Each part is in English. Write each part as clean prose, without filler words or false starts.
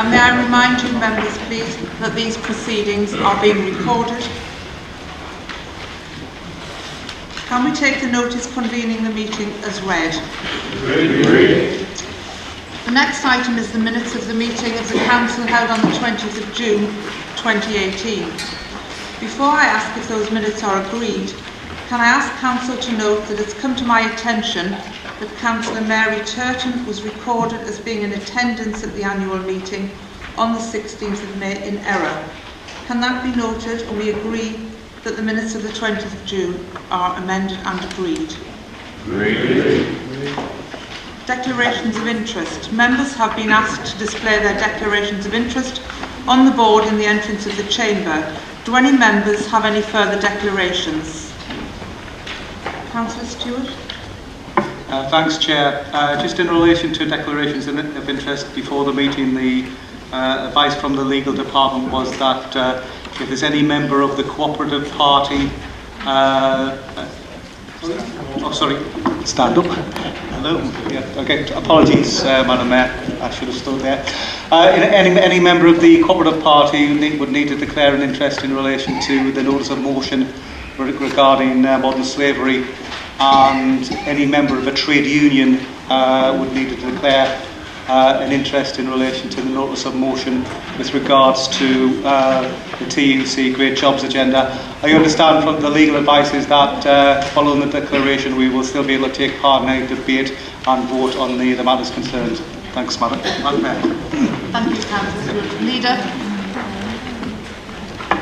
May I remind you, members, please, that these proceedings are being recorded. Can we take the notice convening the meeting as read? Read. The next item is the minutes of the meeting of the Council held on the 20th of June 2018. Before I ask if those minutes are agreed, can I ask Council to note that it's come to my attention that Councillor Mary Turton was recorded as being in attendance at the annual meeting on the 16th of May in error. Can that be noted, and we agree that the minutes of the 20th of June are amended and agreed? Agreed. Declarations of interest. Members have been asked to display their declarations of interest on the board in the entrance of the chamber. Do any members have any further declarations? Councillor Stewart. Thanks, Chair. Just in relation to declarations of interest before the meeting, the advice from the legal department was that if there's any member of the cooperative party, stand up. Hello. Yeah, okay. Apologies, Madam Mayor. I should have stood there. Any member of the cooperative party would need to declare an interest in relation to the notice of motion regarding modern slavery, and any member of a trade union would need to declare an interest in relation to the notice of motion with regards to the TUC Great Jobs agenda. I understand from the legal advice is that following the declaration we will still be able to take part in a debate and vote on the matters concerned. Thanks, Madam Mayor. Thank you, Councillor. Leader.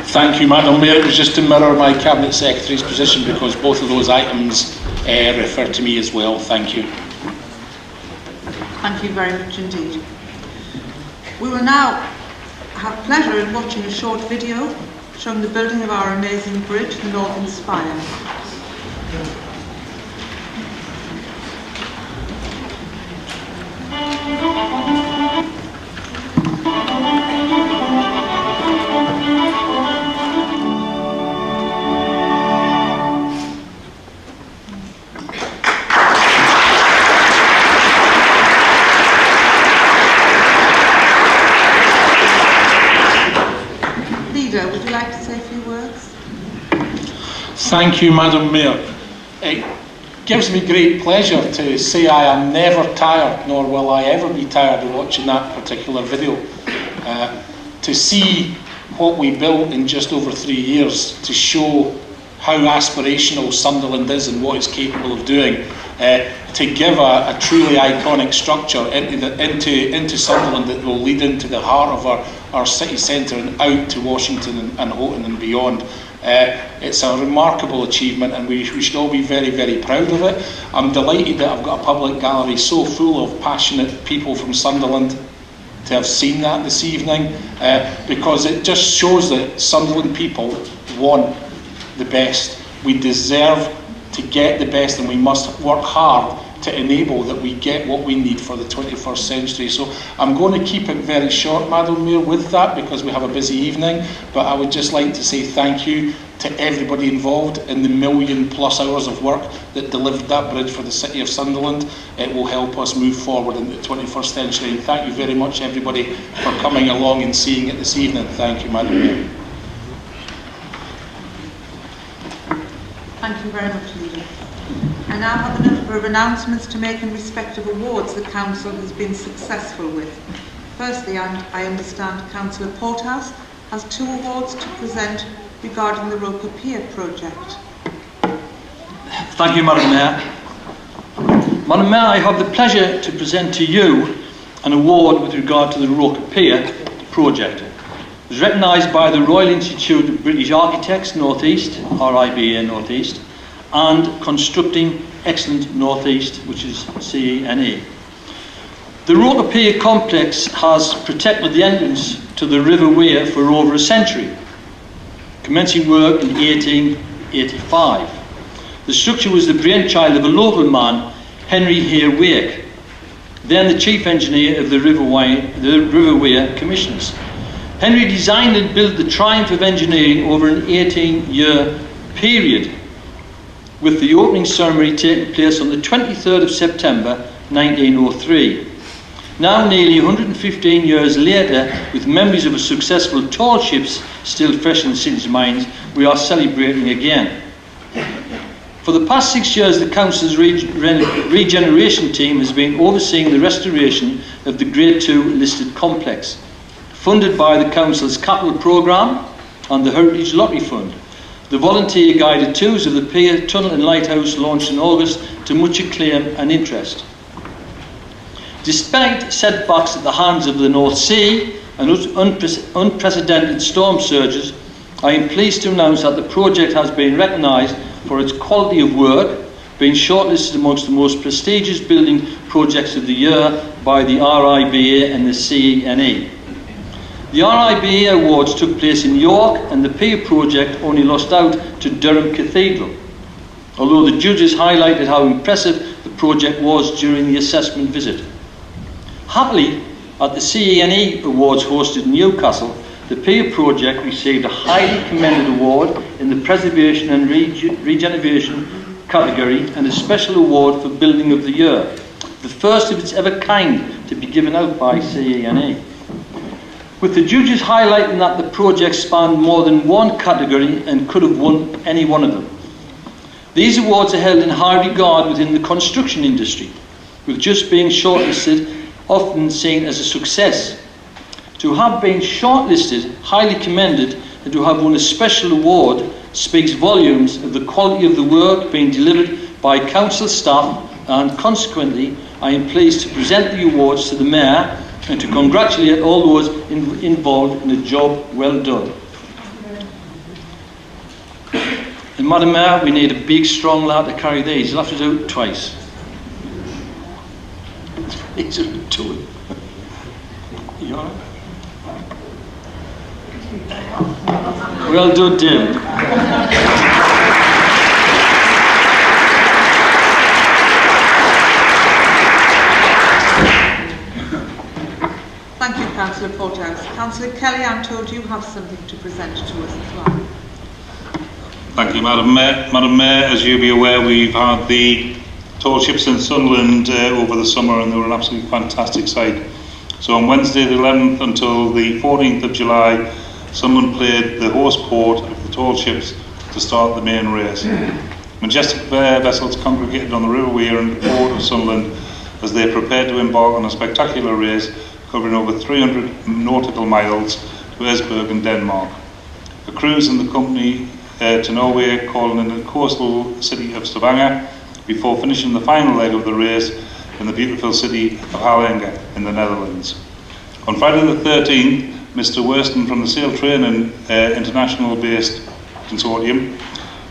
Thank you, Madam Mayor. It was just to mirror my Cabinet Secretary's position because both of those items refer to me as well. Thank you. Thank you very much indeed. We will now have pleasure in watching a short video showing the building of our amazing bridge, the Northern Spire. Would you like to say a few words? Thank you, Madam Mayor. It gives me great pleasure to say I am never tired, nor will I ever be tired of watching that particular video. To see what we built in just over 3 years, to show how aspirational Sunderland is and what it's capable of doing, to give a truly iconic structure into Sunderland that will lead into the heart of our city centre and out to Washington and Houghton and beyond. It's a remarkable achievement and we should all be very, very proud of it. I'm delighted that I've got a public gallery so full of passionate people from Sunderland to have seen that this evening, because it just shows that Sunderland people want the best. We deserve to get the best and we must work hard to enable that we get what we need for the 21st century. So I'm going to keep it very short, Madam Mayor, with that because we have a busy evening, but I would just like to say thank you to everybody involved in the 1 million+ hours of work that delivered that bridge for the City of Sunderland. It will help us move forward in the 21st century. And thank you very much, everybody, for coming along and seeing it this evening. Thank you, Madam Mayor. Thank you very much, Leader. I now have a number of announcements to make in respect of awards the Council has been successful with. Firstly, I understand Councillor Porthouse has 2 awards to present regarding the Roker Pier project. Thank you, Madam Mayor. Madam Mayor, I have the pleasure to present to you an award with regard to the Roker Pier project. It was recognised by the Royal Institute of British Architects North East, RIBA North East, and Constructing Excellent North East, which is CENE. The Roker Pier complex has protected the entrance to the River Wear for over a century, commencing work in 1885. The structure was the brainchild of a local man, Henry Hare Wake, then the chief engineer of the River Wear Commissioners. Henry designed and built the triumph of engineering over an 18-year period, with the opening ceremony taking place on the 23rd of September 1903. Now, nearly 115 years later, with memories of a successful tall ships still fresh in the city's minds, we are celebrating again. For the past 6 years, the Council's regeneration team has been overseeing the restoration of the Grade 2 listed complex, funded by the Council's capital programme and the Heritage Lottery Fund. The volunteer guided tours of the pier, tunnel and lighthouse launched in August to much acclaim and interest. Despite setbacks at the hands of the North Sea and unprecedented storm surges, I am pleased to announce that the project has been recognised for its quality of work, being shortlisted amongst the most prestigious building projects of the year by the RIBA and the CENE. The RIBA Awards took place in York, and the pier project only lost out to Durham Cathedral, although the judges highlighted how impressive the project was during the assessment visit. Happily, at the CENE Awards hosted in Newcastle, the pier project received a highly commended award in the Preservation and Regeneration category and a special award for Building of the Year, the first of its ever kind to be given out by CENE. With the judges highlighting that the project spanned more than one category and could have won any one of them. These awards are held in high regard within the construction industry, with just being shortlisted often seen as a success. To have been shortlisted, highly commended, and to have won a special award speaks volumes of the quality of the work being delivered by council staff, and consequently I am pleased to present the awards to the Mayor and to congratulate all those involved in a job well done. And Madam Mayor, we need a big strong lad to carry these. You'll have to do it twice. These are two. You all right? Well done, David. Thank you, Councillor Porthouse. Councillor Kelly, I'm told you have something to present to us as well. Thank you, Madam Mayor. Madam Mayor, as you'll be aware, we've had the tall ships in Sunderland over the summer, and they were an absolutely fantastic sight. So on Wednesday the 11th until the 14th of July, Sunderland played the host port of the tall ships to start the main race. Majestic vessels congregated on the River Wear and the port of Sunderland as they prepared to embark on a spectacular race covering over 300 nautical miles to Esbjerg in Denmark. A cruise in the company to Norway, calling in the coastal city of Stavanger, before finishing the final leg of the race in the beautiful city of Harlingen in the Netherlands. On Friday the 13th, Mr. Worston from the Sail Training International-based consortium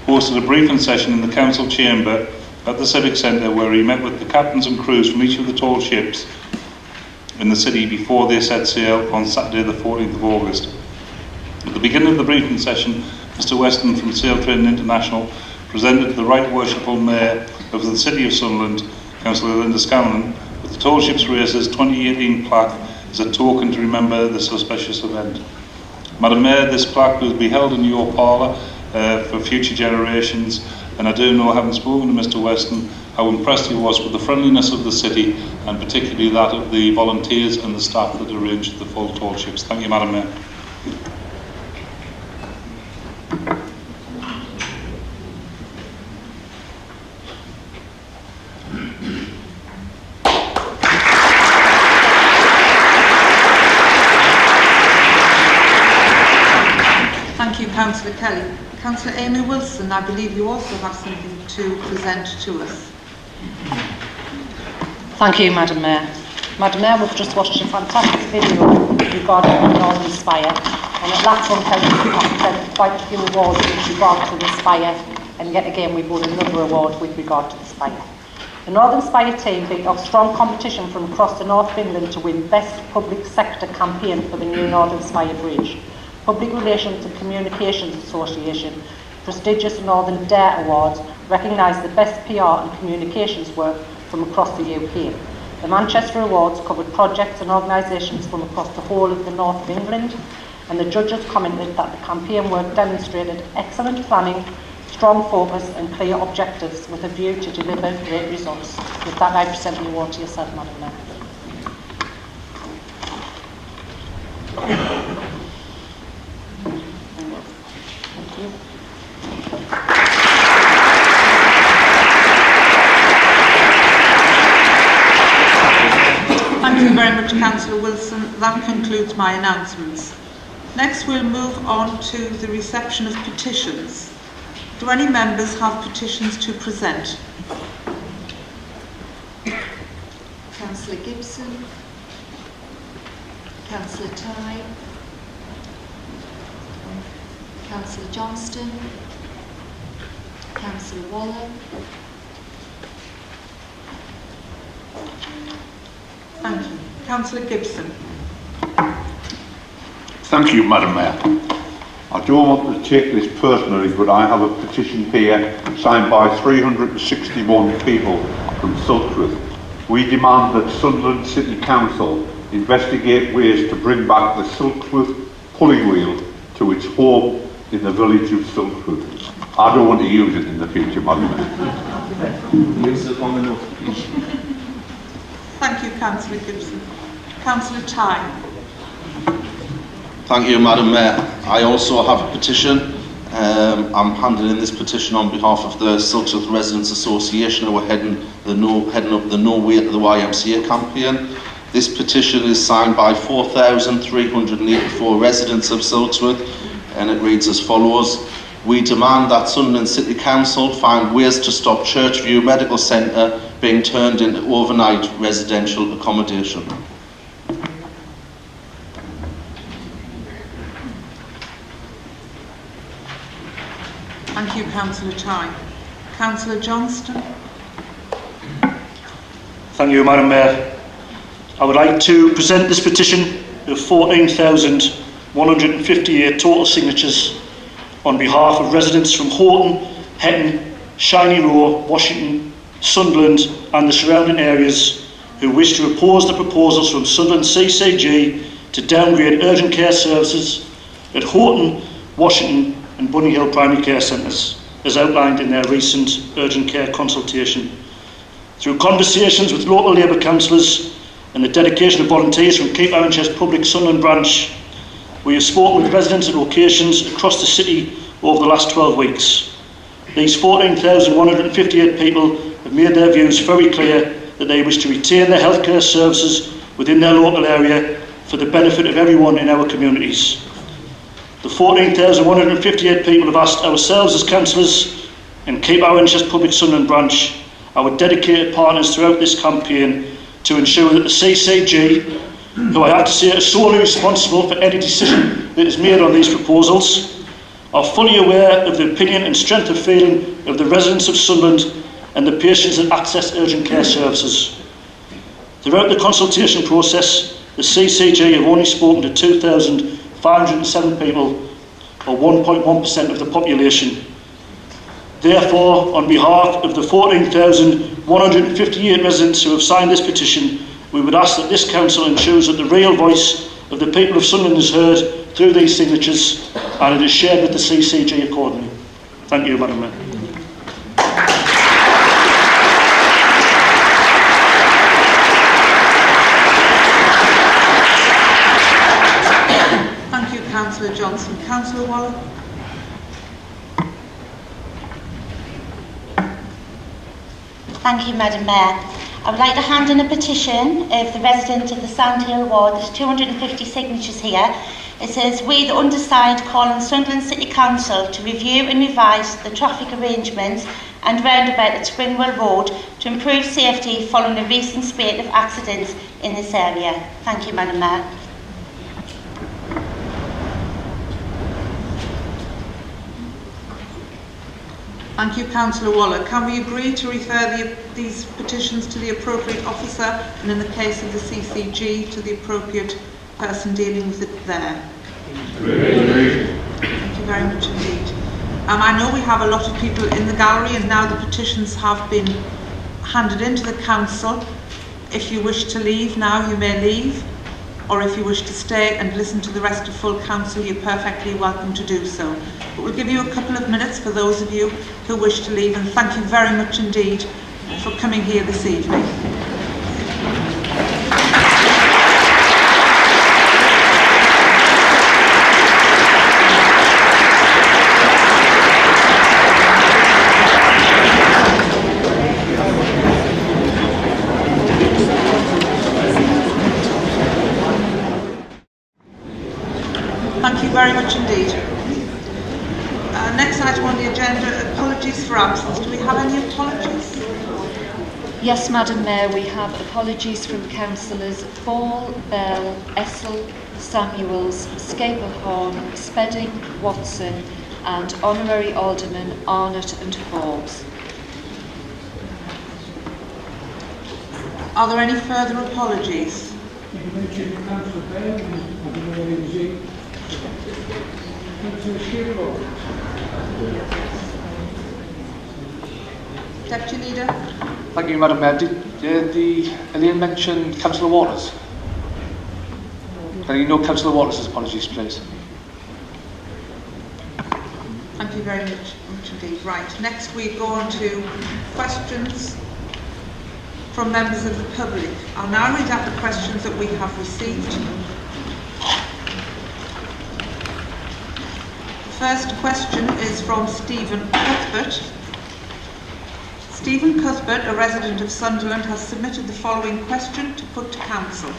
hosted a briefing session in the council chamber at the Civic Centre, where he met with the captains and crews from each of the tall ships in the city before they set sail on Saturday the 14th of August. At the beginning of the briefing session, Mr. Weston from Sail Training International presented to the Right Worshipful Mayor of the City of Sunderland, Councillor Linda Scanlon, with the Tall Ships Races 2018 plaque as a token to remember this auspicious event. Madam Mayor, this plaque will be held in your parlour for future generations, and I do know, having spoken to Mr. Weston, how impressed he was with the friendliness of the city, and particularly that of the volunteers and the staff that arranged the full tall ships. Thank you, Madam Mayor. Thank you, Councillor Kelly. Councillor Amy Wilson, I believe you also have something to present to us. Thank you, Madam Mayor. Madam Mayor, we've just watched a fantastic video regarding the Northern Spire, and at last one we have quite a few awards with regard to the Spire, and yet again we've won another award with regard to the Spire. The Northern Spire team beat off strong competition from across the North of England to win Best Public Sector Campaign for the new Northern Spire Bridge, Public Relations and Communications Association, prestigious Northern Dare Awards recognise the best PR and communications work from across the UK. The Manchester Awards covered projects and organisations from across the whole of the north of England, and the judges commented that the campaign work demonstrated excellent planning, strong focus and clear objectives with a view to deliver great results. With that, I present the award to yourself, Madam Mayor. Thank you very much, Councillor Wilson. That concludes my announcements. Next, we'll move on to the reception of petitions. Do any members have petitions to present? Councillor Gibson, Councillor Ty, Councillor Johnston, Councillor Waller. Thank you. Councillor Gibson. Thank you, Madam Mayor. I don't want to take this personally, but I have a petition here signed by 361 people from Sultworth. We demand that Sunderland City Council investigate ways to bring back the Sultworth pulling wheel to its home in the village of Sultworth. I don't want to use it in the future, Madam Mayor. Use it long enough. Thank you, Councillor Gibson. Councillor Ty. Thank you, Madam Mayor. I also have a petition. I'm handing in this petition on behalf of the Sultworth Residents Association, who are heading up the No Way to the YMCA campaign. This petition is signed by 4,384 residents of Sultworth, and it reads as follows. We demand that Sunderland City Council find ways to stop Churchview Medical Centre being turned into overnight residential accommodation. Thank you, Councillor Ty. Councillor Johnston. Thank you, Madam Mayor. I would like to present this petition with 14,158 total signatures on behalf of residents from Horton, Hetton, Shiny Row, Washington, Sunderland and the surrounding areas who wish to oppose the proposals from Sunderland CCG to downgrade urgent care services at Horton, Washington and Bunny Hill Primary Care Centres, as outlined in their recent urgent care consultation. Through conversations with local Labour councillors and the dedication of volunteers from Keep Iron Chest Public Sunderland branch, we have spoken with residents at locations across the city over the last 12 weeks. These 14,158 people have made their views very clear that they wish to retain their healthcare services within their local area for the benefit of everyone in our communities. The 14,158 people have asked ourselves as councillors and Keep Iron Chest Public Sunderland branch, our dedicated partners throughout this campaign, to ensure that the CCG, who I have to say are solely responsible for any decision that is made on these proposals, are fully aware of the opinion and strength of feeling of the residents of Sunderland and the patients that access urgent care services. Throughout the consultation process, the CCG have only spoken to 2,507 people, or 1.1% of the population. Therefore, on behalf of the 14,158 residents who have signed this petition, we would ask that this council ensures that the real voice of the people of Sunderland is heard through these signatures and it is shared with the CCG accordingly. Thank you, Madam Mayor. Thank you, Councillor Johnson. Councillor Waller. Thank you, Madam Mayor. I would like to hand in a petition of the resident of the Sandhill ward. There's 250 signatures here. It says, we the undersigned call on Sunderland City Council to review and revise the traffic arrangements and roundabout at Springwell Road to improve safety following a recent spate of accidents in this area. Thank you, Madam Mayor. Thank you, Councillor Waller. Can we agree to refer these petitions to the appropriate officer and in the case of the CCG to the appropriate person dealing with it there? Agreed. Thank you very much indeed. I know we have a lot of people in the gallery and now the petitions have been handed into the council. If you wish to leave now, you may leave, or if you wish to stay and listen to the rest of full council, you're perfectly welcome to do so. But we'll give you a couple of minutes for those of you who wish to leave, and thank you very much indeed for coming here this evening. very much indeed. Next item on the agenda, apologies for absence. Do we have any apologies? Yes, Madam Mayor, we have apologies from councillors Ball, Bell, Essel, Samuels, Scablehorn, Spedding, Watson and Honorary Alderman Arnott and Forbes. Are there any further apologies? Deputy Leader. Thank you, Madam Mayor. Did Elaine mention Councillor Waters? Can you note Councillor Waters' apologies, please? Thank you very much indeed. Right, next we go on to questions from members of the public. I'll now read out the questions that we have received. The first question is from Stephen Cuthbert. Stephen Cuthbert, a resident of Sunderland, has submitted the following question to put to Council.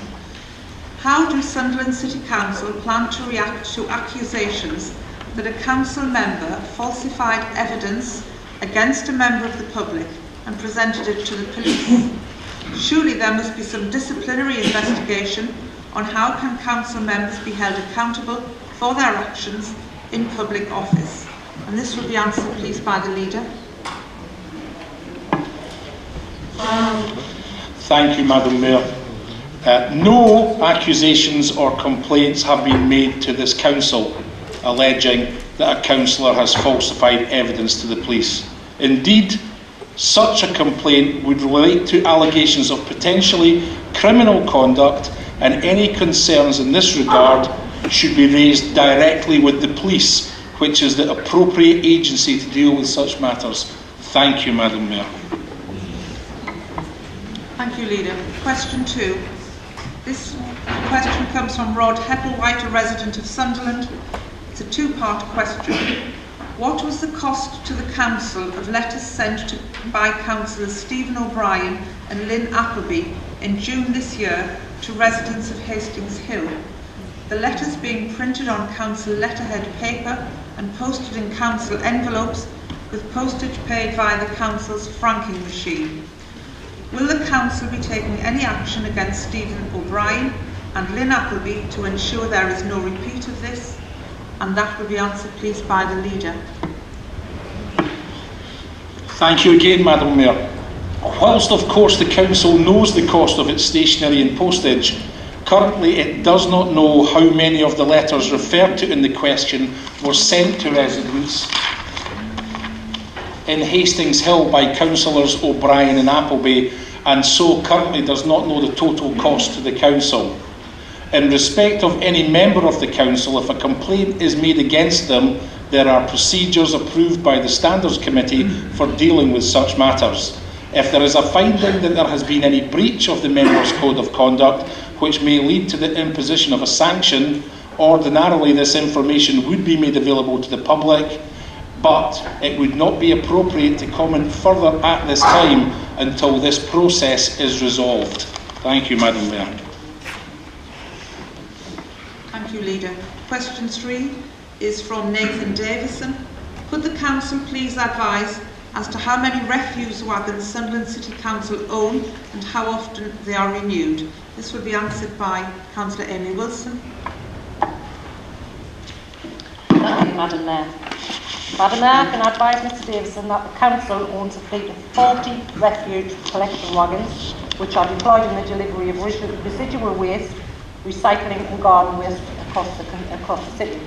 How do Sunderland City Council plan to react to accusations that a council member falsified evidence against a member of the public and presented it to the police? Surely there must be some disciplinary investigation on how can council members be held accountable for their actions in public office. And this will be answered, please, by the Leader. Thank you, Madam Mayor. No accusations or complaints have been made to this council alleging that a councillor has falsified evidence to the police. Indeed, such a complaint would relate to allegations of potentially criminal conduct, and any concerns in this regard should be raised directly with the police, which is the appropriate agency to deal with such matters. Thank you, Madam Mayor. Thank you, Leader. Question 2. This question comes from Rod Hepplewhite, a resident of Sunderland. It's a two-part question. What was the cost to the Council of letters sent by Councillors Stephen O'Brien and Lynn Appleby in June this year to residents of Hastings Hill? The letters being printed on Council letterhead paper and posted in Council envelopes with postage paid via the Council's franking machine. Will the Council be taking any action against Stephen O'Brien and Lynn Appleby to ensure there is no repeat of this? And that will be answered, please, by the Leader. Thank you again, Madam Mayor. Whilst, of course, the Council knows the cost of its stationery and postage, currently it does not know how many of the letters referred to in the question were sent to residents in Hastings Hill by Councillors O'Brien and Appleby, and so currently does not know the total cost to the Council. In respect of any member of the Council, if a complaint is made against them, there are procedures approved by the Standards Committee for dealing with such matters. If there is a finding that there has been any breach of the member's code of conduct, which may lead to the imposition of a sanction, ordinarily this information would be made available to the public, but it would not be appropriate to comment further at this time until this process is resolved. Thank you, Madam Mayor. Thank you, Leader. Question 3 is from Nathan Davison. Could the Council please advise as to how many refuse wagons Sunderland City Council own and how often they are renewed? This will be answered by Councillor Amy Wilson. Thank you, Madam Mayor. Madam Mayor, I can advise Mr Davison that the Council owns a fleet of 40 refuge collection wagons which are deployed in the delivery of residual waste, recycling and garden waste across the city.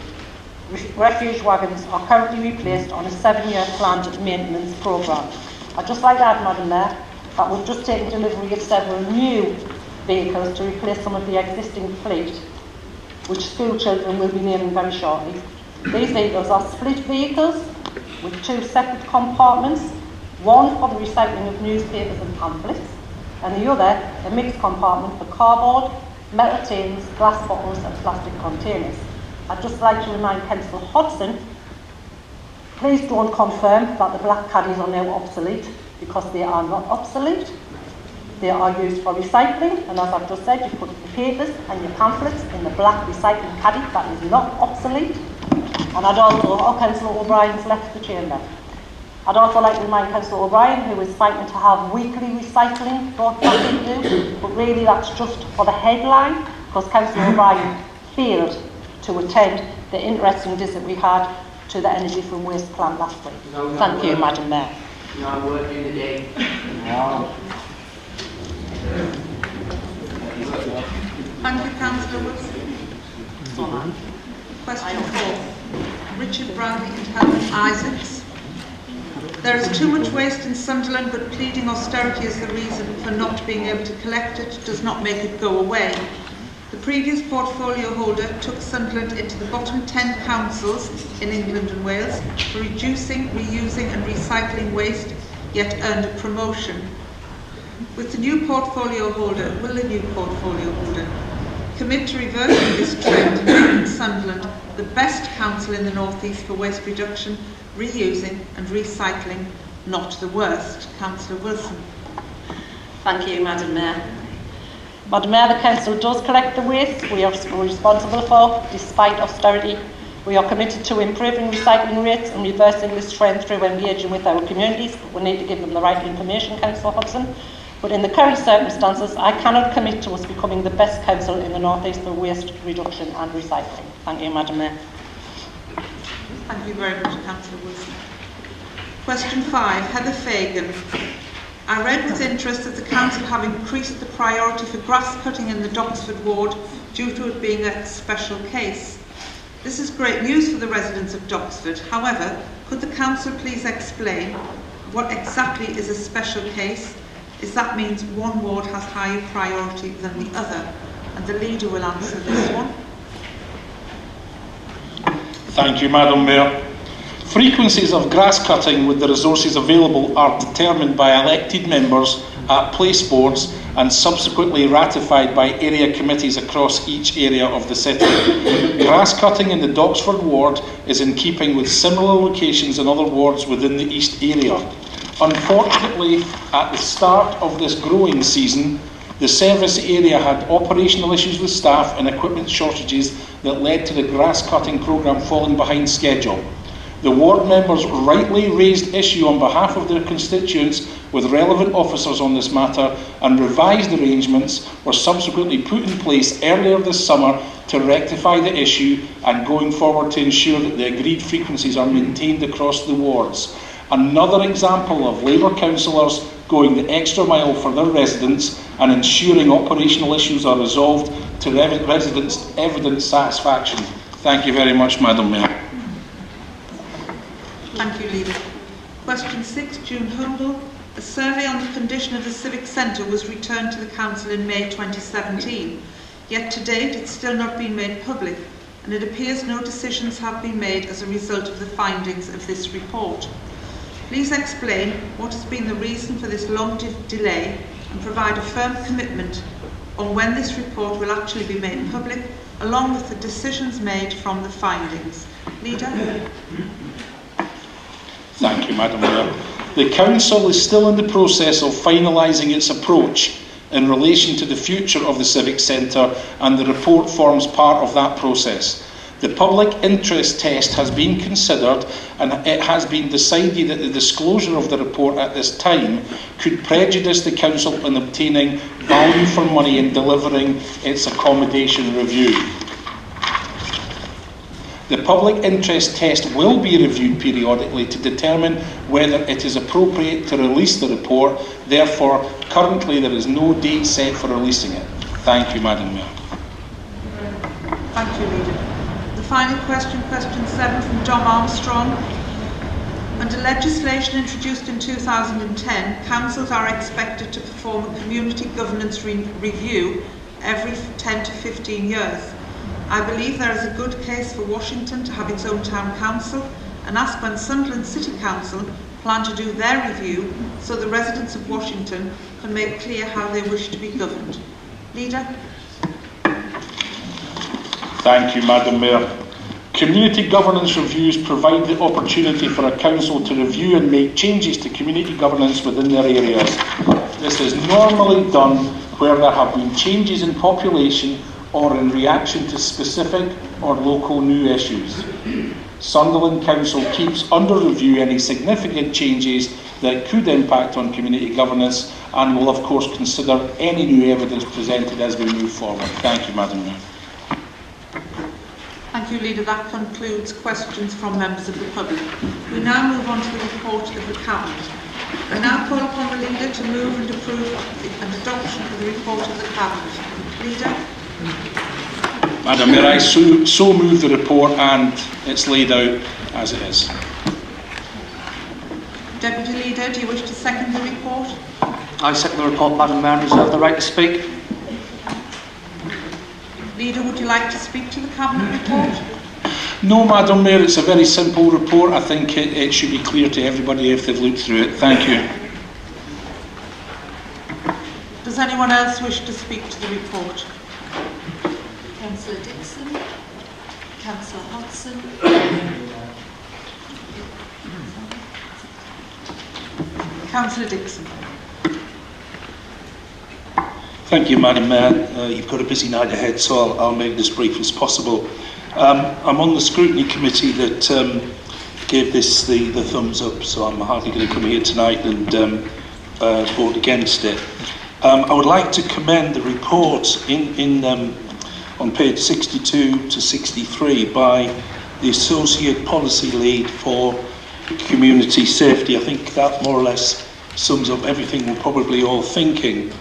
Refuge wagons are currently replaced on a 7-year planned maintenance programme. I'd just like to add, Madam Mayor, that we've just taken delivery of several new vehicles to replace some of the existing fleet, which school children will be naming very shortly. These vehicles are split vehicles with 2 separate compartments, one for the recycling of newspapers and pamphlets, and the other a mixed compartment for cardboard, metal tins, glass bottles and plastic containers. I'd just like to remind Councillor Hodgson, please don't confirm that the black caddies are now obsolete, because they are not obsolete. They are used for recycling, and as I've just said, you put your papers and your pamphlets in the black recycling caddy. That is not obsolete. And I'd also, Councillor O'Brien's left the chamber. I'd also like to remind Councillor O'Brien, who is fighting to have weekly recycling brought back into, but really that's just for the headline, because Councillor O'Brien failed to attend the interesting visit we had to the Energy from Waste plant last week. Thank you, Madam Mayor. No, I'm working today. Thank you, Councillor Wilson. Question 4. Richard Brownlee and Helen Isaacs. There is too much waste in Sunderland, but pleading austerity as the reason for not being able to collect it does not make it go away. The previous portfolio holder took Sunderland into the bottom 10 councils in England and Wales for reducing, reusing and recycling waste, yet earned a promotion. With the new portfolio holder, will the new portfolio holder commit to reversing this trend and making Sunderland the best council in the North East for waste reduction, reusing and recycling, not the worst? Councillor Wilson. Thank you, Madam Mayor. Madam Mayor, the Council does collect the waste we are responsible for, despite austerity. We are committed to improving recycling rates and reversing this trend through engaging with our communities, but we need to give them the right information, Councillor Hudson. But in the current circumstances, I cannot commit to us becoming the best council in the North East for waste reduction and recycling. Thank you, Madam Mayor. Thank you very much, Councillor Wilson. Question 5, Heather Fagan. I read with interest that the Council have increased the priority for grass cutting in the Doxford ward due to it being a special case. This is great news for the residents of Doxford. However, could the Council please explain what exactly is a special case? Is that means one ward has higher priority than the other? And the leader will answer this one. Thank you, Madam Mayor. Frequencies of grass cutting with the resources available are determined by elected members at place boards and subsequently ratified by area committees across each area of the city. Grass cutting in the Doxford ward is in keeping with similar locations in other wards within the East area. Unfortunately, at the start of this growing season, the service area had operational issues with staff and equipment shortages that led to the grass cutting programme falling behind schedule. The ward members rightly raised issue on behalf of their constituents with relevant officers on this matter, and revised arrangements were subsequently put in place earlier this summer to rectify the issue and going forward to ensure that the agreed frequencies are maintained across the wards. Another example of Labour councillors going the extra mile for their residents and ensuring operational issues are resolved to residents' evident satisfaction. Thank you very much, Madam Mayor. Thank you, Leader. Question 6, June Humble. A survey on the condition of the Civic Centre was returned to the Council in May 2017. Yet to date it's still not been made public, and it appears no decisions have been made as a result of the findings of this report. Please explain what has been the reason for this long delay and provide a firm commitment on when this report will actually be made public, along with the decisions made from the findings. Leader. Thank you, Madam Mayor. The Council is still in the process of finalising its approach in relation to the future of the Civic Centre, and the report forms part of that process. The public interest test has been considered, and it has been decided that the disclosure of the report at this time could prejudice the Council in obtaining value for money in delivering its accommodation review. The public interest test will be reviewed periodically to determine whether it is appropriate to release the report. Therefore, currently there is no date set for releasing it. Thank you, Madam Mayor. Thank you, Leader. The final question, question 7 from Dom Armstrong. Under legislation introduced in 2010, councils are expected to perform a community governance review every 10 to 15 years. I believe there is a good case for Washington to have its own town council, and ask when Sunderland City Council plan to do their review so the residents of Washington can make clear how they wish to be governed. Leader. Thank you, Madam Mayor. Community governance reviews provide the opportunity for a council to review and make changes to community governance within their areas. This is normally done where there have been changes in population or in reaction to specific or local new issues. Sunderland Council keeps under review any significant changes that could impact on community governance and will of course consider any new evidence presented as we move forward. Thank you, Madam Mayor. Thank you, Leader. That concludes questions from members of the public. We now move on to the report of the Cabinet. I now call upon the Leader to move and approve an adoption of the report of the Cabinet. Leader? Madam Mayor, I so move the report and it's laid out as it is. Deputy Leader, do you wish to second the report? I second the report, Madam Mayor, and reserve the right to speak. Leader, would you like to speak to the Cabinet report? No, Madam Mayor, it's a very simple report. I think it should be clear to everybody if they've looked through it. Thank you. Does anyone else wish to speak to the report? Councillor Dixon, Councillor Hodson, Councillor Dixon. Thank you, Madam Mayor. You've got a busy night ahead, so I'll make this brief as possible. I'm on the scrutiny committee that gave this the thumbs up, so I'm hardly going to come here tonight and vote against it. I would like to commend the report on page 62 to 63 by the Associate Policy Lead for Community Safety. I think that more or less sums up everything we're probably all thinking.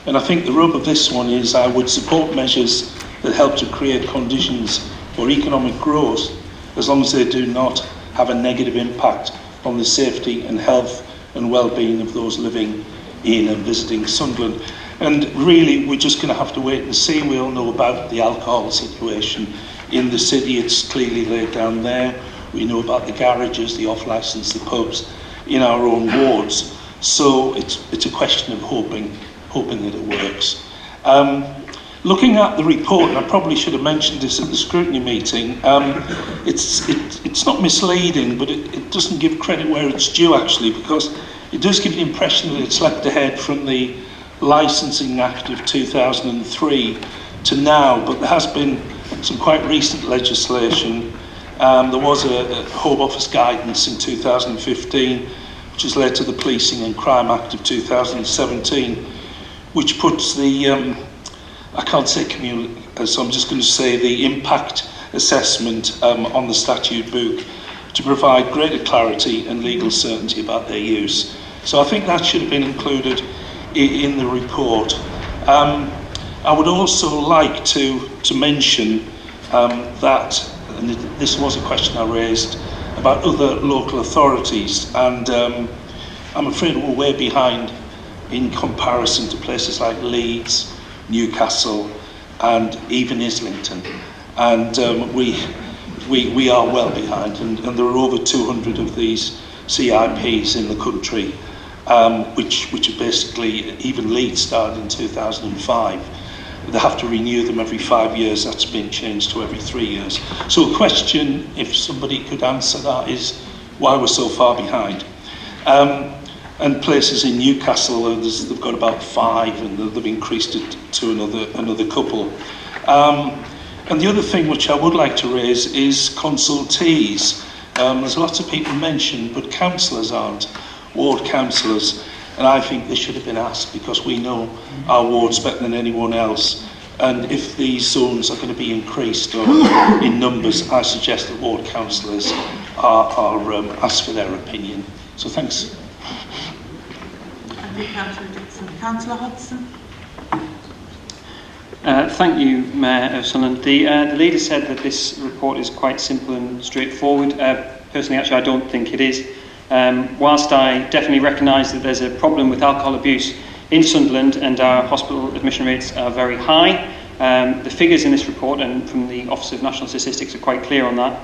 And I think the rub of this one is I would support measures that help to create conditions for economic growth as long as they do not have a negative impact on the safety and health and well-being of those living in and visiting Sunderland. And really, we're just going to have to wait and see. We all know about the alcohol situation in the city. It's clearly laid down there. We know about the garages, the off-licence, the pubs in our own wards. So it's a question of hoping that it works. Looking at the report, and I probably should have mentioned this at the scrutiny meeting, it's not misleading, but it doesn't give credit where it's due actually, because it does give the impression that it's leapt ahead from the Licensing Act of 2003 to now, but there has been some quite recent legislation. There was a Home Office guidance in 2015, which has led to the Policing and Crime Act of 2017, which puts the, I can't say community, so I'm just going to say the impact assessment on the statute book to provide greater clarity and legal certainty about their use. So I think that should have been included in the report. I would also like to mention that, and this was a question I raised, about other local authorities, and I'm afraid we're way behind in comparison to places like Leeds, Newcastle, and even Islington. And we are well behind, and there are over 200 of these CIPs in the country, which are basically, even Leeds started in 2005. They have to renew them every 5 years. That's been changed to every 3 years. So a question, if somebody could answer that, is why we're so far behind. And places in Newcastle, they've got about 5, and they've increased it to another couple. And the other thing which I would like to raise is consultees. There's lots of people mentioned, but councillors aren't, ward councillors. And I think they should have been asked, because we know our wards better than anyone else. And if these zones are going to be increased or in numbers, I suggest that ward councillors are asked for their opinion. So thanks. Thank you, Councillor Dixon. Councillor Hodson. Thank you, Mayor of Sunderland. The leader said that this report is quite simple and straightforward. Personally, actually, I don't think it is. Whilst I definitely recognise that there's a problem with alcohol abuse in Sunderland and our hospital admission rates are very high, the figures in this report and from the Office of National Statistics are quite clear on that.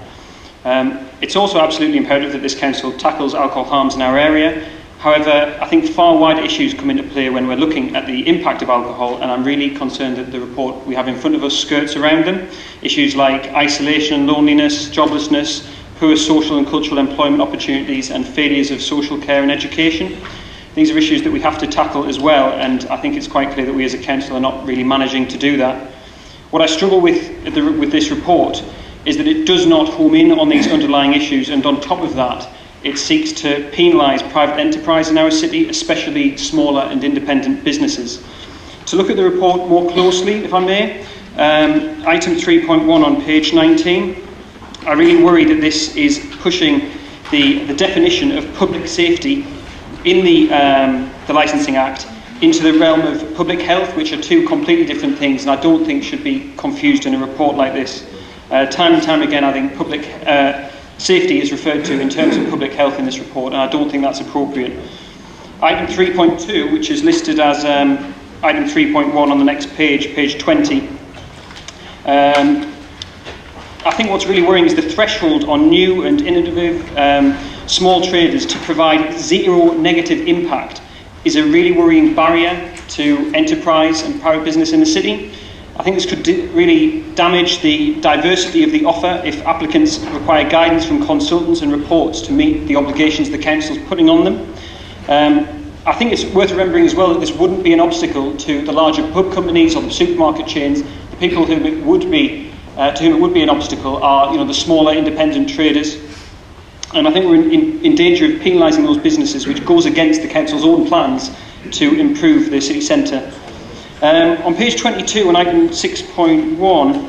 It's also absolutely imperative that this council tackles alcohol harms in our area. However, I think far wider issues come into play when we're looking at the impact of alcohol, and I'm really concerned that the report we have in front of us skirts around them. Issues like isolation, loneliness, joblessness, poor social and cultural employment opportunities, and failures of social care and education. These are issues that we have to tackle as well, and I think it's quite clear that we as a council are not really managing to do that. What I struggle with this report is that it does not home in on these underlying issues, and on top of that, it seeks to penalise private enterprise in our city, especially smaller and independent businesses. To look at the report more closely, if I may, item 3.1 on page 19, I really worry that this is pushing the definition of public safety in the Licensing Act into the realm of public health, which are two completely different things, and I don't think should be confused in a report like this. Time and time again, I think public safety is referred to in terms of public health in this report, and I don't think that's appropriate. Item 3.2, which is listed as item 3.1 on the next page, page 20. I think what's really worrying is the threshold on new and innovative small traders to provide zero negative impact is a really worrying barrier to enterprise and private business in the city. I think this could really damage the diversity of the offer if applicants require guidance from consultants and reports to meet the obligations the council is putting on them. I think it's worth remembering as well that this wouldn't be an obstacle to the larger pub companies or the supermarket chains. The people whom it would be, to whom it would be an obstacle are, the smaller independent traders. And I think we're in danger of penalising those businesses, which goes against the council's own plans to improve the city centre. On page 22 on item 6.1,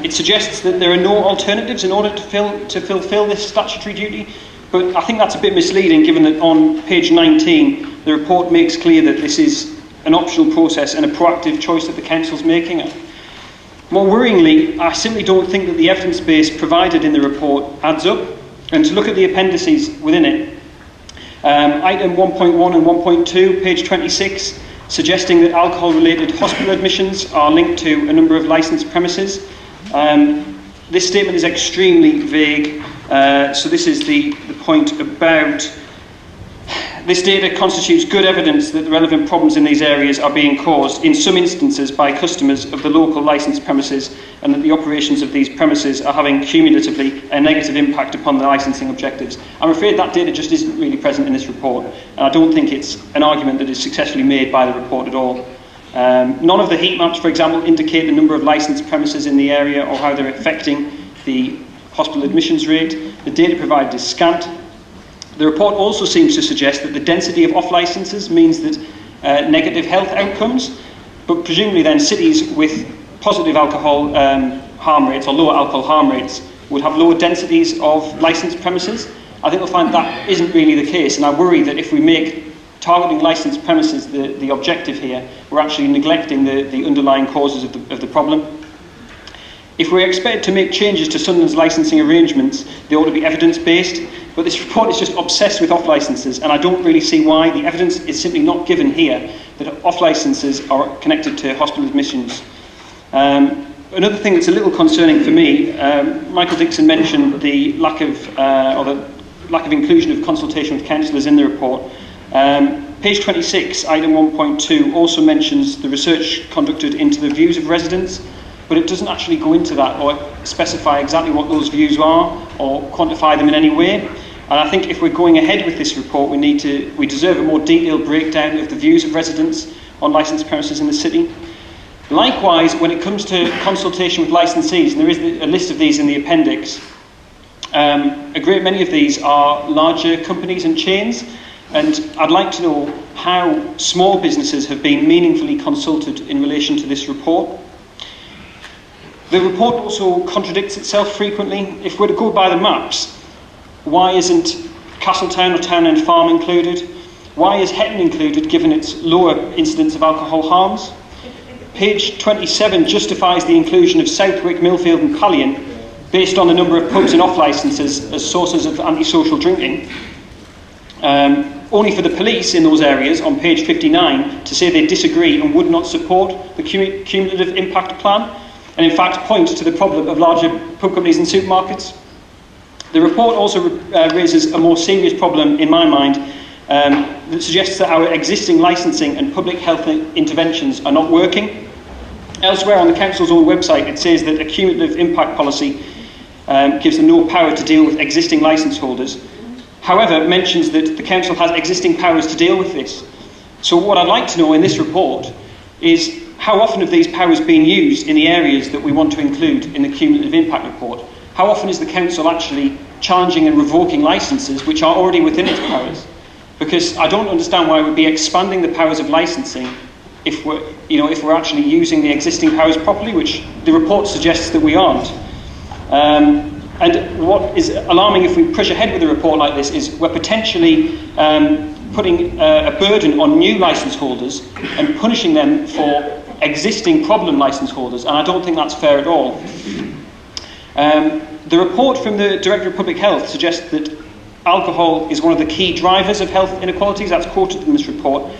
it suggests that there are no alternatives in order to fulfil this statutory duty, but I think that's a bit misleading given that on page 19 the report makes clear that this is an optional process and a proactive choice that the council's making. More worryingly, I simply don't think that the evidence base provided in the report adds up, and to look at the appendices within it, item 1.1 and 1.2, page 26, suggesting that alcohol-related hospital admissions are linked to a number of licensed premises. This statement is extremely vague, so this is the point about this data constitutes good evidence that the relevant problems in these areas are being caused, in some instances, by customers of the local licensed premises, and that the operations of these premises are having cumulatively a negative impact upon the licensing objectives. I'm afraid that data just isn't really present in this report, and I don't think it's an argument that is successfully made by the report at all. None of the heat maps, for example, indicate the number of licensed premises in the area or how they're affecting the hospital admissions rate. The data provided is scant. The report also seems to suggest that the density of off-licences means that negative health outcomes, but presumably then cities with positive alcohol harm rates or lower alcohol harm rates would have lower densities of licensed premises. I think we'll find that isn't really the case, and I worry that if we make targeting licensed premises the objective here, we're actually neglecting the underlying causes of the problem. If we're expected to make changes to Sunderland's licensing arrangements, they ought to be evidence-based, but this report is just obsessed with off-licences, and I don't really see why. The evidence is simply not given here that off-licences are connected to hospital admissions. Another thing that's a little concerning for me, Michael Dixon mentioned the lack of inclusion of consultation with councillors in the report. Page 26, item 1.2, also mentions the research conducted into the views of residents, but it doesn't actually go into that or specify exactly what those views are or quantify them in any way. And I think if we're going ahead with this report, we deserve a more detailed breakdown of the views of residents on licensed premises in the city. Likewise, when it comes to consultation with licensees, and there is a list of these in the appendix, a great many of these are larger companies and chains, and I'd like to know how small businesses have been meaningfully consulted in relation to this report. The report also contradicts itself frequently. If we're to go by the maps, why isn't Castletown or Town End Farm included? Why is Hetton included given its lower incidence of alcohol harms? Page 27 justifies the inclusion of Southwick, Millfield and Pallion based on the number of pubs and off-licences as sources of antisocial drinking. Only for the police in those areas on page 59 to say they disagree and would not support the cumulative impact plan, and in fact point to the problem of larger pub companies and supermarkets. The report also raises a more serious problem in my mind that suggests that our existing licensing and public health interventions are not working. Elsewhere on the council's own website it says that a cumulative impact policy gives them no power to deal with existing licence holders. however, mentions that the council has existing powers to deal with this. So what I'd like to know in this report is how often have these powers been used in the areas that we want to include in the cumulative impact report? How often is the council actually challenging and revoking licences which are already within its powers? Because I don't understand why we'd be expanding the powers of licensing if we're actually using the existing powers properly, which the report suggests that we aren't. And what is alarming if we push ahead with a report like this is we're potentially putting a burden on new licence holders and punishing them for existing problem licence holders, and I don't think that's fair at all. The report from the Director of Public Health suggests that alcohol is one of the key drivers of health inequalities. That's quoted in this report.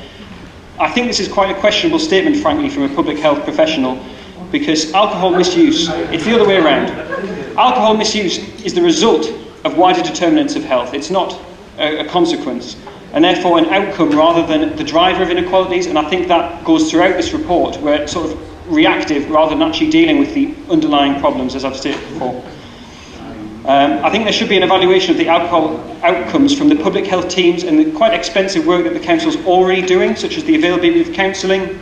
I think this is quite a questionable statement, frankly, from a public health professional, because alcohol misuse, it's the other way around. Alcohol misuse is the result of wider determinants of health. It's not a consequence, and therefore an outcome rather than the driver of inequalities, and I think that goes throughout this report, where it's sort of reactive rather than actually dealing with the underlying problems, as I've stated before. I think there should be an evaluation of the alcohol outcomes from the public health teams and the quite expensive work that the council's already doing, such as the availability of counselling.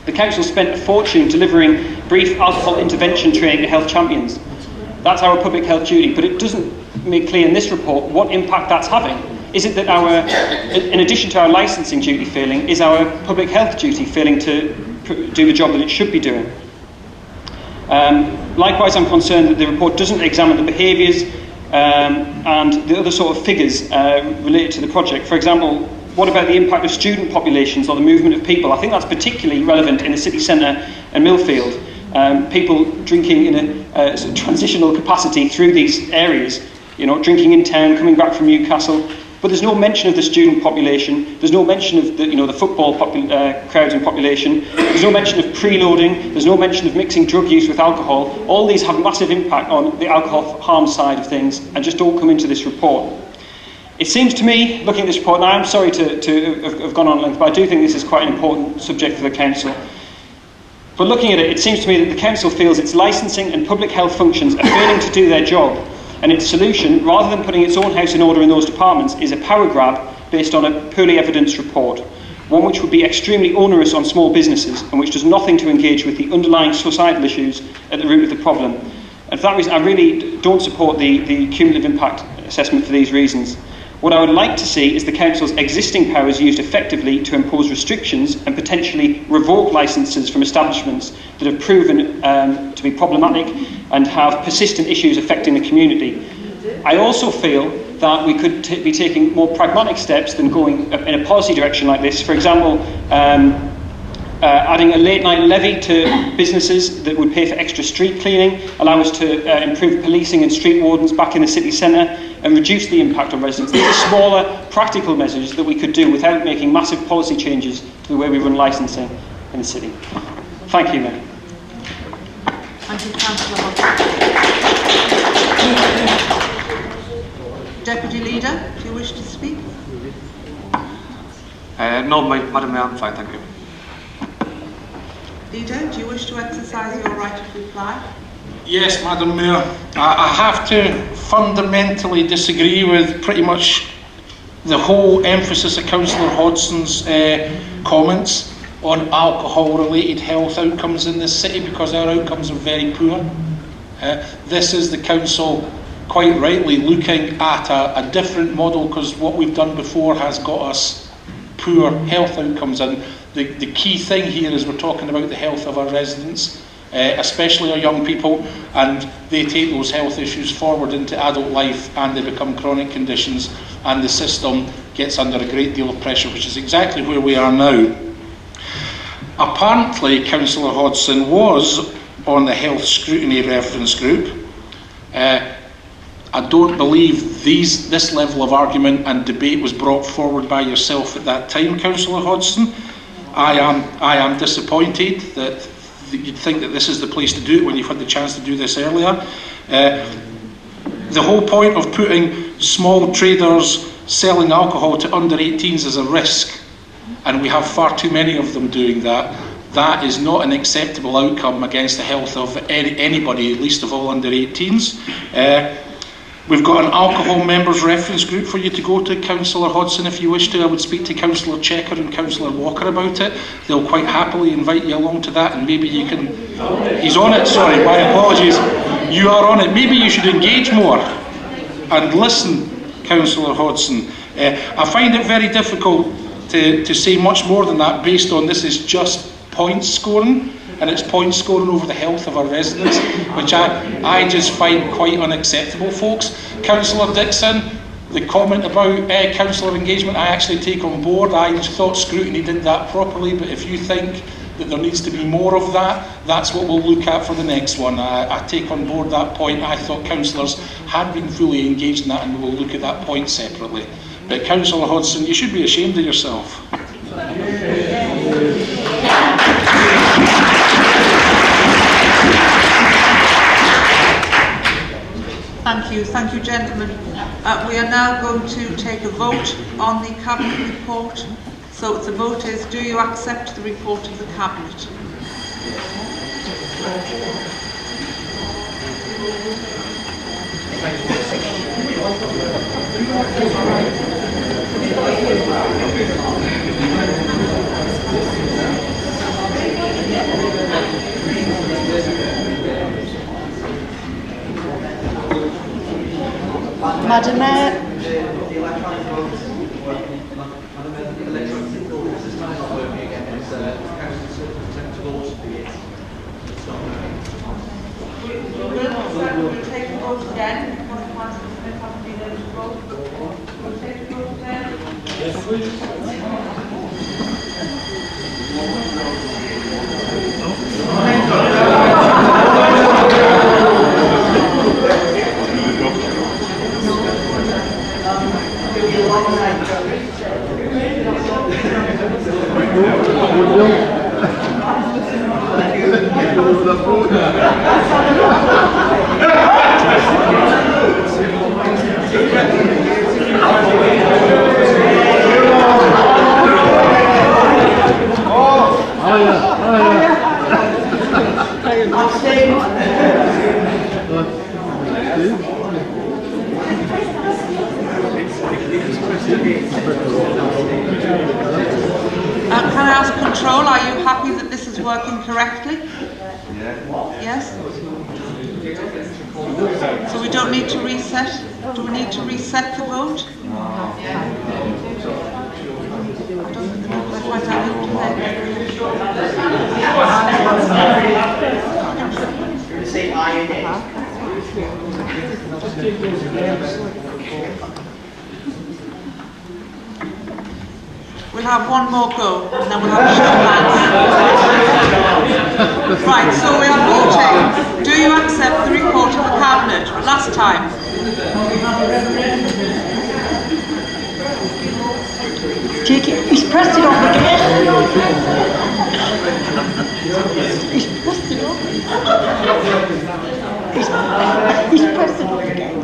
The council spent a fortune delivering brief alcohol intervention training to health champions. That's our public health duty, but it doesn't make clear in this report what impact that's having. Is it that in addition to our licensing duty failing, is our public health duty failing to do the job that it should be doing? Likewise, I'm concerned that the report doesn't examine the behaviours and the other sort of figures related to the project. For example, what about the impact of student populations or the movement of people? I think that's particularly relevant in the city centre and Millfield. People drinking in a sort of transitional capacity through these areas, drinking in town, coming back from Newcastle. But there's no mention of the student population. There's no mention of the football crowds and population. There's no mention of preloading. There's no mention of mixing drug use with alcohol. All these have massive impact on the alcohol harm side of things and just don't come into this report. It seems to me, looking at this report, and I'm sorry to have gone on length, but I do think this is quite an important subject for the council. But looking at it, it seems to me that the council feels its licensing and public health functions are failing to do their job, and its solution, rather than putting its own house in order in those departments, is a power grab based on a poorly evidenced report, one which would be extremely onerous on small businesses and which does nothing to engage with the underlying societal issues at the root of the problem. And for that reason, I really don't support the cumulative impact assessment for these reasons. What I would like to see is the council's existing powers used effectively to impose restrictions and potentially revoke licences from establishments that have proven to be problematic and have persistent issues affecting the community. I also feel that we could be taking more pragmatic steps than going in a policy direction like this. For example, adding a late night levy to businesses that would pay for extra street cleaning, allow us to improve policing and street wardens back in the city centre, and reduce the impact on residents. These are smaller, practical measures that we could do without making massive policy changes to the way we run licensing in the city. Thank you, Mayor. Thank you, Councillor Hodgson. Deputy Leader, do you wish to speak? No, Madam Mayor, I'm fine, thank you. Leader, do you wish to exercise your right of reply? Yes, Madam Mayor. I have to fundamentally disagree with pretty much the whole emphasis of Councillor Hodgson's comments on alcohol-related health outcomes in this city, because our outcomes are very poor. This is the council quite rightly looking at a different model, because what we've done before has got us poor health outcomes, and the key thing here is we're talking about the health of our residents, especially our young people, and they take those health issues forward into adult life and they become chronic conditions, and the system gets under a great deal of pressure, which is exactly where we are now. Apparently, Councillor Hodgson was on the Health Scrutiny Reference Group. I don't believe this level of argument and debate was brought forward by yourself at that time, Councillor Hodgson. I am disappointed that you'd think that this is the place to do it when you've had the chance to do this earlier. The whole point of putting small traders selling alcohol to under 18s is a risk, and we have far too many of them doing that. That is not an acceptable outcome against the health of anybody, least of all under 18s. We've got an alcohol members reference group for you to go to, Councillor Hodson, if you wish to. I would speak to Councillor Checker and Councillor Walker about it. They'll quite happily invite you along to that, and maybe you can... He's on it, sorry, my apologies. You are on it. Maybe you should engage more and listen, Councillor Hodson. I find it very difficult to say much more than that based on this is just point scoring, and it's point scoring over the health of our residents, which I just find quite unacceptable, folks. Councillor Dixon, the comment about councillor engagement, I actually take on board. I thought scrutiny did that properly, but if you think that there needs to be more of that, that's what we'll look at for the next one. I take on board that point. I thought councillors had been fully engaged in that, and we'll look at that point separately. But Councillor Hodson, you should be ashamed of yourself. Thank you, gentlemen. We are now going to take a vote on the Cabinet report. So the vote is, do you accept the report of the Cabinet? Madam Mayor. We'll take a vote again. Councillor Smith hasn't been able to vote. We'll take a vote again. Yes, please. Can I ask Control, are you happy that this is working correctly? Yes? So we don't need to reset? Do we need to reset the vote? I don't think the people are quite happy to say aye and nay. We'll have one more go, and then we'll have a show of hands. Right, so we are voting. Do you accept the report of the Cabinet? Last time. Take it. He's pressed it off again. He's pressed it off. He's pressed it off again.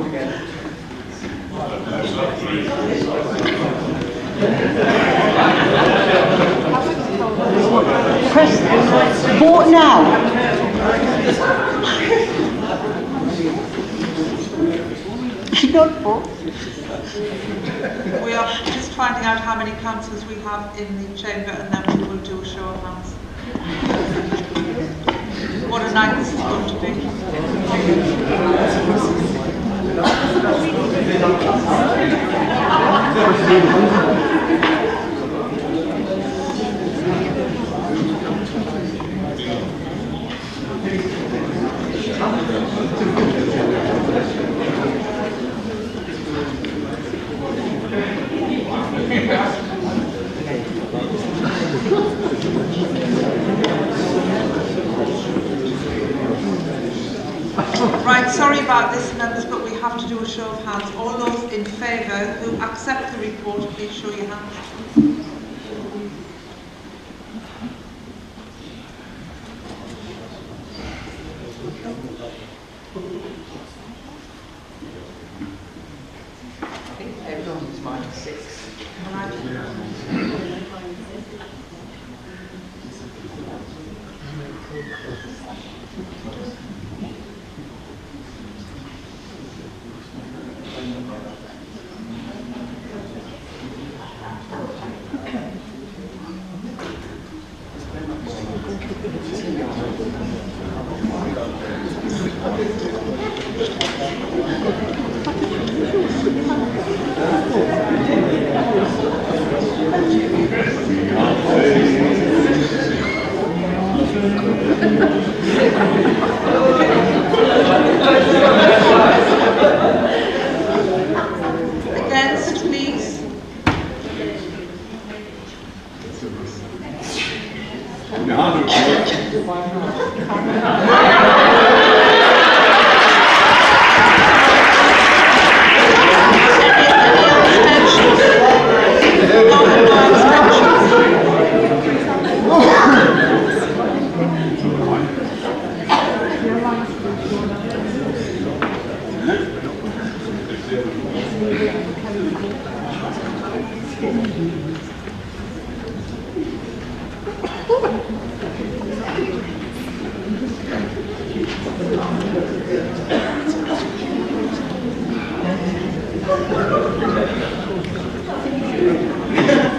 Press vote now. Not vote. We are just finding out how many councillors we have in the chamber, and then we will do a show of hands. What a night this is going to be. Right, sorry about this, members, but we have to do a show of hands. All those in favour who accept the report, please show your hands. Everyone's minus 6. Against, please.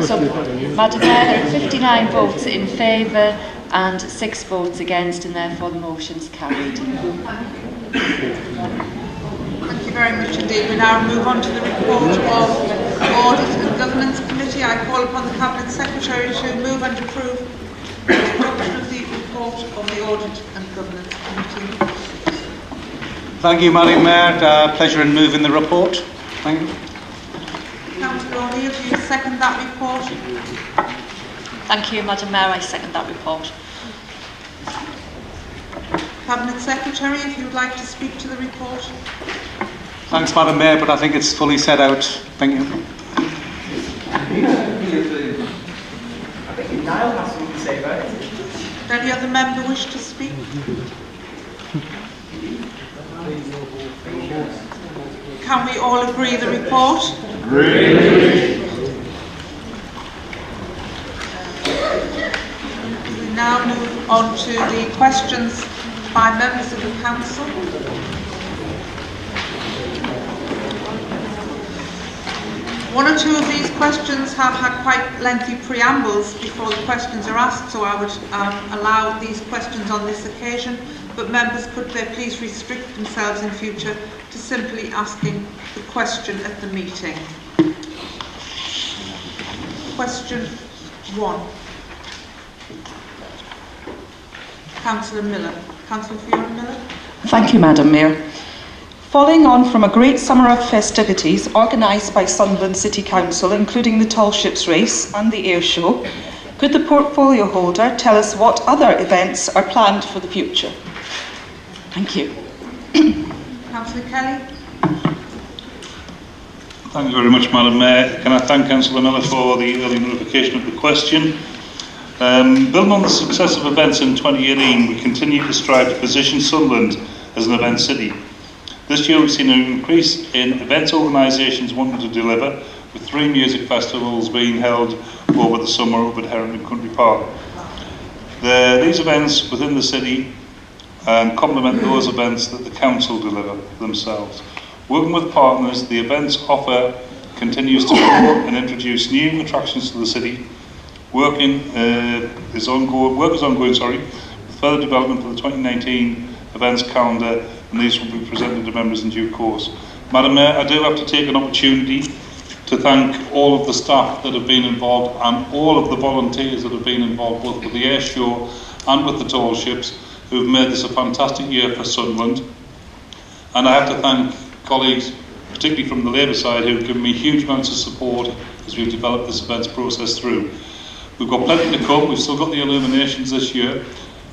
So, Madam Mayor, there are 59 votes in favour and 6 votes against, and therefore the motion's carried. Thank you very much indeed. We now move on to the report of the Audit and Governance Committee. I call upon the Cabinet Secretary to move and approve the adoption of the report of the Audit and Governance Committee. Thank you, Madam Mayor. Pleasure in moving the report. Thank you. Councillor O'Neill, do you second that report? Thank you, Madam Mayor. I second that report. Cabinet Secretary, if you would like to speak to the report. Thanks, Madam Mayor, but I think it's fully set out. Thank you. I think Niall has something to say about it. Does any other member wish to speak? Can we all agree the report? Agree. We now move on to the questions by members of the Council. One or two of these questions have had quite lengthy preambles before the questions are asked, so I would allow these questions on this occasion, but members could please restrict themselves in future to simply asking the question at the meeting. Question 1. Councillor Miller. Councillor Fiona Miller. Thank you, Madam Mayor. Following on from a great summer of festivities organised by Sunderland City Council, including the Tall Ships Race and the Air Show, could the portfolio holder tell us what other events are planned for the future? Thank you. Councillor Kelly. Thank you very much, Madam Mayor. Can I thank Councillor Miller for the early notification of the question. Building on the success of events in 2018, we continue to strive to position Sunderland as an event city. This year we've seen an increase in events organisations wanting to deliver, with 3 music festivals being held over the summer over at Herrington Country Park. These events within the city complement those events that the council deliver themselves. Working with partners, the events offer continues to grow and introduce new attractions to the city. Work is ongoing, with further development for the 2019 events calendar, and these will be presented to members in due course. Madam Mayor, I do have to take an opportunity to thank all of the staff that have been involved and all of the volunteers that have been involved both with the air show and with the tall ships, who have made this a fantastic year for Sunderland. And I have to thank colleagues, particularly from the Labour side, who have given me huge amounts of support as we've developed this events process through. We've got plenty to come. We've still got the illuminations this year,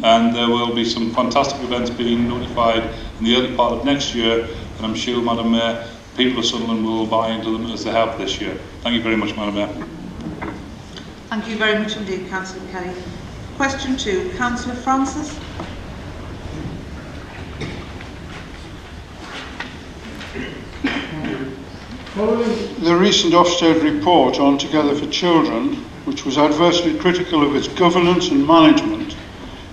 and there will be some fantastic events being notified in the early part of next year, and I'm sure, Madam Mayor, people of Sunderland will buy into them as they have this year. Thank you very much, Madam Mayor. Thank you very much indeed, Councillor Kelly. Question 2, Councillor Francis. Following the recent Ofsted report on Together for Children, which was adversely critical of its governance and management,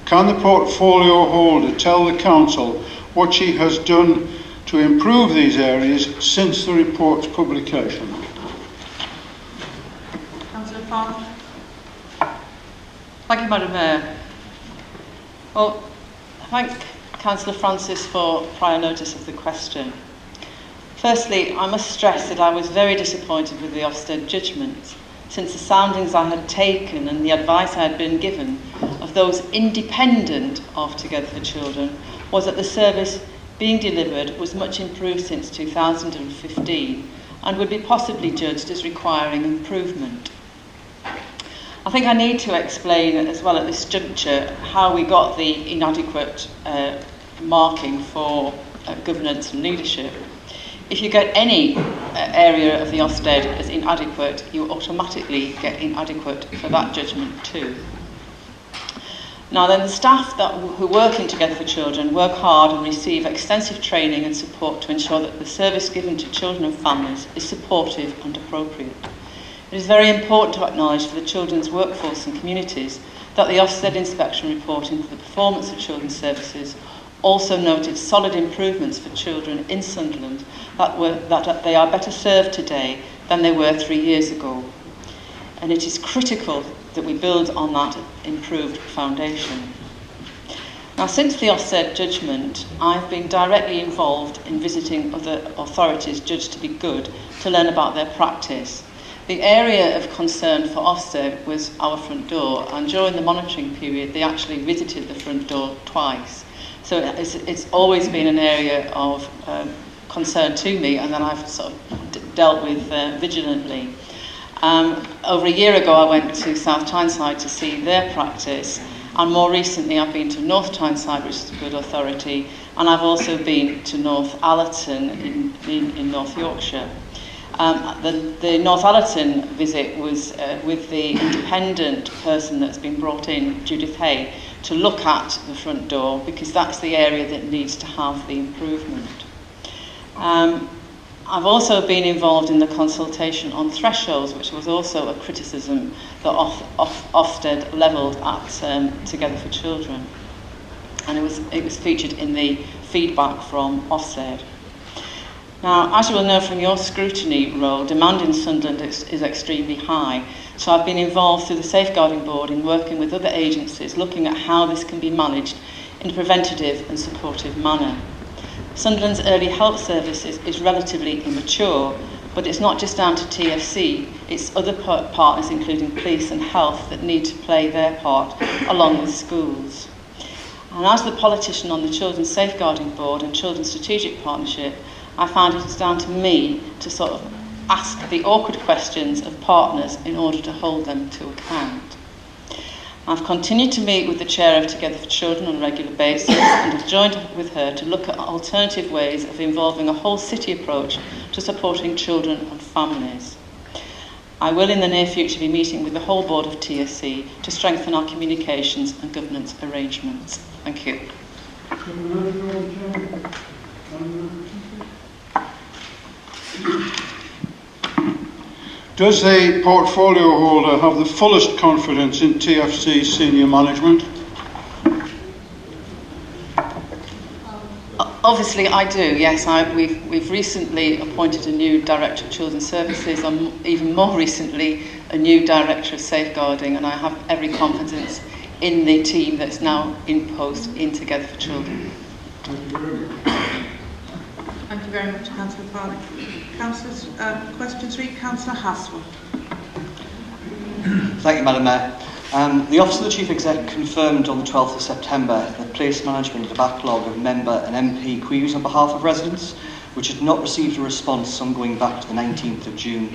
can the portfolio holder tell the Council what she has done to improve these areas since the report's publication? Councillor Farmer. Thank you, Madam Mayor. Well, thank Councillor Francis for prior notice of the question. Firstly, I must stress that I was very disappointed with the Ofsted judgment, since the soundings I had taken and the advice I had been given of those independent of Together for Children was that the service being delivered was much improved since 2015 and would be possibly judged as requiring improvement. I think I need to explain as well at this juncture how we got the inadequate marking for governance and leadership. If you get any area of the Ofsted as inadequate, you automatically get inadequate for that judgment too. Now then, the staff who work in Together for Children work hard and receive extensive training and support to ensure that the service given to children and families is supportive and appropriate. It is very important to acknowledge for the children's workforce and communities that the Ofsted inspection report into the performance of children's services also noted solid improvements for children in Sunderland that they are better served today than they were 3 years ago. And it is critical that we build on that improved foundation. Now, since the Ofsted judgment, I've been directly involved in visiting other authorities judged to be good to learn about their practice. The area of concern for Ofsted was our front door, and during the monitoring period they actually visited the front door twice. So it's always been an area of concern to me, and that I've sort of dealt with vigilantly. Over a year ago I went to South Tyneside to see their practice, and more recently I've been to North Tyneside, which is a good authority, and I've also been to North Allerton in North Yorkshire. The North Allerton visit was with the independent person that's been brought in, Judith Hay, to look at the front door, because that's the area that needs to have the improvement. I've also been involved in the consultation on thresholds, which was also a criticism that Ofsted levelled at Together for Children, and it was featured in the feedback from Ofsted. Now, as you will know from your scrutiny role, demand in Sunderland is extremely high, so I've been involved through the Safeguarding Board in working with other agencies looking at how this can be managed in a preventative and supportive manner. Sunderland's early health service is relatively immature, but it's not just down to TFC, it's other partners including police and health that need to play their part along with schools. And as the politician on the Children's Safeguarding Board and Children's Strategic Partnership, I found it was down to me to sort of ask the awkward questions of partners in order to hold them to account. I've continued to meet with the chair of Together for Children on a regular basis and have joined with her to look at alternative ways of involving a whole city approach to supporting children and families. I will in the near future be meeting with the whole board of TSC to strengthen our communications and governance arrangements. Thank you. Does the portfolio holder have the fullest confidence in TFC senior management? Obviously I do, yes. We've recently appointed a new Director of Children's Services, and even more recently a new Director of Safeguarding, and I have every confidence in the team that's now in post in Together for Children. Thank you very much, Councillor Farley. Councillors, question 3, Councillor Haswell. Thank you, Madam Mayor. The Office of the Chief Exec confirmed on the 12th of September that place management of a backlog of member and MP queries on behalf of residents, which had not received a response on going back to the 19th of June.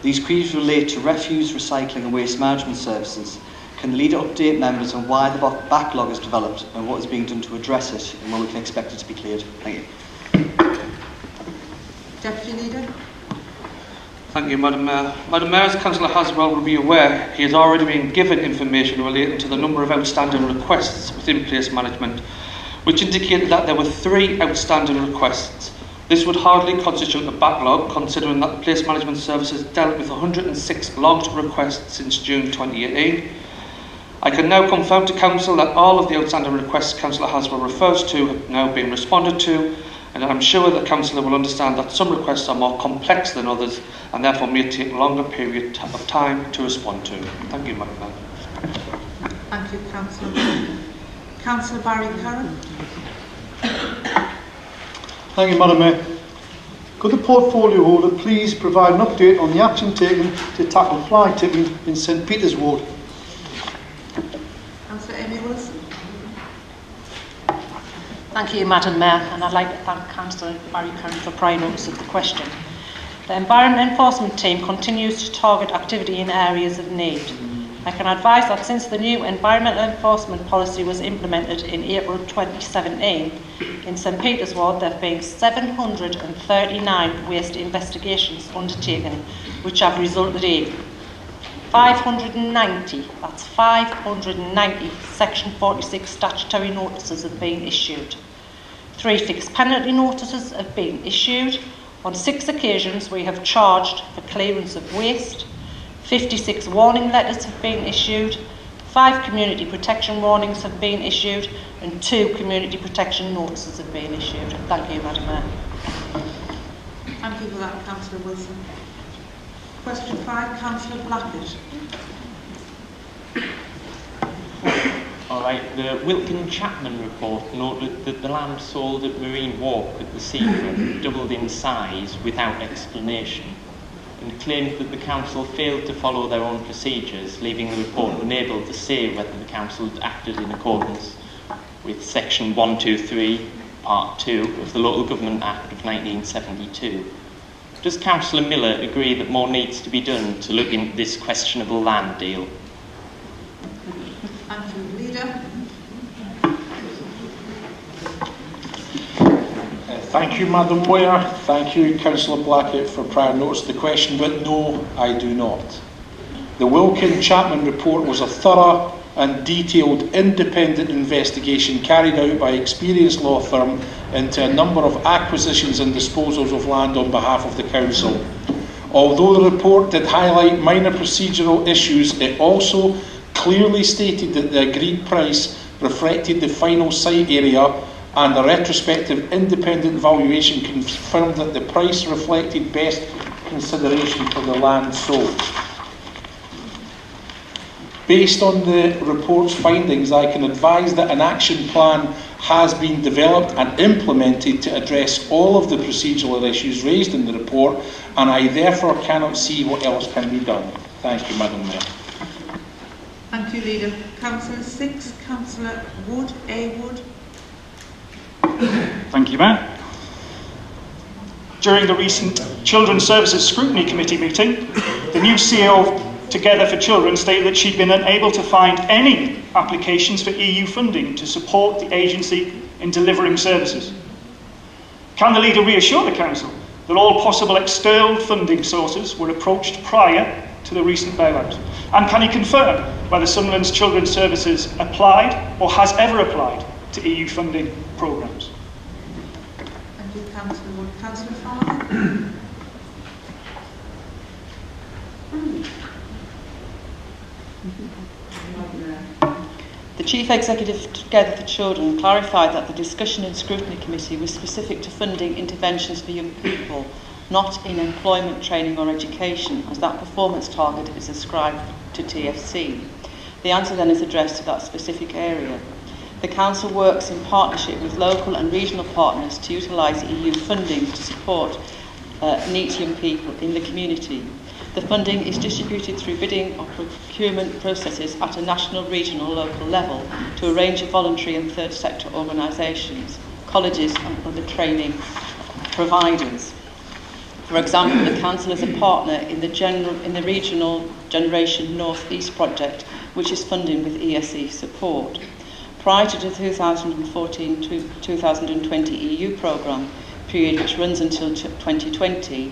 These queries relate to refuse, recycling and waste management services. Can the leader update members on why the backlog has developed and what is being done to address it and when we can expect it to be cleared? Thank you. Deputy Leader. Thank you, Madam Mayor. Madam Mayor, as Councillor Haswell will be aware, he has already been given information relating to the number of outstanding requests within place management, which indicated that there were 3 outstanding requests. This would hardly constitute a backlog, considering that the place management services dealt with 106 logged requests since June 2018. I can now confirm to Council that all of the outstanding requests Councillor Haswell refers to have now been responded to, and I'm sure that Councillor will understand that some requests are more complex than others and therefore may take a longer period of time to respond to. Thank you, Madam Mayor. Thank you, Councillor. Councillor Barry Curran. Thank you, Madam Mayor. Could the portfolio holder please provide an update on the action taken to tackle fly tipping in St Peter's Ward? Councillor Amy Wilson. Thank you, Madam Mayor, and I'd like to thank Councillor Barry Curran for prior notice of the question. The Environment Enforcement Team continues to target activity in areas of need. I can advise that since the new Environmental Enforcement Policy was implemented in April 2017, in St Peter's Ward there have been 739 waste investigations undertaken, which have resulted in 590, that's 590 Section 46 statutory notices have been issued. 3 fixed penalty notices have been issued. On 6 occasions we have charged for clearance of waste. 56 warning letters have been issued. 5 community protection warnings have been issued and 2 community protection notices have been issued. Thank you, Madam Mayor. Thank you for that, Councillor Wilson. Question 5, Councillor Blackett. All right, the Wilkin Chapman report noted that the land sold at Marine Walk at the seafront doubled in size without explanation, and claimed that the council failed to follow their own procedures, leaving the report unable to say whether the council had acted in accordance with Section 123, Part 2 of the Local Government Act of 1972. Does Councillor Miller agree that more needs to be done to look into this questionable land deal? Thank you, Leader. Thank you, Madam Mayor. Thank you, Councillor Blackett, for prior notice of the question, but no, I do not. The Wilkin Chapman report was a thorough and detailed independent investigation carried out by an experienced law firm into a number of acquisitions and disposals of land on behalf of the council. Although the report did highlight minor procedural issues, it also clearly stated that the agreed price reflected the final site area, and a retrospective independent valuation confirmed that the price reflected best consideration for the land sold. Based on the report's findings, I can advise that an action plan has been developed and implemented to address all of the procedural issues raised in the report, and I therefore cannot see what else can be done. Thank you, Madam Mayor. Thank you, Leader. Councillor 6, Councillor Wood, A. Wood. Thank you, Mayor. During the recent Children's Services Scrutiny Committee meeting, the new CEO of Together for Children stated that she'd been unable to find any applications for EU funding to support the agency in delivering services. Can the Leader reassure the Council that all possible external funding sources were approached prior to the recent bailout? And can he confirm whether Sunderland's Children's Services applied or has ever applied to EU funding programmes? Thank you, Councillor Wood. Councillor Farmer. The Chief Executive Together for Children clarified that the discussion in Scrutiny Committee was specific to funding interventions for young people, not in employment, training or education, as that performance target is ascribed to TFC. The answer then is addressed to that specific area. The Council works in partnership with local and regional partners to utilise EU funding to support needy young people in the community. The funding is distributed through bidding or procurement processes at a national, regional, local level to a range of voluntary and third sector organisations, colleges and other training providers. For example, the Council is a partner in the regional Generation North East project, which is funded with ESE support. Prior to the 2014-2020 EU programme period, which runs until 2020,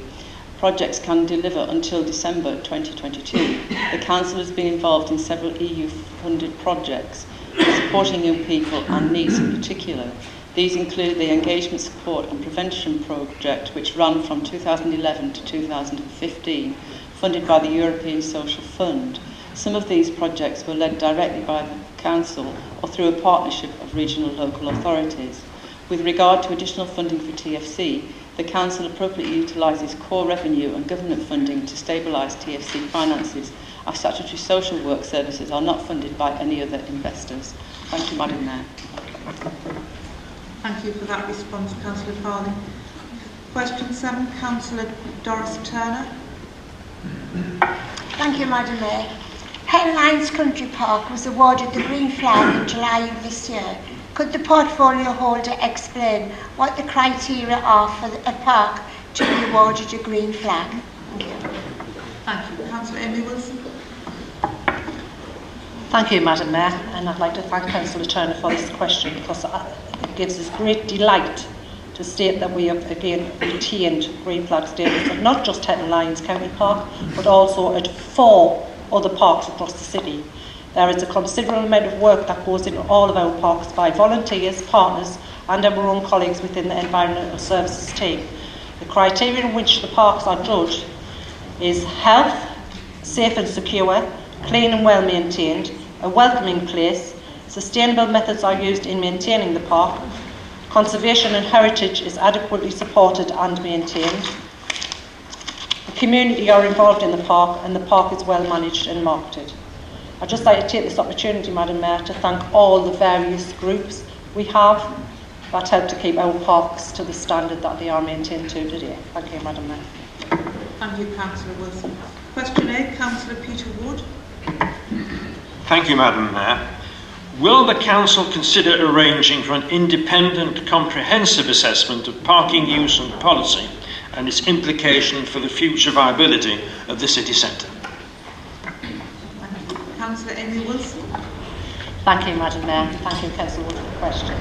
projects can deliver until December 2022. The Council has been involved in several EU-funded projects supporting young people and needs in particular. These include the Engagement Support and Prevention Project, which ran from 2011 to 2015, funded by the European Social Fund. Some of these projects were led directly by the Council or through a partnership of regional local authorities. With regard to additional funding for TFC, the Council appropriately utilises core revenue and government funding to stabilise TFC finances, as statutory social work services are not funded by any other investors. Thank you, Madam Mayor. Thank you for that response, Councillor Farley. Question 7, Councillor Doris Turner. Thank you, Madam Mayor. Headlines Country Park was awarded the green flag in July of this year. Could the portfolio holder explain what the criteria are for a park to be awarded a green flag? Thank you. Thank you. Councillor Amy Wilson. Thank you, Madam Mayor, and I'd like to thank Councillor Turner for this question, because it gives us great delight to state that we have again retained green flag status at not just Hetton Lyons County Park, but also at 4 other parks across the city. There is a considerable amount of work that goes into all of our parks by volunteers, partners and our own colleagues within the Environmental Services team. The criteria in which the parks are judged is health, safe and secure, clean and well maintained, a welcoming place, sustainable methods are used in maintaining the park, conservation and heritage is adequately supported and maintained, the community are involved in the park and the park is well managed and marketed. I'd just like to take this opportunity, Madam Mayor, to thank all the various groups we have that help to keep our parks to the standard that they are maintained to today. Thank you, Madam Mayor. Thank you, Councillor Wilson. Question 8, Councillor Peter Wood. Thank you, Madam Mayor. Will the Council consider arranging for an independent, comprehensive assessment of parking use and policy and its implication for the future viability of the city centre? Councillor Amy Wilson. Thank you, Madam Mayor. Thank you, Councillor Wood, for the question.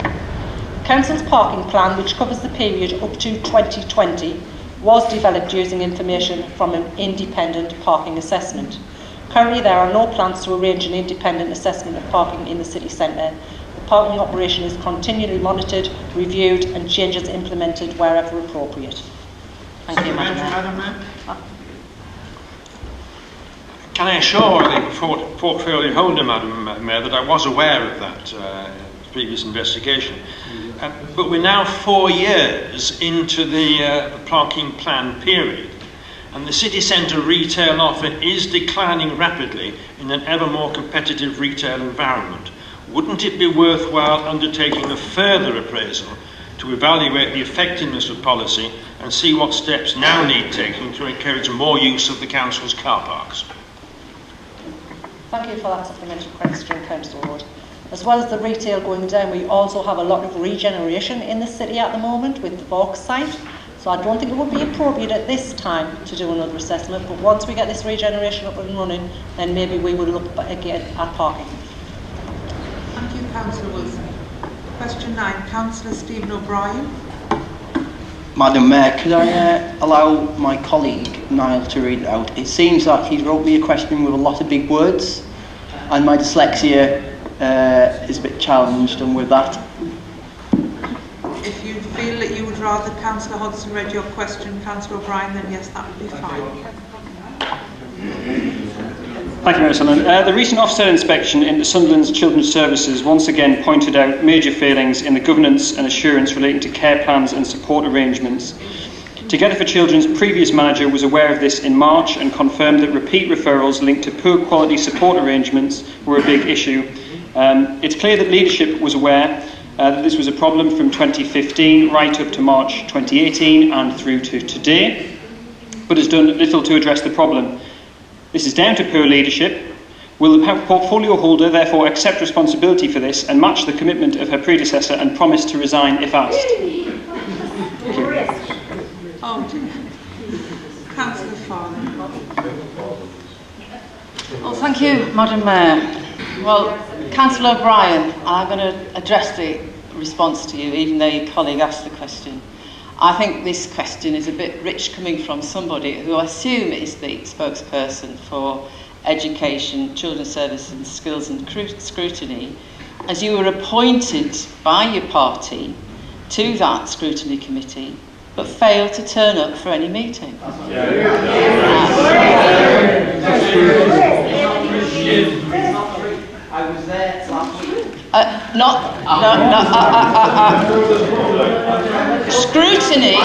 Council's parking plan, which covers the period up to 2020, was developed using information from an independent parking assessment. Currently, there are no plans to arrange an independent assessment of parking in the city centre. The parking operation is continually monitored, reviewed and changes implemented wherever appropriate. Thank you, Madam Mayor. Can I assure the portfolio holder, Madam Mayor, that I was aware of that previous investigation? But we're now 4 years into the parking plan period, and the city centre retail offer is declining rapidly in an ever more competitive retail environment. Wouldn't it be worthwhile undertaking a further appraisal to evaluate the effectiveness of policy and see what steps now need taking to encourage more use of the council's car parks? Thank you for that supplementary question, Councillor Wood. As well as the retail going down, we also have a lot of regeneration in the city at the moment with the Vaux site. So I don't think it would be appropriate at this time to do another assessment, but once we get this regeneration up and running, then maybe we will look again at parking. Thank you, Councillor Wilson. Question 9, Councillor Stephen O'Brien. Madam Mayor, could I allow my colleague Niall to read it out? It seems that he wrote me a question with a lot of big words, and my dyslexia is a bit challenged, and with that. If you feel that you would rather Councillor Hodgson read your question, Councillor O'Brien, then yes, that would be fine. Thank you, Mayor Sunderland. The recent Ofsted inspection into Sunderland's Children's Services once again pointed out major failings in the governance and assurance relating to care plans and support arrangements. Together for Children's previous manager was aware of this in March and confirmed that repeat referrals linked to poor quality support arrangements were a big issue. It's clear that leadership was aware that this was a problem from 2015 right up to March 2018 and through to today, but has done little to address the problem. This is down to poor leadership. Will the portfolio holder therefore accept responsibility for this and match the commitment of her predecessor and promise to resign if asked? Oh, Councillor Farley. Well, thank you, Madam Mayor. Well, Councillor O'Brien, I'm going to address the response to you, even though your colleague asked the question. I think this question is a bit rich coming from somebody who I assume is the spokesperson for education, children's services and skills and scrutiny, as you were appointed by your party to that scrutiny committee, but failed to turn up for any meeting. I was there last week. Scrutiny.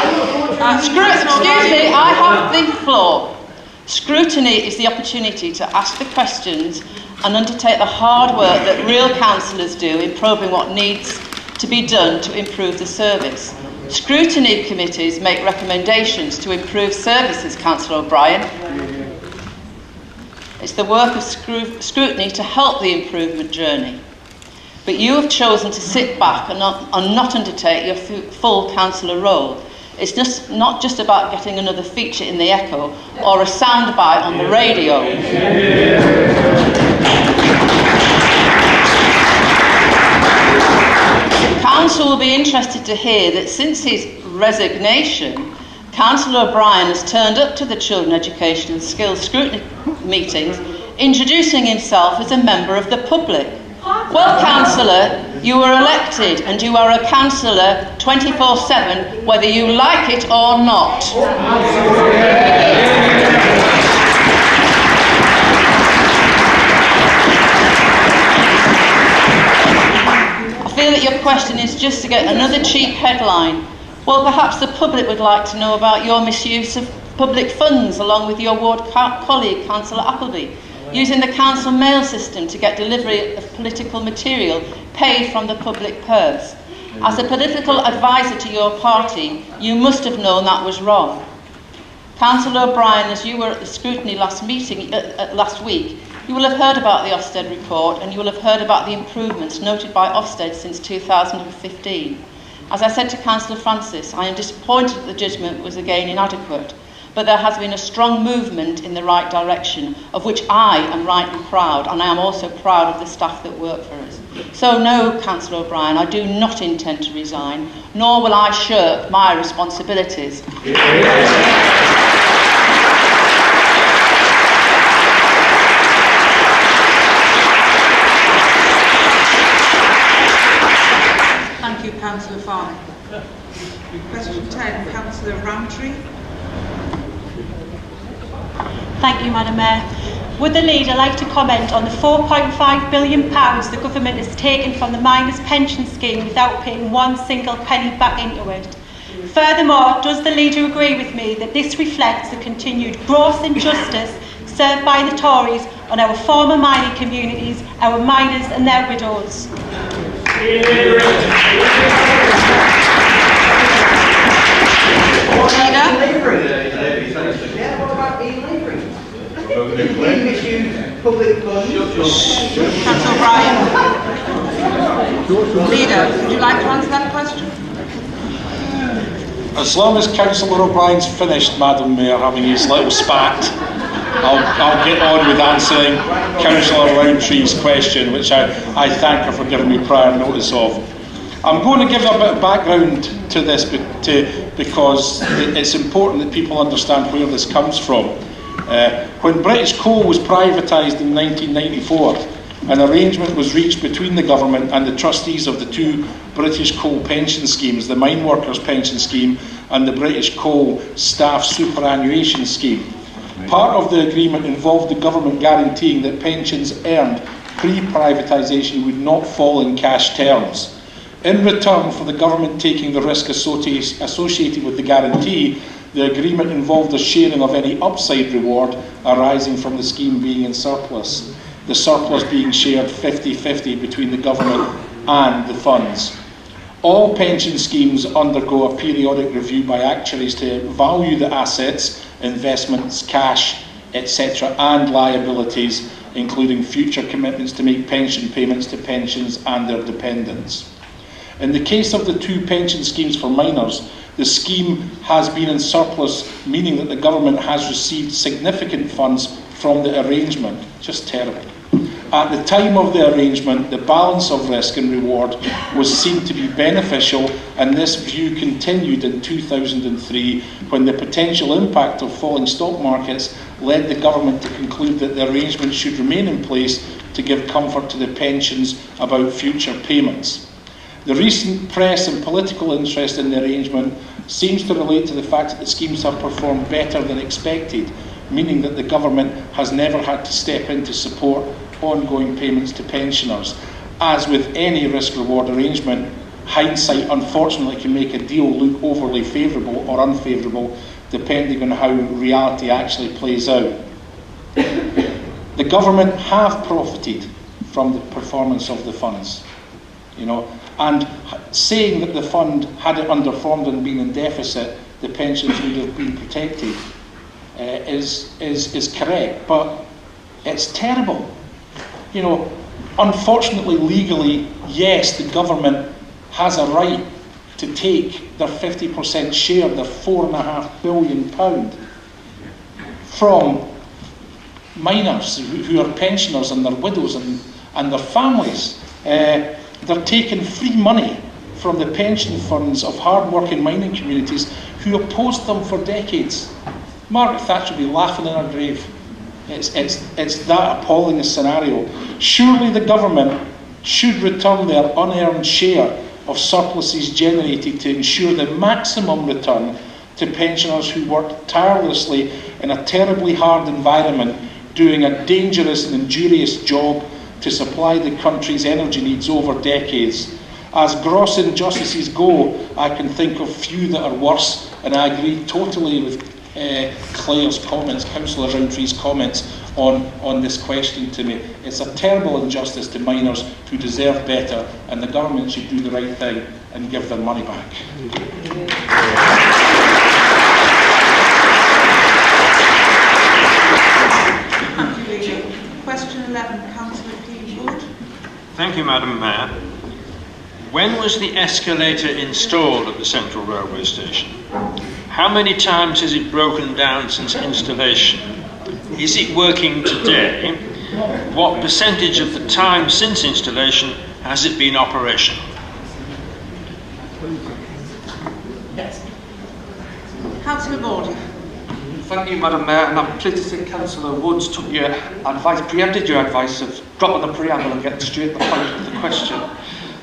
Excuse me, I have the floor. Scrutiny is the opportunity to ask the questions and undertake the hard work that real councillors do in probing what needs to be done to improve the service. Scrutiny committees make recommendations to improve services, Councillor O'Brien. It's the work of scrutiny to help the improvement journey. But you have chosen to sit back and not undertake your full councillor role. It's not just about getting another feature in the Echo or a soundbite on the radio. Council will be interested to hear that since his resignation, Councillor O'Brien has turned up to the Children Education and Skills Scrutiny meetings, introducing himself as a member of the public. Well, Councillor, you were elected and you are a councillor 24/7, whether you like it or not. I feel that your question is just to get another cheap headline. Well, perhaps the public would like to know about your misuse of public funds along with your ward colleague, Councillor Appleby, using the council mail system to get delivery of political material paid from the public purse. As a political advisor to your party, you must have known that was wrong. Councillor O'Brien, as you were at the scrutiny last week, you will have heard about the Ofsted report and you will have heard about the improvements noted by Ofsted since 2015. As I said to Councillor Francis, I am disappointed that the judgment was again inadequate, but there has been a strong movement in the right direction, of which I am rightly proud, and I am also proud of the staff that work for us. So no, Councillor O'Brien, I do not intend to resign, nor will I shirk my responsibilities. Thank you, Councillor Farnham. Question 10, Councillor Roundtree. Thank you, Madam Mayor. Would the leader like to comment on the £4.5 billion the government has taken from the miners' pension scheme without paying one single penny back into it? Furthermore, does the leader agree with me that this reflects the continued gross injustice served by the Tories on our former mining communities, our miners and their widows? Councillor O'Brien. Leader, would you like to answer that question? As long as Councillor O'Brien's finished, Madam Mayor, having his little spat, I'll get on with answering Councillor Roundtree's question, which I thank her for giving me prior notice of. I'm going to give a bit of background to this because it's important that people understand where this comes from. When British Coal was privatised in 1994, an arrangement was reached between the government and the trustees of the two British Coal pension schemes, the Mine Workers Pension Scheme and the British Coal Staff Superannuation Scheme. Part of the agreement involved the government guaranteeing that pensions earned pre-privatisation would not fall in cash terms. In return for the government taking the risk associated with the guarantee, the agreement involved a sharing of any upside reward arising from the scheme being in surplus, the surplus being shared 50-50 between the government and the funds. All pension schemes undergo a periodic review by actuaries to value the assets, investments, cash, etc. and liabilities, including future commitments to make pension payments to pensions and their dependents. In the case of the two pension schemes for miners, the scheme has been in surplus, meaning that the government has received significant funds from the arrangement. Just terrible. At the time of the arrangement, the balance of risk and reward was seen to be beneficial, and this view continued in 2003 when the potential impact of falling stock markets led the government to conclude that the arrangement should remain in place to give comfort to the pensions about future payments. The recent press and political interest in the arrangement seems to relate to the fact that the schemes have performed better than expected, meaning that the government has never had to step in to support ongoing payments to pensioners. As with any risk-reward arrangement, hindsight unfortunately can make a deal look overly favourable or unfavourable depending on how reality actually plays out. The government have profited from the performance of the funds, and saying that the fund, had it underperformed and been in deficit, the pensions would have been protected is correct, but it's terrible. Unfortunately, legally, yes, the government has a right to take their 50% share, their £4.5 billion, from minors who are pensioners and their widows and their families. They're taking free money from the pension funds of hard-working mining communities who opposed them for decades. Margaret Thatcher would be laughing in her grave. It's that appalling a scenario. Surely the government should return their unearned share of surpluses generated to ensure the maximum return to pensioners who worked tirelessly in a terribly hard environment, doing a dangerous and injurious job to supply the country's energy needs over decades. As gross injustices go, I can think of few that are worse, and I agree totally with Claire's comments, Councillor Roundtree's comments on this question to me. It's a terrible injustice to miners who deserve better, and the government should do the right thing and give their money back. Thank you, Leader. Question 11, Councillor P. Wood. Thank you, Madam Mayor. When was the escalator installed at the Central Railway Station? How many times has it broken down since installation? Is it working today? What percentage of the time since installation has it been operational? Councillor Gordon. Thank you, Madam Mayor, and I'm pleased to see Councillor Woods took your advice, preempted your advice of dropping the preamble and getting straight to the point of the question.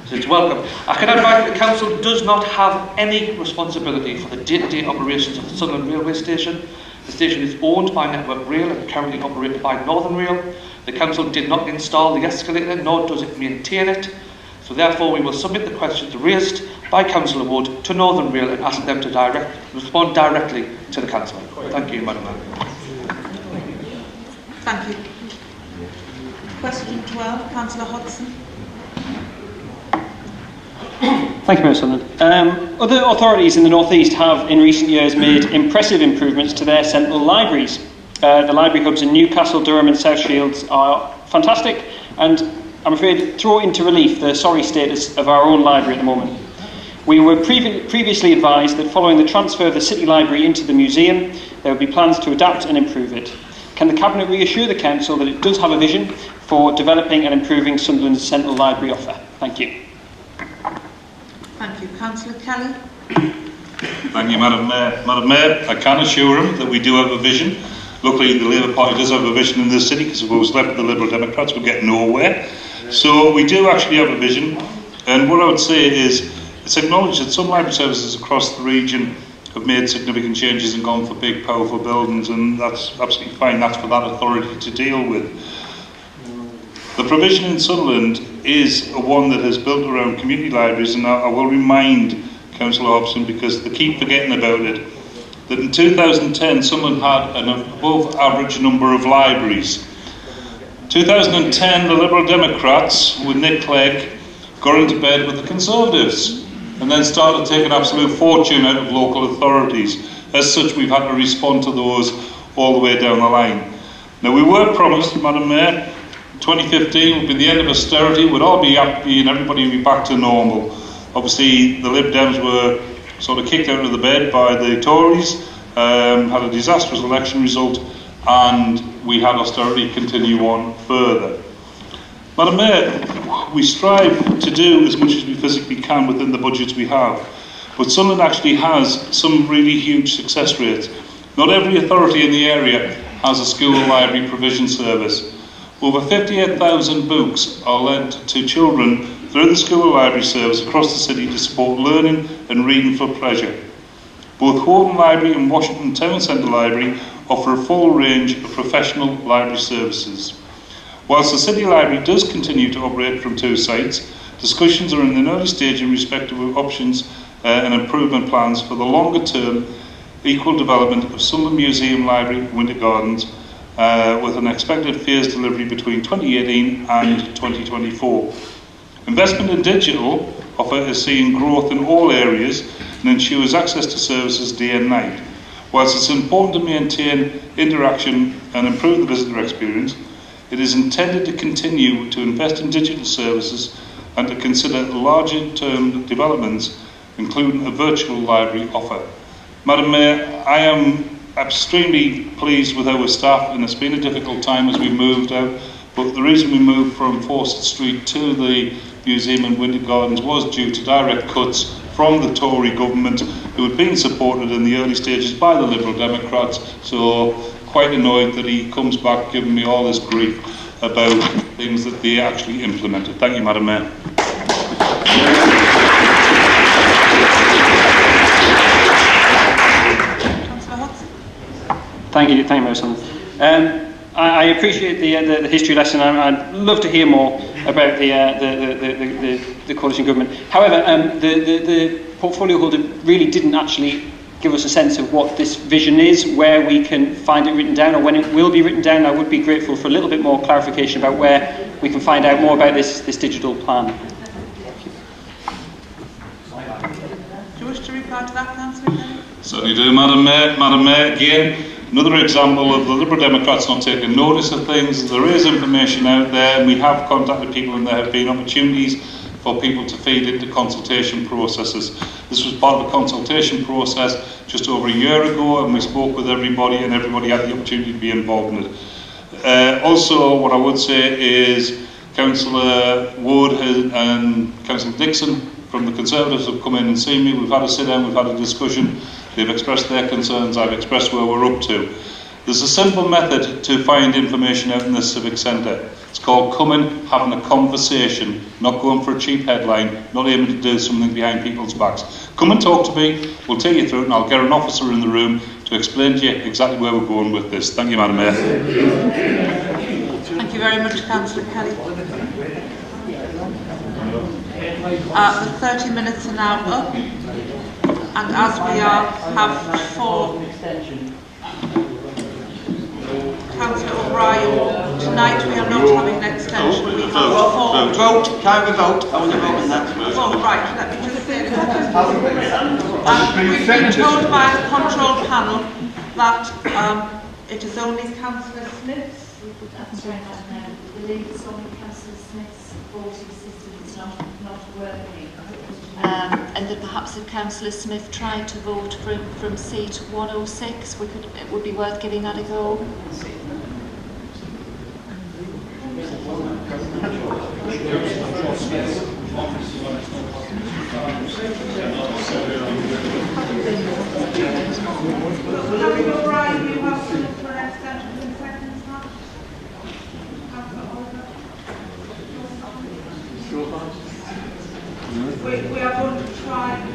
So it's welcome. I can advise that the Council does not have any responsibility for the day-to-day operations of the Sunderland Railway Station. The station is owned by Network Rail and currently operated by Northern Rail. The Council did not install the escalator, nor does it maintain it. So therefore we will submit the questions raised by Councillor Wood to Northern Rail and ask them to respond directly to the Council. Thank you, Madam Mayor. Thank you. Question 12, Councillor Hodgson. Thank you, Mayor Sunderland. Other authorities in the North East have in recent years made impressive improvements to their central libraries. The library hubs in Newcastle, Durham and South Shields are fantastic, and I'm afraid throw into relief the sorry status of our own library at the moment. We were previously advised that following the transfer of the City Library into the museum, there would be plans to adapt and improve it. Can the Cabinet reassure the Council that it does have a vision for developing and improving Sunderland's central library offer? Thank you. Thank you. Councillor Kelly. Thank you, Madam Mayor. Madam Mayor, I can assure him that we do have a vision. Luckily, the Labour Party does have a vision in this city, because if it was left with the Liberal Democrats, we'd get nowhere. So we do actually have a vision. And what I would say is, it's acknowledged that some library services across the region have made significant changes and gone for big, powerful buildings, and that's absolutely fine. That's for that authority to deal with. The provision in Sunderland is one that has built around community libraries, and I will remind Councillor Hobson, because they keep forgetting about it, that in 2010 Sunderland had an above average number of libraries. 2010 the Liberal Democrats with Nick Clegg got into bed with the Conservatives and then started taking absolute fortune out of local authorities. As such, we've had to respond to those all the way down the line. Now, we were promised, Madam Mayor, 2015 would be the end of austerity, we'd all be happy and everybody would be back to normal. Obviously, the Lib Dems were sort of kicked out of the bed by the Tories, had a disastrous election result, and we had austerity continue on further. Madam Mayor, we strive to do as much as we physically can within the budgets we have, but Sunderland actually has some really huge success rates. Not every authority in the area has a school library provision service. Over 58,000 books are lent to children through the school library service across the city to support learning and reading for pleasure. Both Horton Library and Washington Town Centre Library offer a full range of professional library services. Whilst the City Library does continue to operate from two sites, Discussions are in an early stage in respect of options and improvement plans for the longer term equal development of Sunderland Museum Library Winter Gardens with an expected phased delivery between 2018 and 2024. Investment in digital offer is seeing growth in all areas and ensures access to services day and night. Whilst it's important to maintain interaction and improve the visitor experience, it is intended to continue to invest in digital services and to consider larger term developments, including a virtual library offer. Madam Mayor, I am extremely pleased with our staff, and it's been a difficult time as we moved out, but the reason we moved from Fawcett Street to the Museum and Winter Gardens was due to direct cuts from the Tory government, who had been supported in the early stages by the Liberal Democrats, so quite annoyed that he comes back giving me all this grief about things that they actually implemented. Thank you, Madam Mayor. Thank you, Mayor Sullivan. I appreciate the history lesson. I'd love to hear more about the coalition government. However, the portfolio holder really didn't actually give us a sense of what this vision is, where we can find it written down, or when it will be written down. I would be grateful for a little bit more clarification about where we can find out more about this digital plan. Do you wish to reply to that, Councillor Kelly? Certainly do, Madam Mayor. Madam Mayor, again, another example of the Liberal Democrats not taking notice of things. There is information out there, and we have contacted people, and there have been opportunities for people to feed into consultation processes. This was part of a consultation process just over a year ago, and we spoke with everybody, and everybody had the opportunity to be involved in it. Also, what I would say is Councillor Wood and Councillor Dixon from the Conservatives have come in and seen me. We've had a sit down, we've had a discussion. They've expressed their concerns, I've expressed where we're up to. There's a simple method to find information out in the Civic Centre. It's called coming, having a conversation, not going for a cheap headline, not aiming to do something behind people's backs. Come and talk to me, we'll take you through it, and I'll get an officer in the room to explain to you exactly where we're going with this. Thank you, Madam Mayor. Thank you very much, Councillor Kelly. The 30 minutes are now up, and as we have four. Councillor O'Brien, tonight we are not having an extension. We have four. Vote. Can we vote? I want to vote on that. Oh, right. Let me just say we've been told by the control panel that it is only Councillor Smith's. That's right, Madam Mayor. The it's only Councillor Smith's voting system is not working. And that perhaps if Councillor Smith tried to vote from seat 106, it would be worth giving that a go. We are going to try to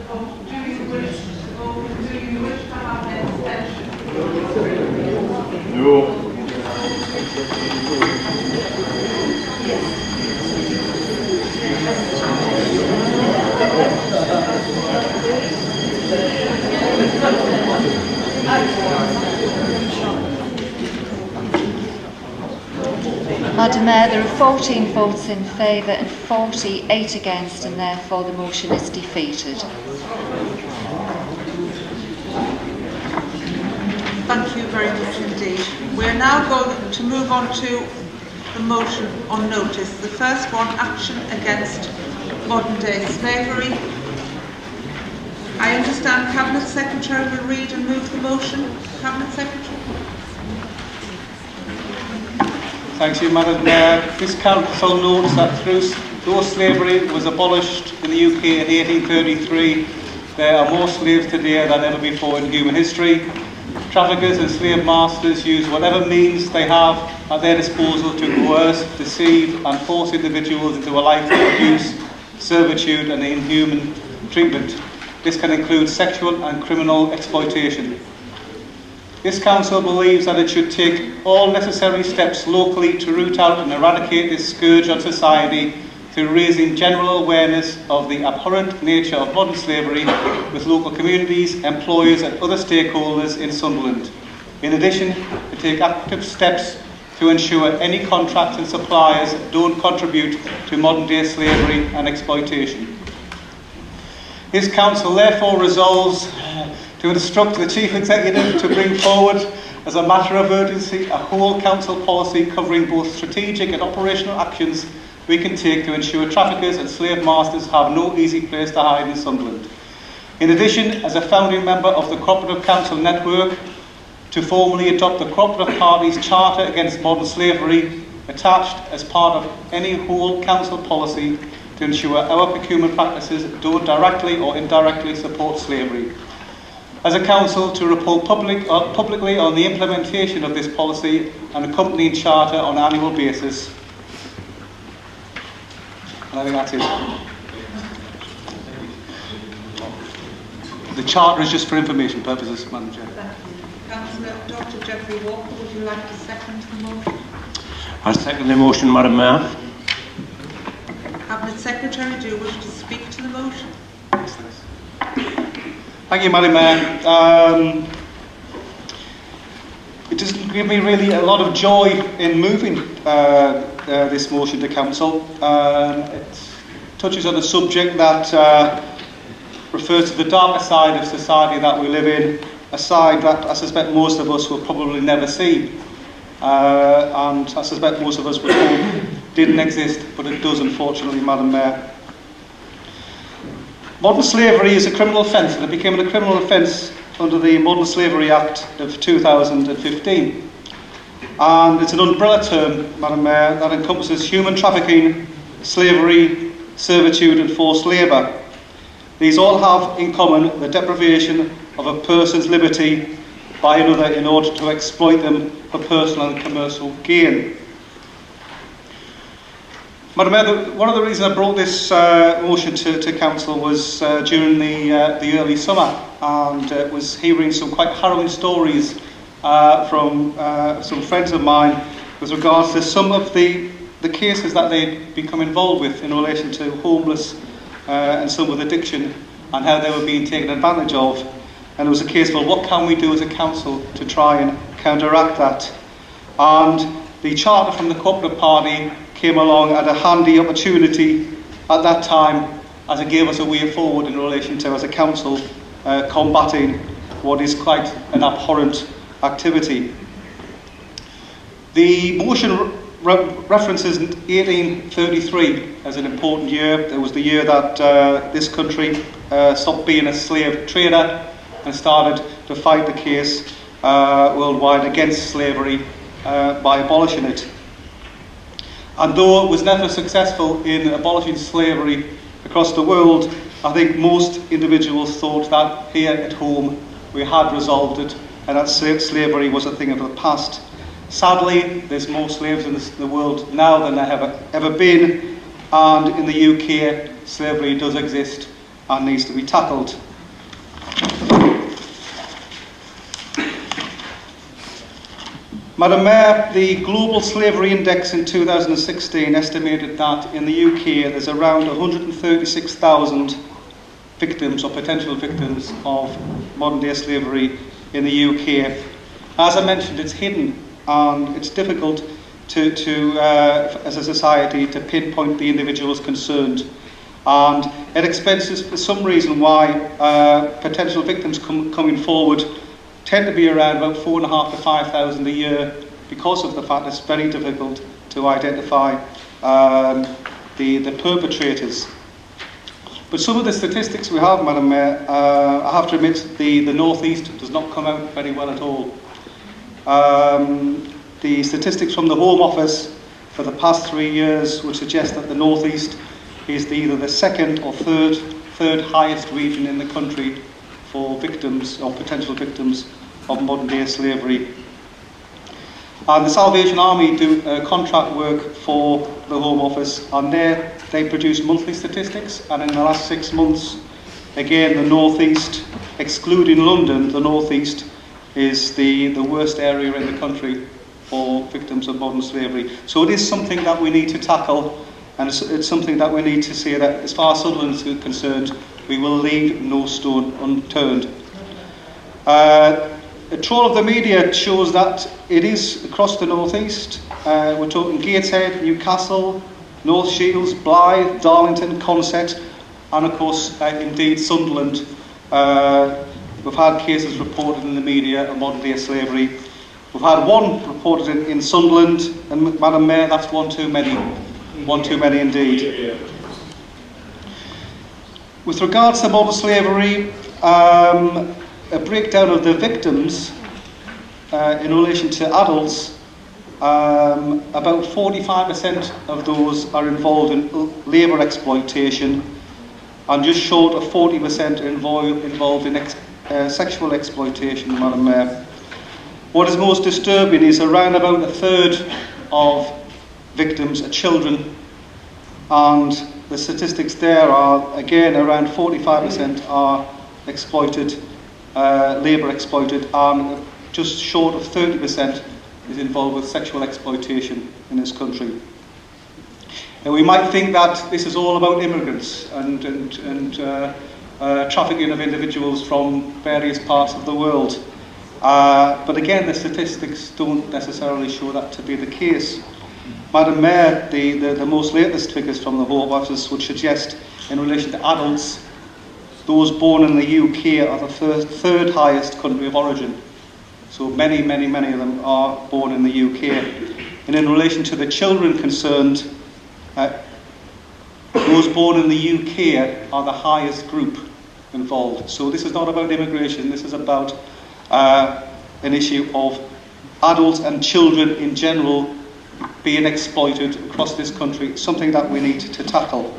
vote. Do you wish to vote? Do you wish to have an extension? No. Madam Mayor, there are 14 votes in favour and 48 against, and therefore the motion is defeated. Thank you very much indeed. We are now going to move on to the motion on notice. The first one, action against modern day slavery. I understand Cabinet Secretary will read and move the motion. Cabinet Secretary. Thank you, Madam Mayor. This Council notes that though slavery was abolished in the UK in 1833, there are more slaves today than ever before in human history. Traffickers and slave masters use whatever means they have at their disposal to coerce, deceive and force individuals into a life of abuse, servitude and inhuman treatment. This can include sexual and criminal exploitation. This Council believes that it should take all necessary steps locally to root out and eradicate this scourge on society to raising general awareness of the abhorrent nature of modern slavery with local communities, employers and other stakeholders in Sunderland. In addition, to take active steps to ensure any contracts and suppliers don't contribute to modern day slavery and exploitation. This council therefore resolves to instruct the Chief Executive to bring forward as a matter of urgency a whole council policy covering both strategic and operational actions we can take to ensure traffickers and slave masters have no easy place to hide in Sunderland. In addition, as a founding member of the Cooperative Council Network, to formally adopt the Cooperative Party's Charter Against Modern Slavery, attached as part of any whole council policy to ensure our procurement practices don't directly or indirectly support slavery. As a council, to report publicly on the implementation of this policy and accompanying charter on an annual basis. And I think that's it. The charter is just for information purposes, Madam Chair. Councillor Dr. Geoffrey Walker, would you like to second the motion? I second the motion, Madam Mayor. Cabinet Secretary, do you wish to speak to the motion? Thank you, Madam Mayor. It doesn't give me really a lot of joy in moving this motion to Council. It touches on a subject that refers to the darker side of society that we live in, a side that I suspect most of us will probably never see. And I suspect most of us would hope didn't exist, but it does, unfortunately, Madam Mayor. Modern slavery is a criminal offence, and it became a criminal offence under the Modern Slavery Act of 2015. And it's an umbrella term, Madam Mayor, that encompasses human trafficking, slavery, servitude and forced labour. These all have in common the deprivation of a person's liberty by another in order to exploit them for personal and commercial gain. Madam Mayor, one of the reasons I brought this motion to Council was during the early summer, and it was hearing some quite harrowing stories from some friends of mine with regards to some of the cases that they'd become involved with in relation to homeless and some with addiction, and how they were being taken advantage of. And it was a case of, what can we do as a council to try and counteract that? And the charter from the Cooperative Party came along at a handy opportunity at that time, as it gave us a way forward in relation to, as a council, combating what is quite an abhorrent activity. The motion references 1833 as an important year. It was the year that this country stopped being a slave trader and started to fight the case worldwide against slavery by abolishing it. And though it was never successful in abolishing slavery across the world, I think most individuals thought that here at home we had resolved it and that slavery was a thing of the past. Sadly, there's more slaves in the world now than there have ever been, and in the UK, slavery does exist and needs to be tackled. Madam Mayor, the Global Slavery Index in 2016 estimated that in the UK there's around 136,000 victims or potential victims of modern day slavery in the UK. As I mentioned, it's hidden and it's difficult as a society to pinpoint the individuals concerned. And it explains for some reason why potential victims coming forward tend to be around about 4,500 to 5,000 a year, because of the fact it's very difficult to identify the perpetrators. But some of the statistics we have, Madam Mayor, I have to admit the North East does not come out very well at all. The statistics from the Home Office for the past 3 years would suggest that the North East is either the second or third highest region in the country for victims or potential victims of modern day slavery. And the Salvation Army do contract work for the Home Office, and they produce monthly statistics, and in the last 6 months, again, the North East, excluding London, the North East is the worst area in the country for victims of modern slavery. So it is something that we need to tackle And it's something that we need to say that as far as Sunderland is concerned, we will leave no stone unturned. A troll of the media shows that it is across the North East. We're talking Gateshead, Newcastle, North Shields, Blyth, Darlington, Consett, and of course, indeed, Sunderland. We've had cases reported in the media of modern day slavery. We've had one reported in Sunderland, and Madam Mayor, that's one too many. One too many indeed. With regards to modern slavery, a breakdown of the victims in relation to adults, about 45% of those are involved in labour exploitation, and just short of 40% are involved in sexual exploitation, Madam Mayor. What is most disturbing is around about a third of victims are children, and the statistics there are, again, around 45% are exploited, labour exploited, and just short of 30% is involved with sexual exploitation in this country. And we might think that this is all about immigrants and trafficking of individuals from various parts of the world. But again, the statistics don't necessarily show that to be the case. Madam Mayor, the most latest figures from the Home Office would suggest, in relation to adults, those born in the UK are the third highest country of origin. So many, many, many of them are born in the UK. And in relation to the children concerned, those born in the UK are the highest group involved. So this is not about immigration, this is about an issue of adults and children in general being exploited across this country, something that we need to tackle.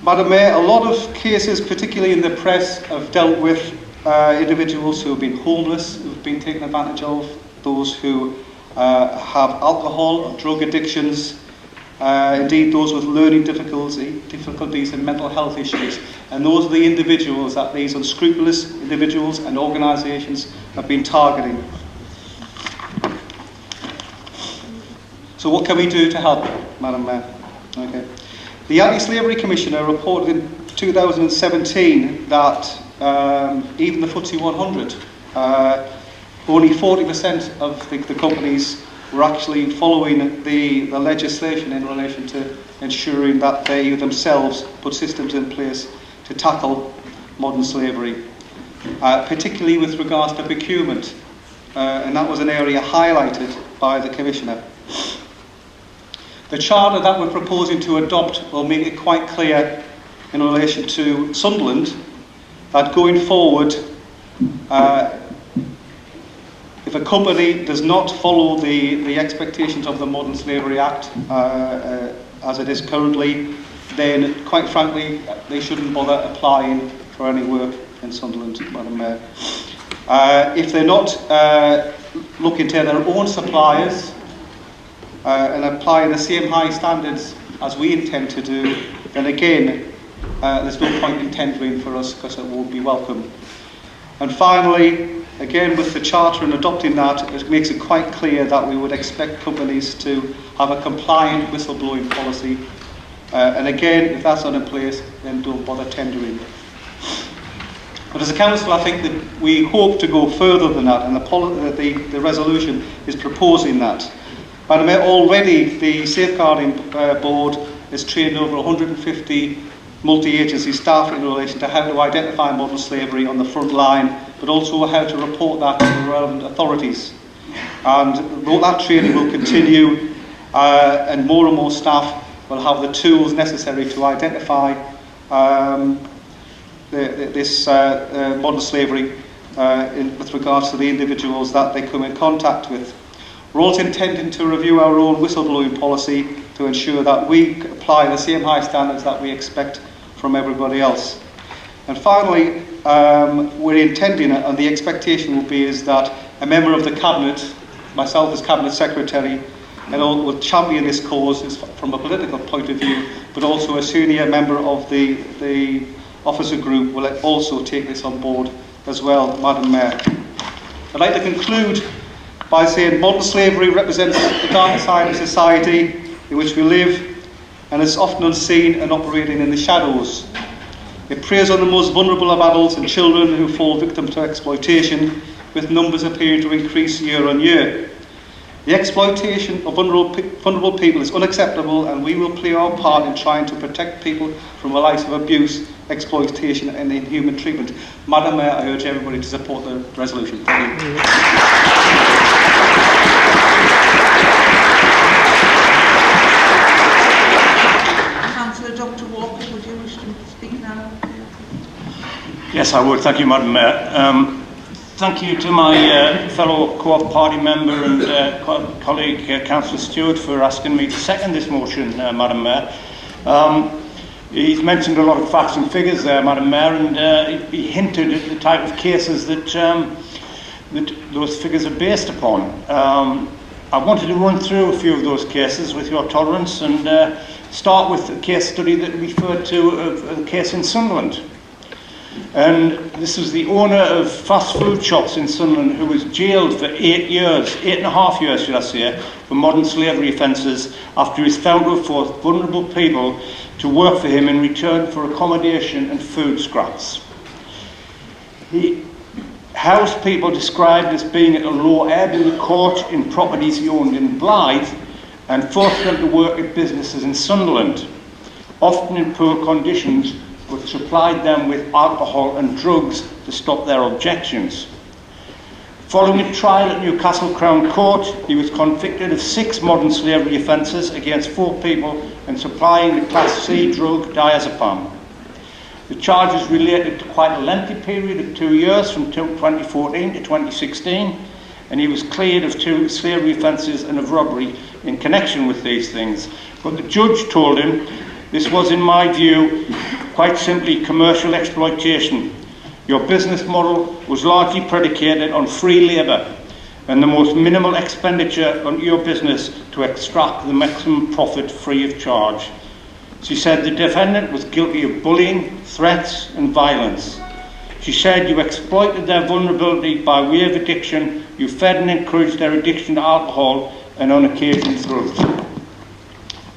Madam Mayor, a lot of cases, particularly in the press, have dealt with individuals who have been homeless, who have been taken advantage of, those who have alcohol or drug addictions, indeed those with learning difficulties and mental health issues. And those are the individuals that these unscrupulous individuals and organisations have been targeting. So what can we do to help, Madam Mayor? Okay. The Anti-Slavery Commissioner reported in 2017 that even the FTSE 100, only 40% of the companies were actually following the legislation in relation to ensuring that they themselves put systems in place to tackle modern slavery, particularly with regards to procurement, and that was an area highlighted by the Commissioner. The charter that we're proposing to adopt will make it quite clear in relation to Sunderland that going forward, if a company does not follow the expectations of the Modern Slavery Act as it is currently, then quite frankly they shouldn't bother applying for any work in Sunderland, Madam Mayor. If they're not looking to their own suppliers and applying the same high standards as we intend to do, then again there's no point in tendering for us because it won't be welcome. And finally, again with the Charter and adopting that, it makes it quite clear that we would expect companies to have a compliant whistleblowing policy. And again, if that's not in place, then don't bother tendering. But as a council, I think that we hope to go further than that, and the resolution is proposing that. Madam Mayor, already the Safeguarding Board has trained over 150 multi-agency staff in relation to how to identify modern slavery on the front line, but also how to report that to the relevant authorities. And that training will continue, and more staff will have the tools necessary to identify this modern slavery with regards to the individuals that they come in contact with. We're also intending to review our own whistleblowing policy to ensure that we apply the same high standards that we expect from everybody else. And finally, we're intending, and the expectation will be, is that a member of the Cabinet, myself as Cabinet Secretary, and all will champion this cause from a political point of view, but also a senior member of the officer group will also take this on board as well, Madam Mayor. I'd like to conclude by saying modern slavery represents the dark side of society. in which we live and is often unseen and operating in the shadows. It preys on the most vulnerable of adults and children who fall victim to exploitation, with numbers appearing to increase year on year. The exploitation of vulnerable people is unacceptable, and we will play our part in trying to protect people from a life of abuse, exploitation and inhuman treatment. Madam Mayor, I urge everybody to support the resolution. Thank you. Councillor Dr Walker, would you wish to speak now? Yes, I would. Thank you, Madam Mayor. Thank you to my fellow Co-op Party member and colleague, Councillor Stewart, for asking me to second this motion, Madam Mayor. He's mentioned a lot of facts and figures there, Madam Mayor, and he hinted at the type of cases that, that those figures are based upon. I wanted to run through a few of those cases with your tolerance and start with the case study that referred to of a case in Sunderland. And this was the owner of fast food shops in Sunderland who was jailed for 8 years, 8.5 years should I say, for modern slavery offences after he was found to have forced vulnerable people to work for him in return for accommodation and food scraps. He housed people described as being at a low ebb in the court in properties he owned in Blyth and forced them to work at businesses in Sunderland, often in poor conditions, but supplied them with alcohol and drugs to stop their objections. Following a trial at Newcastle Crown Court, he was convicted of 6 modern slavery offences against 4 people and supplying the Class C drug diazepam. The charges related to quite a lengthy period of 2 years, from 2014 to 2016, and he was cleared of 2 slavery offences and of robbery in connection with these things. But the judge told him this was, in my view, quite simply commercial exploitation. Your business model was largely predicated on free labour and the most minimal expenditure on your business to extract the maximum profit free of charge. She said the defendant was guilty of bullying, threats and violence. She said you exploited their vulnerability by way of addiction, you fed and encouraged their addiction to alcohol and on occasion drugs.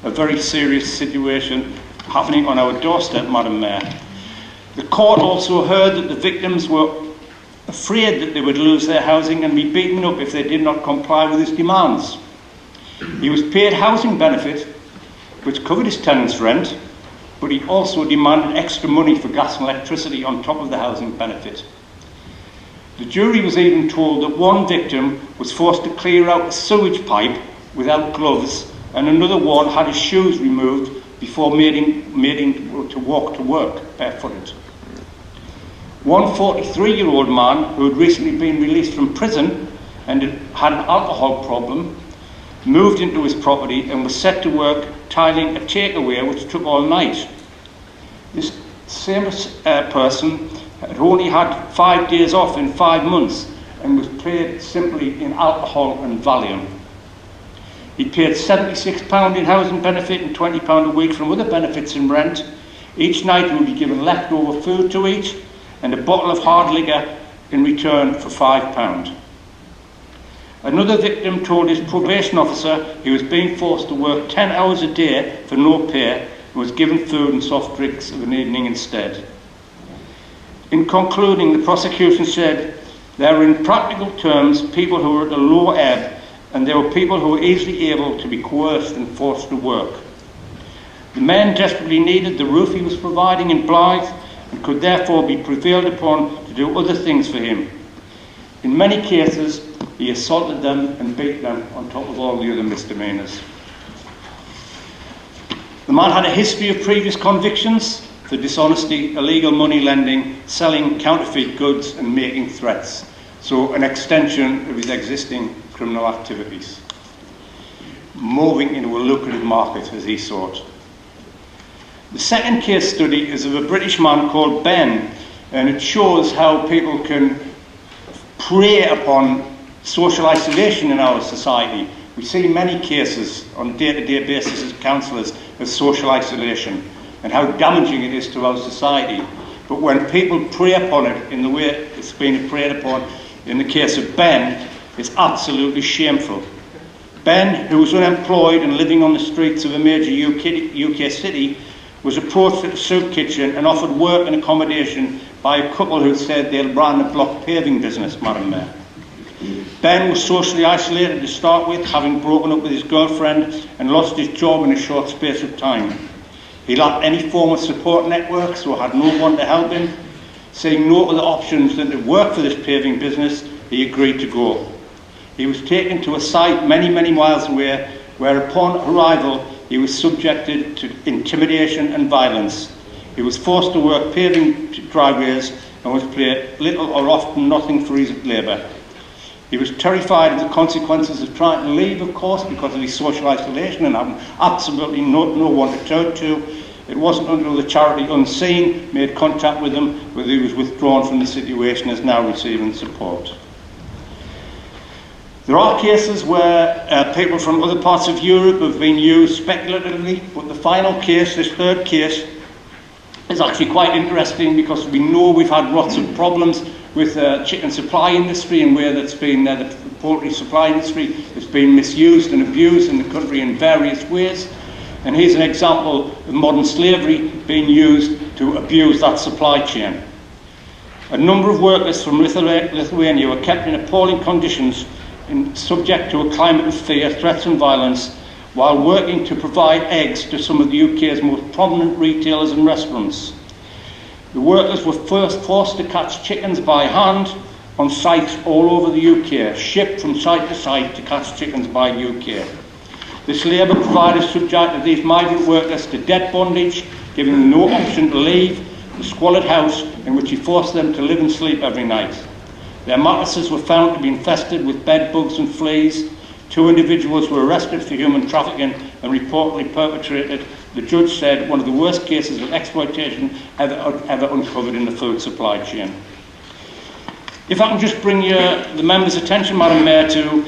A very serious situation happening on our doorstep, Madam Mayor. The court also heard that the victims were afraid that they would lose their housing and be beaten up if they did not comply with his demands. He was paid housing benefit, which covered his tenant's rent, but he also demanded extra money for gas and electricity on top of the housing benefit. The jury was even told that one victim was forced to clear out a sewage pipe without gloves, and another one had his shoes removed before making to walk to work barefooted. One 43-year-old man who had recently been released from prison and had an alcohol problem moved into his property and was set to work tiling a takeaway which took all night. This same person had only had 5 days off in 5 months and was paid simply in alcohol and Valium. He paid £76 in housing benefit and £20 a week from other benefits and rent. Each night he would be given leftover food to eat and a bottle of hard liquor in return for £5. Another victim told his probation officer he was being forced to work 10 hours a day for no pay and was given food and soft drinks of an evening instead. In concluding, the prosecution said there were in practical terms people who were at a low ebb, and there were people who were easily able to be coerced and forced to work. The man desperately needed the roof he was providing in Blyth and could therefore be prevailed upon to do other things for him. In many cases, he assaulted them and beat them on top of all the other misdemeanours. The man had a history of previous convictions for dishonesty, illegal money lending, selling counterfeit goods and making threats. So an extension of his existing criminal activities, moving into a lucrative market as he sought. The second case study is of a British man called Ben, and it shows how people can prey upon social isolation in our society. We see many cases on a day-to-day basis as councillors of social isolation and how damaging it is to our society. But when people prey upon it in the way it's been preyed upon in the case of Ben, it's absolutely shameful. Ben, who was unemployed and living on the streets of a major UK city, was approached at the soup kitchen and offered work and accommodation by a couple who said they ran a block paving business, Madam Mayor. Ben was socially isolated to start with, having broken up with his girlfriend and lost his job in a short space of time. He lacked any form of support network, so had no one to help him. Seeing no other options than to work for this paving business, he agreed to go. He was taken to a site many, many miles away, where upon arrival he was subjected to intimidation and violence. He was forced to work paving driveways and was paid little or often nothing for his labour. He was terrified of the consequences of trying to leave, of course, because of his social isolation and having absolutely no one to turn to. It wasn't until the charity Unseen made contact with him whether he was withdrawn from the situation and is now receiving support. There are cases where people from other parts of Europe have been used speculatively, but the final case, this third case, is actually quite interesting because we know we've had lots of problems with the chicken supply industry and where that's been, the poultry supply industry has been misused and abused in the country in various ways. And here's an example of modern slavery being used to abuse that supply chain. A number of workers from Lithuania were kept in appalling conditions and subject to a climate of fear, threats and violence while working to provide eggs to some of the UK's most prominent retailers and restaurants. The workers were first forced to catch chickens by hand on sites all over the UK, shipped from site to site to catch chickens by UK. This labour provider subjected these migrant workers to debt bondage, giving them no option to leave the squalid house in which he forced them to live and sleep every night. Their mattresses were found to be infested with bed bugs and fleas. 2 individuals were arrested for human trafficking and reportedly perpetrated, the judge said, one of the worst cases of exploitation ever uncovered in the food supply chain. If I can just bring the members' attention, Madam Mayor, to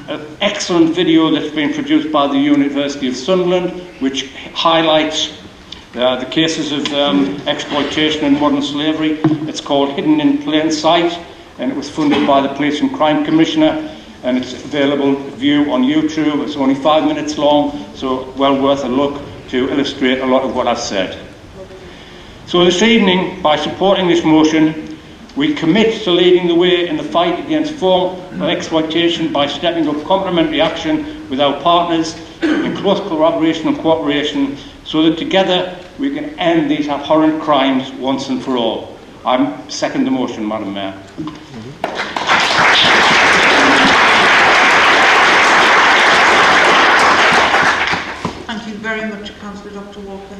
an excellent video that's been produced by the University of Sunderland, which highlights the cases of exploitation and modern slavery. It's called Hidden in Plain Sight, and it was funded by the Police and Crime Commissioner, and it's available to view on YouTube. It's only 5 minutes long, so well worth a look to illustrate a lot of what I've said. So this evening, by supporting this motion, we commit to leading the way in the fight against form of exploitation by stepping up complementary action with our partners in close collaboration and cooperation so that together we can end these abhorrent crimes once and for all. I second the motion, Madam Mayor. Thank you very much, Councillor Dr. Walker.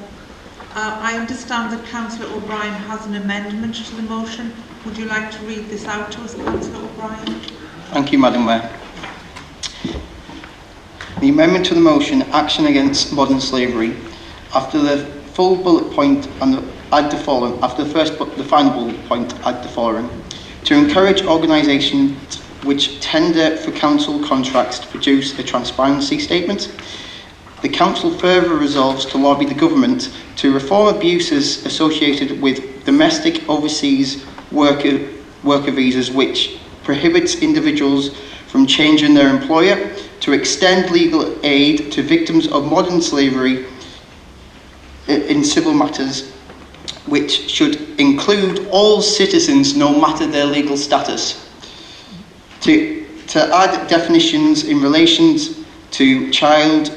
I understand that Councillor O'Brien has an amendment to the motion. Would you like to read this out to us, Councillor O'Brien? Thank you, Madam Mayor. The amendment to the motion, Action Against Modern Slavery, after the full bullet point and add the following, after the final bullet point, add the following: to encourage organisations which tender for council contracts to produce a transparency statement. The council further resolves to lobby the government to reform abuses associated with domestic overseas worker visas, which prohibits individuals from changing their employer, to extend legal aid to victims of modern slavery in civil matters, which should include all citizens no matter their legal status, to add definitions in relation to child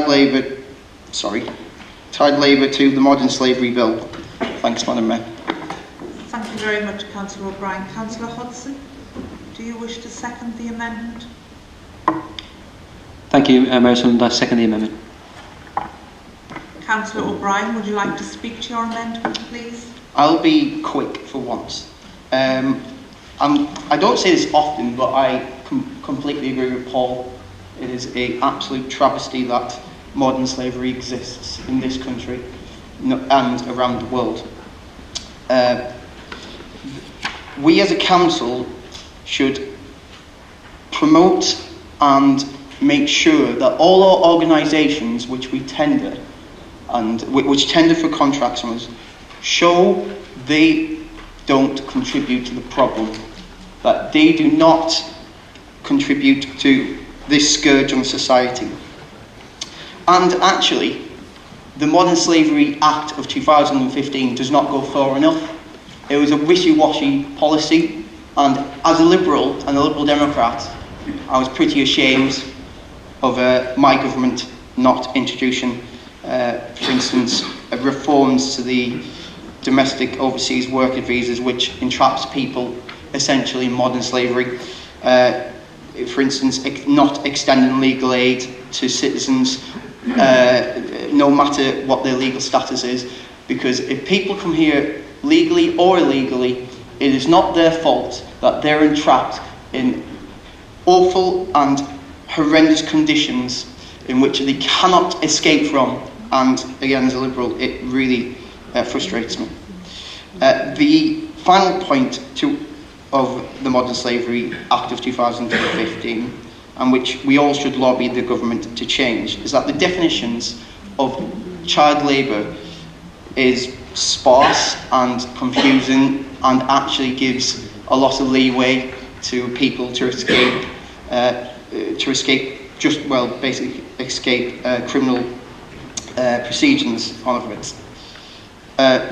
labour to the Modern Slavery Bill. Thanks, Madam Mayor. Thank you very much, Councillor O'Brien. Councillor Hodson, do you wish to second the amendment? Thank you, Mayor Sunderland. I second the amendment. Councillor O'Brien, would you like to speak to your amendment, please? I'll be quick for once. I don't say this often, but I completely agree with Paul. It is an absolute travesty that modern slavery exists in this country and around the world. We as a council should promote and make sure that all our organisations which we tender and which tender for contracts from us show they don't contribute to the problem, that they do not contribute to this scourge on society. And actually, the Modern Slavery Act of 2015 does not go far enough. It was a wishy-washy policy, and as a Liberal and a Liberal Democrat, I was pretty ashamed of my government not introducing, for instance, reforms to the domestic overseas worker visas, which entraps people essentially in modern slavery. For instance, not extending legal aid to citizens, no matter what their legal status is, because if people come here legally or illegally, it is not their fault that they're entrapped in awful and horrendous conditions in which they cannot escape from. And again, as a Liberal, it really frustrates me. The final point of the Modern Slavery Act of 2015, and which we all should lobby the government to change, is that the definitions of child labour is sparse and confusing, and actually gives a lot of leeway to people to escape criminal proceedings on it.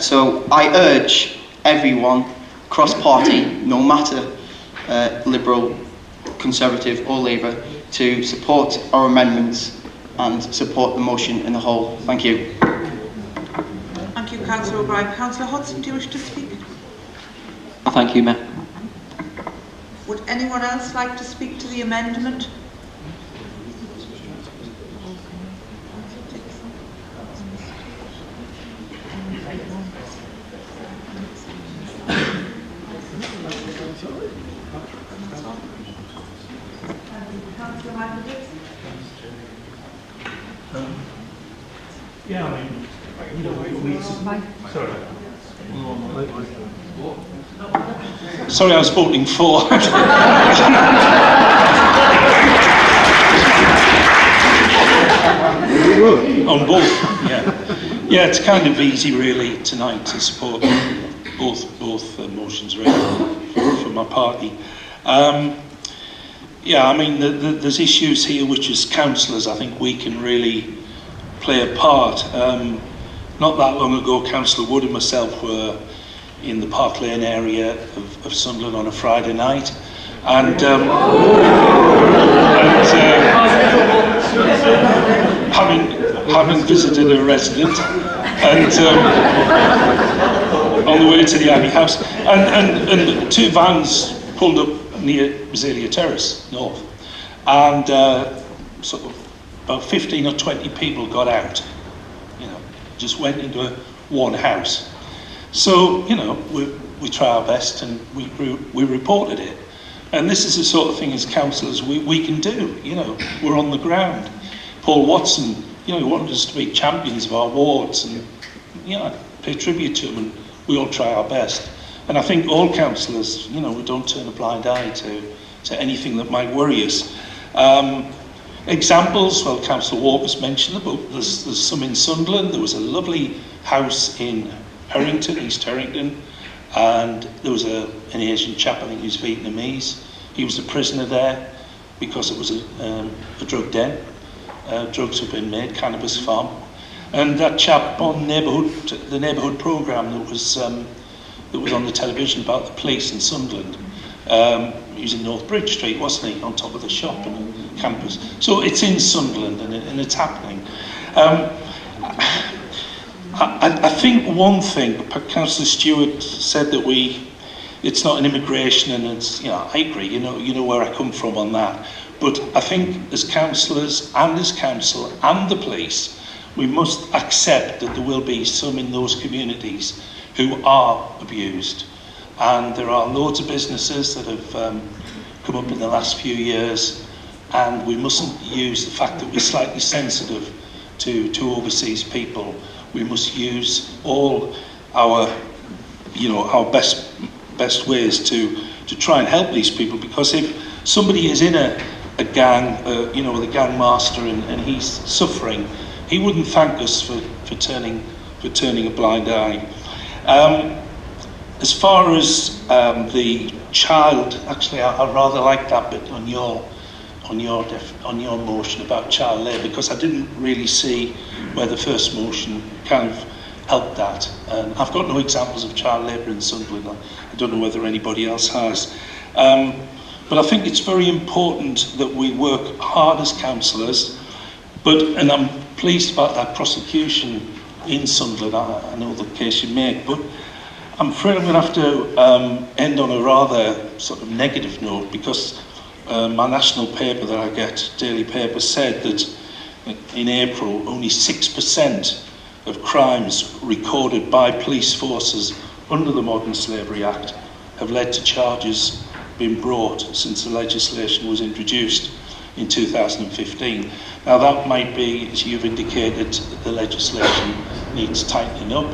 So I urge everyone, cross-party, no matter Liberal, Conservative or Labour, to support our amendments and support the motion in the whole. Thank you. Thank you, Councillor O'Brien. Councillor Hudson, do you wish to speak? Thank you, Mayor. Would anyone else like to speak to the amendment? Yeah, I mean, you know, sorry, I was voting for. On both, yeah. Yeah, it's kind of easy really tonight to support both motions really for my party. Yeah, I mean, there's issues here which as councillors I think we can really play a part. Not that long ago, Councillor Wood and myself were in the Park Lane area of Sunderland on a Friday night, and having visited a resident, and on the way to the Abbey House, and two vans pulled up near Azalea Terrace North, and sort of about 15 or 20 people got out, you know, just went into one house. So, you know, we try our best and we reported it. And this is the sort of thing as councillors we can do, you know, we're on the ground. Paul Watson, you know, he wanted us to be champions of our wards and, you know, pay tribute to him, and we all try our best. And I think all councillors, you know, we don't turn a blind eye to anything that might worry us. Examples, well, Councillor Walker's mentioned the book. There's some in Sunderland. There was a lovely house in Harrington, East Harrington, and there was an Asian chap, I think he was Vietnamese. He was a prisoner there because it was a drug den. Drugs had been made, cannabis farm. And that chap on the neighbourhood programme that was on the television about the police in Sunderland, he was in North Bridge Street, wasn't he, on top of the shop and campus. So it's in Sunderland and it's happening. I think one thing, Councillor Stewart said that it's not an immigration, and it's, you know, I agree, you know where I come from on that. But I think as councillors and as council and the police, we must accept that there will be some in those communities who are abused. And there are loads of businesses that have come up in the last few years, and we mustn't use the fact that we're slightly sensitive to overseas people. We must use all our, you know, our best ways to try and help these people, because if somebody is in a gang, you know, with a gang master and he's suffering, he wouldn't thank us for turning a blind eye. As far as the child, actually, I rather like that bit on your on your motion about child labour, because I didn't really see where the first motion kind of helped that. And I've got no examples of child labour in Sunderland. I don't know whether anybody else has. But I think it's very important that we work hard as councillors. And I'm pleased about that prosecution in Sunderland. I know the case you make, but I'm afraid I'm going to have to end on a rather sort of negative note, because my national paper that I get, daily paper, said that in April only 6% of crimes recorded by police forces under the Modern Slavery Act have led to charges being brought since the legislation was introduced in 2015. Now that might be, as you've indicated, the legislation needs tightening up.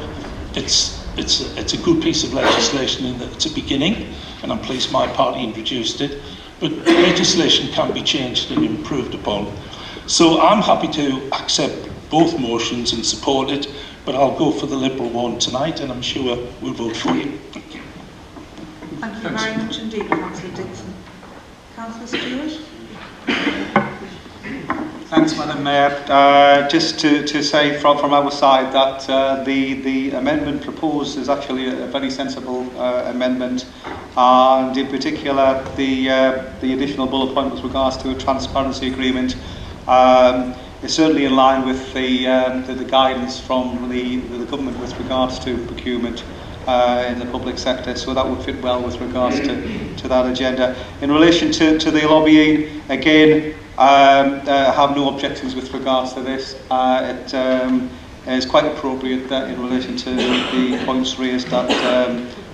It's a good piece of legislation in that it's a beginning, and I'm pleased my party introduced it, but legislation can be changed and improved upon. So I'm happy to accept both motions and support it, but I'll go for the Liberal one tonight, and I'm sure we'll vote for you. Thank you. Thank you very much indeed, Councillor Dixon. Councillor Stewart? Thanks, Madam Mayor. Just to say from our side that the amendment proposed is actually a very sensible amendment, and in particular the additional bullet point with regards to a transparency agreement is certainly in line with the guidance from the government with regards to procurement in the public sector, so that would fit well with regards to that agenda. In relation to the lobbying, again, have no objections with regards to this. It is quite appropriate that in relation to the points raised that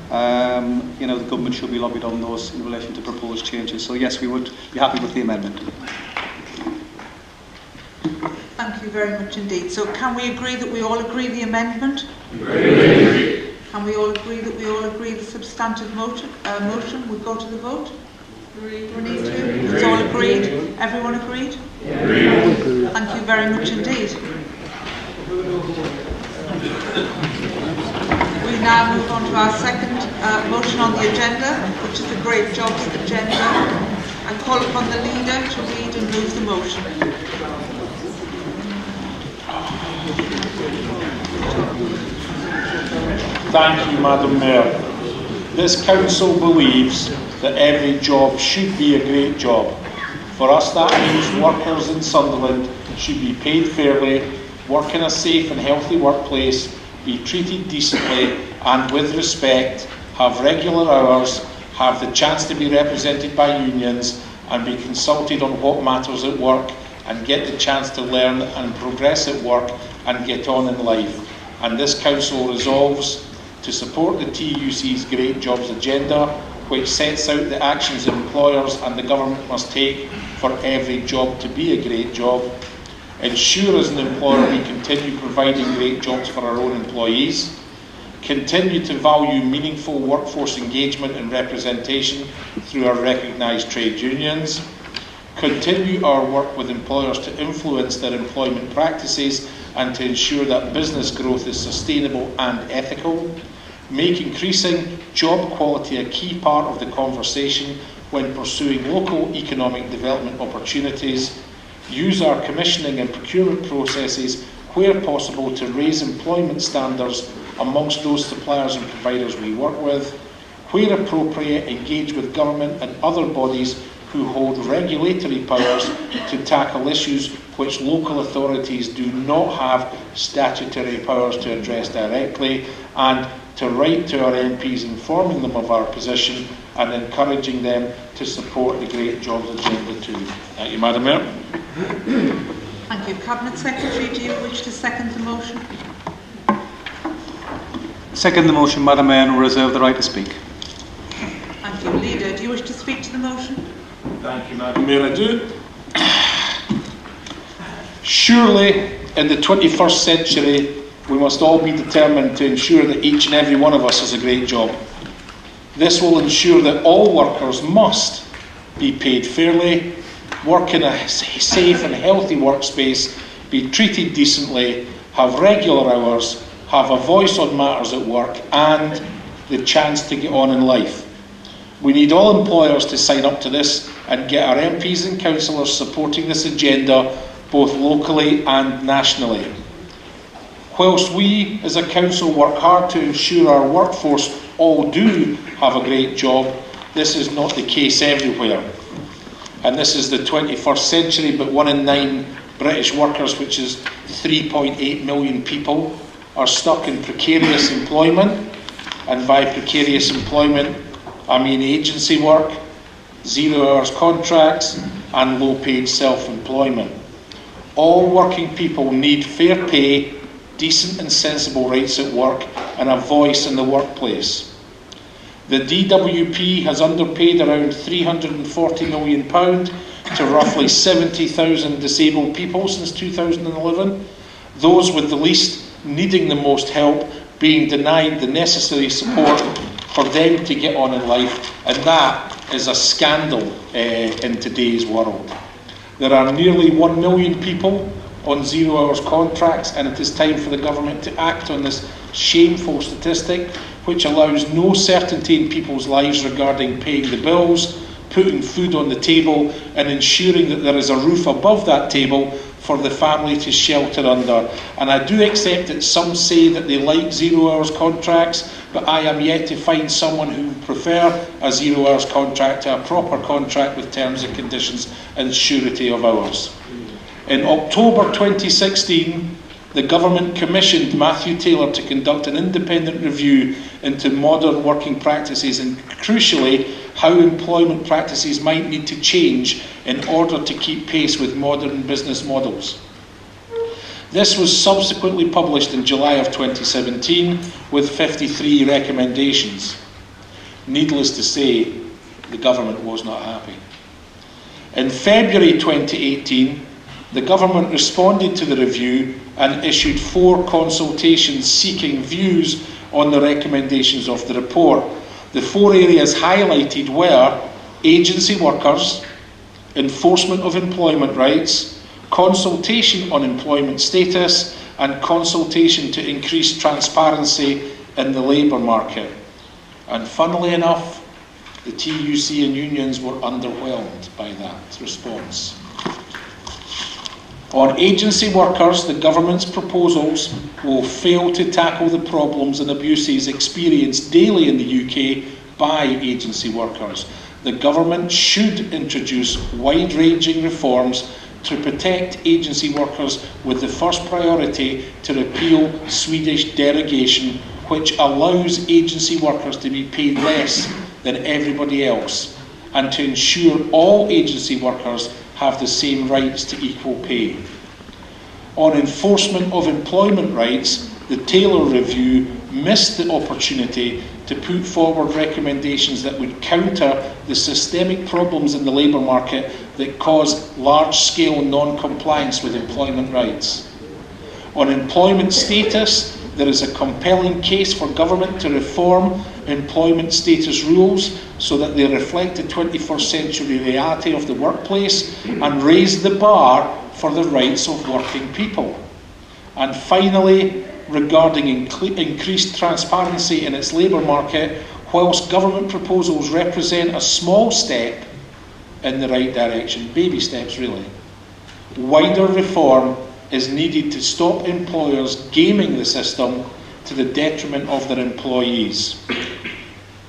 the government should be lobbied on those in relation to proposed changes. So yes, we would be happy with the amendment. Thank you very much indeed. So can we agree that we all agree the amendment? Agree. Can we all agree that we all agree the substantive motion? We go to the vote? Agreed. It's all agreed? Everyone agreed? Agreed. Thank you very much indeed. We now move on to our second motion on the agenda, which is the Great Jobs agenda. I call upon the leader to read and move the motion. Thank you, Madam Mayor. This council believes that every job should be a great job. For us, that means workers in Sunderland should be paid fairly, work in a safe and healthy workplace, be treated decently and with respect, have regular hours, have the chance to be represented by unions and be consulted on what matters at work, and get the chance to learn and progress at work and get on in life. And this council resolves to support the TUC's Great Jobs agenda, which sets out the actions employers and the government must take for every job to be a great job. Ensure as an employer we continue providing great jobs for our own employees. Continue to value meaningful workforce engagement and representation through our recognised trade unions. Continue our work with employers to influence their employment practices and to ensure that business growth is sustainable and ethical. Make increasing job quality a key part of the conversation when pursuing local economic development opportunities. Use our commissioning and procurement processes where possible to raise employment standards amongst those suppliers and providers we work with. Where appropriate, engage with government and other bodies who hold regulatory powers to tackle issues which local authorities do not have statutory powers to address directly, and to write to our MPs informing them of our position and encouraging them to support the Great Jobs agenda too. Thank you, Madam Mayor. Thank you. Cabinet Secretary, do you wish to second the motion? Second the motion, Madam Mayor, and reserve the right to speak. Thank you. Leader, do you wish to speak to the motion? Thank you, Madam Mayor. I do. Surely, in the 21st century, we must all be determined to ensure that each and every one of us has a great job. This will ensure that all workers must be paid fairly, work in a safe and healthy workspace, be treated decently, have regular hours, have a voice on matters at work, and the chance to get on in life. We need all employers to sign up to this and get our MPs and councillors supporting this agenda both locally and nationally. Whilst we as a council work hard to ensure our workforce all do have a great job, this is not the case everywhere. And this is the 21st century, but 1 in 9 British workers, which is 3.8 million people, are stuck in precarious employment. And by precarious employment, I mean agency work, 0 hours contracts, and low-paid self-employment. All working people need fair pay, decent and sensible rates at work, and a voice in the workplace. The DWP has underpaid around £340 million to roughly 70,000 disabled people since 2011, those with the least needing the most help being denied the necessary support for them to get on in life, and that is a scandal in today's world. There are nearly 1 million people on 0 hours contracts, and it is time for the government to act on this shameful statistic, which allows no certainty in people's lives regarding paying the bills, putting food on the table, and ensuring that there is a roof above that table for the family to shelter under. And I do accept that some say that they like 0 hours contracts, but I am yet to find someone who would prefer a 0 hours contract to a proper contract with terms and conditions and surety of hours. In October 2016, the government commissioned Matthew Taylor to conduct an independent review into modern working practices and, crucially, how employment practices might need to change in order to keep pace with modern business models. This was subsequently published in July of 2017 with 53 recommendations. Needless to say, the government was not happy. In February 2018, the government responded to the review and issued 4 consultations seeking views on the recommendations of the report. The 4 areas highlighted were agency workers, enforcement of employment rights, consultation on employment status, and consultation to increase transparency in the labour market. And funnily enough, the TUC and unions were underwhelmed by that response. On agency workers, the government's proposals will fail to tackle the problems and abuses experienced daily in the UK by agency workers. The government should introduce wide-ranging reforms to protect agency workers, with the first priority to repeal Swedish derogation, which allows agency workers to be paid less than everybody else, and to ensure all agency workers have the same rights to equal pay. On enforcement of employment rights, the Taylor Review missed the opportunity to put forward recommendations that would counter the systemic problems in the labour market that cause large-scale non-compliance with employment rights. On employment status, there is a compelling case for government to reform employment status rules so that they reflect the 21st century reality of the workplace and raise the bar for the rights of working people. And finally, regarding increased transparency in its labour market, whilst government proposals represent a small step in the right direction, baby steps really, wider reform is needed to stop employers gaming the system to the detriment of their employees.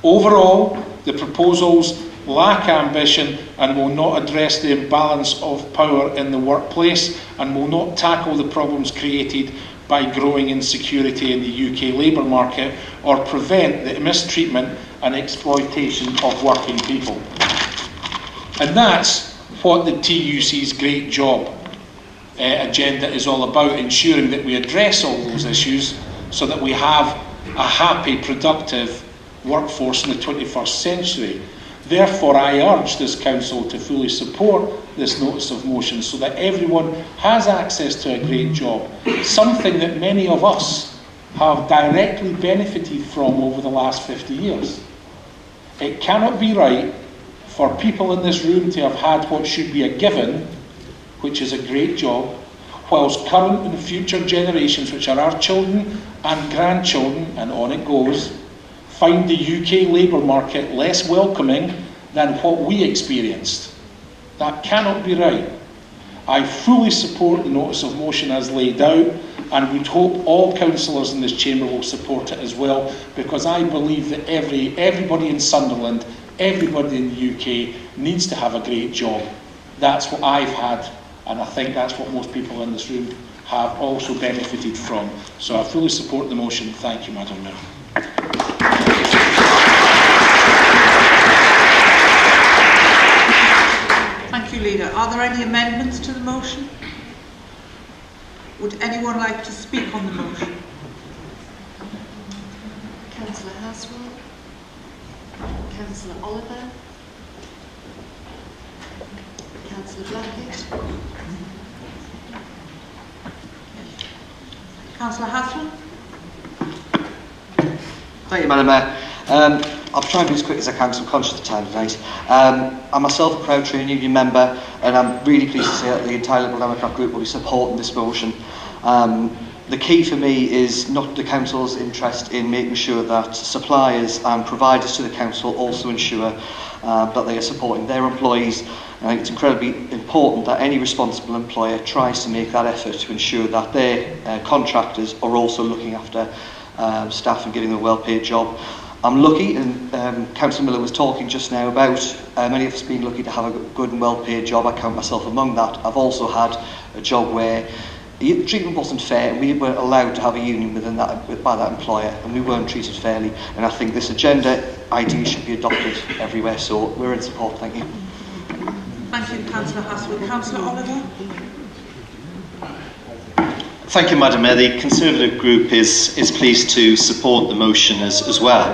Overall, the proposals lack ambition and will not address the imbalance of power in the workplace, and will not tackle the problems created by growing insecurity in the UK labour market, or prevent the mistreatment and exploitation of working people. And that's what the TUC's great job agenda is all about, ensuring that we address all those issues so that we have a happy, productive workforce in the 21st century. Therefore, I urge this Council to fully support this notice of motion so that everyone has access to a great job, something that many of us have directly benefited from over the last 50 years. It cannot be right for people in this room to have had what should be a given, which is a great job, whilst current and future generations, which are our children and grandchildren, and on it goes, find the UK labour market less welcoming than what we experienced. That cannot be right. I fully support the notice of motion as laid out, and would hope all councillors in this chamber will support it as well, because I believe that everybody in Sunderland, everybody in the UK needs to have a great job. That's what I've had, and I think that's what most people in this room have also benefited from. So I fully support the motion. Thank you, Madam Mayor. Thank you, Leader. Are there any amendments to the motion? Would anyone like to speak on the motion? Councillor Haswell, Councillor Oliver, Councillor Blackett. Councillor Haswell? Thank you, Madam Mayor. I'll try and be as quick as I can because I'm conscious of time tonight. I'm myself a proud trade union member, and I'm really pleased to say that the entire Liberal Democrat group will be supporting this motion. The key for me is not the council's interest in making sure that suppliers and providers to the council also ensure that they are supporting their employees. And I think it's incredibly important that any responsible employer tries to make that effort to ensure that their contractors are also looking after staff and giving them a well-paid job. I'm lucky, and Councillor Miller was talking just now about many of us being lucky to have a good and well-paid job. I count myself among that. I've also had a job where the treatment wasn't fair, and we weren't allowed to have a union within that, by that employer, and we weren't treated fairly. And I think this agenda idea should be adopted everywhere, so we're in support. Thank you. Thank you, Councillor Haswell. Councillor Oliver? Thank you, Madam Mayor. The Conservative group is pleased to support the motion as well.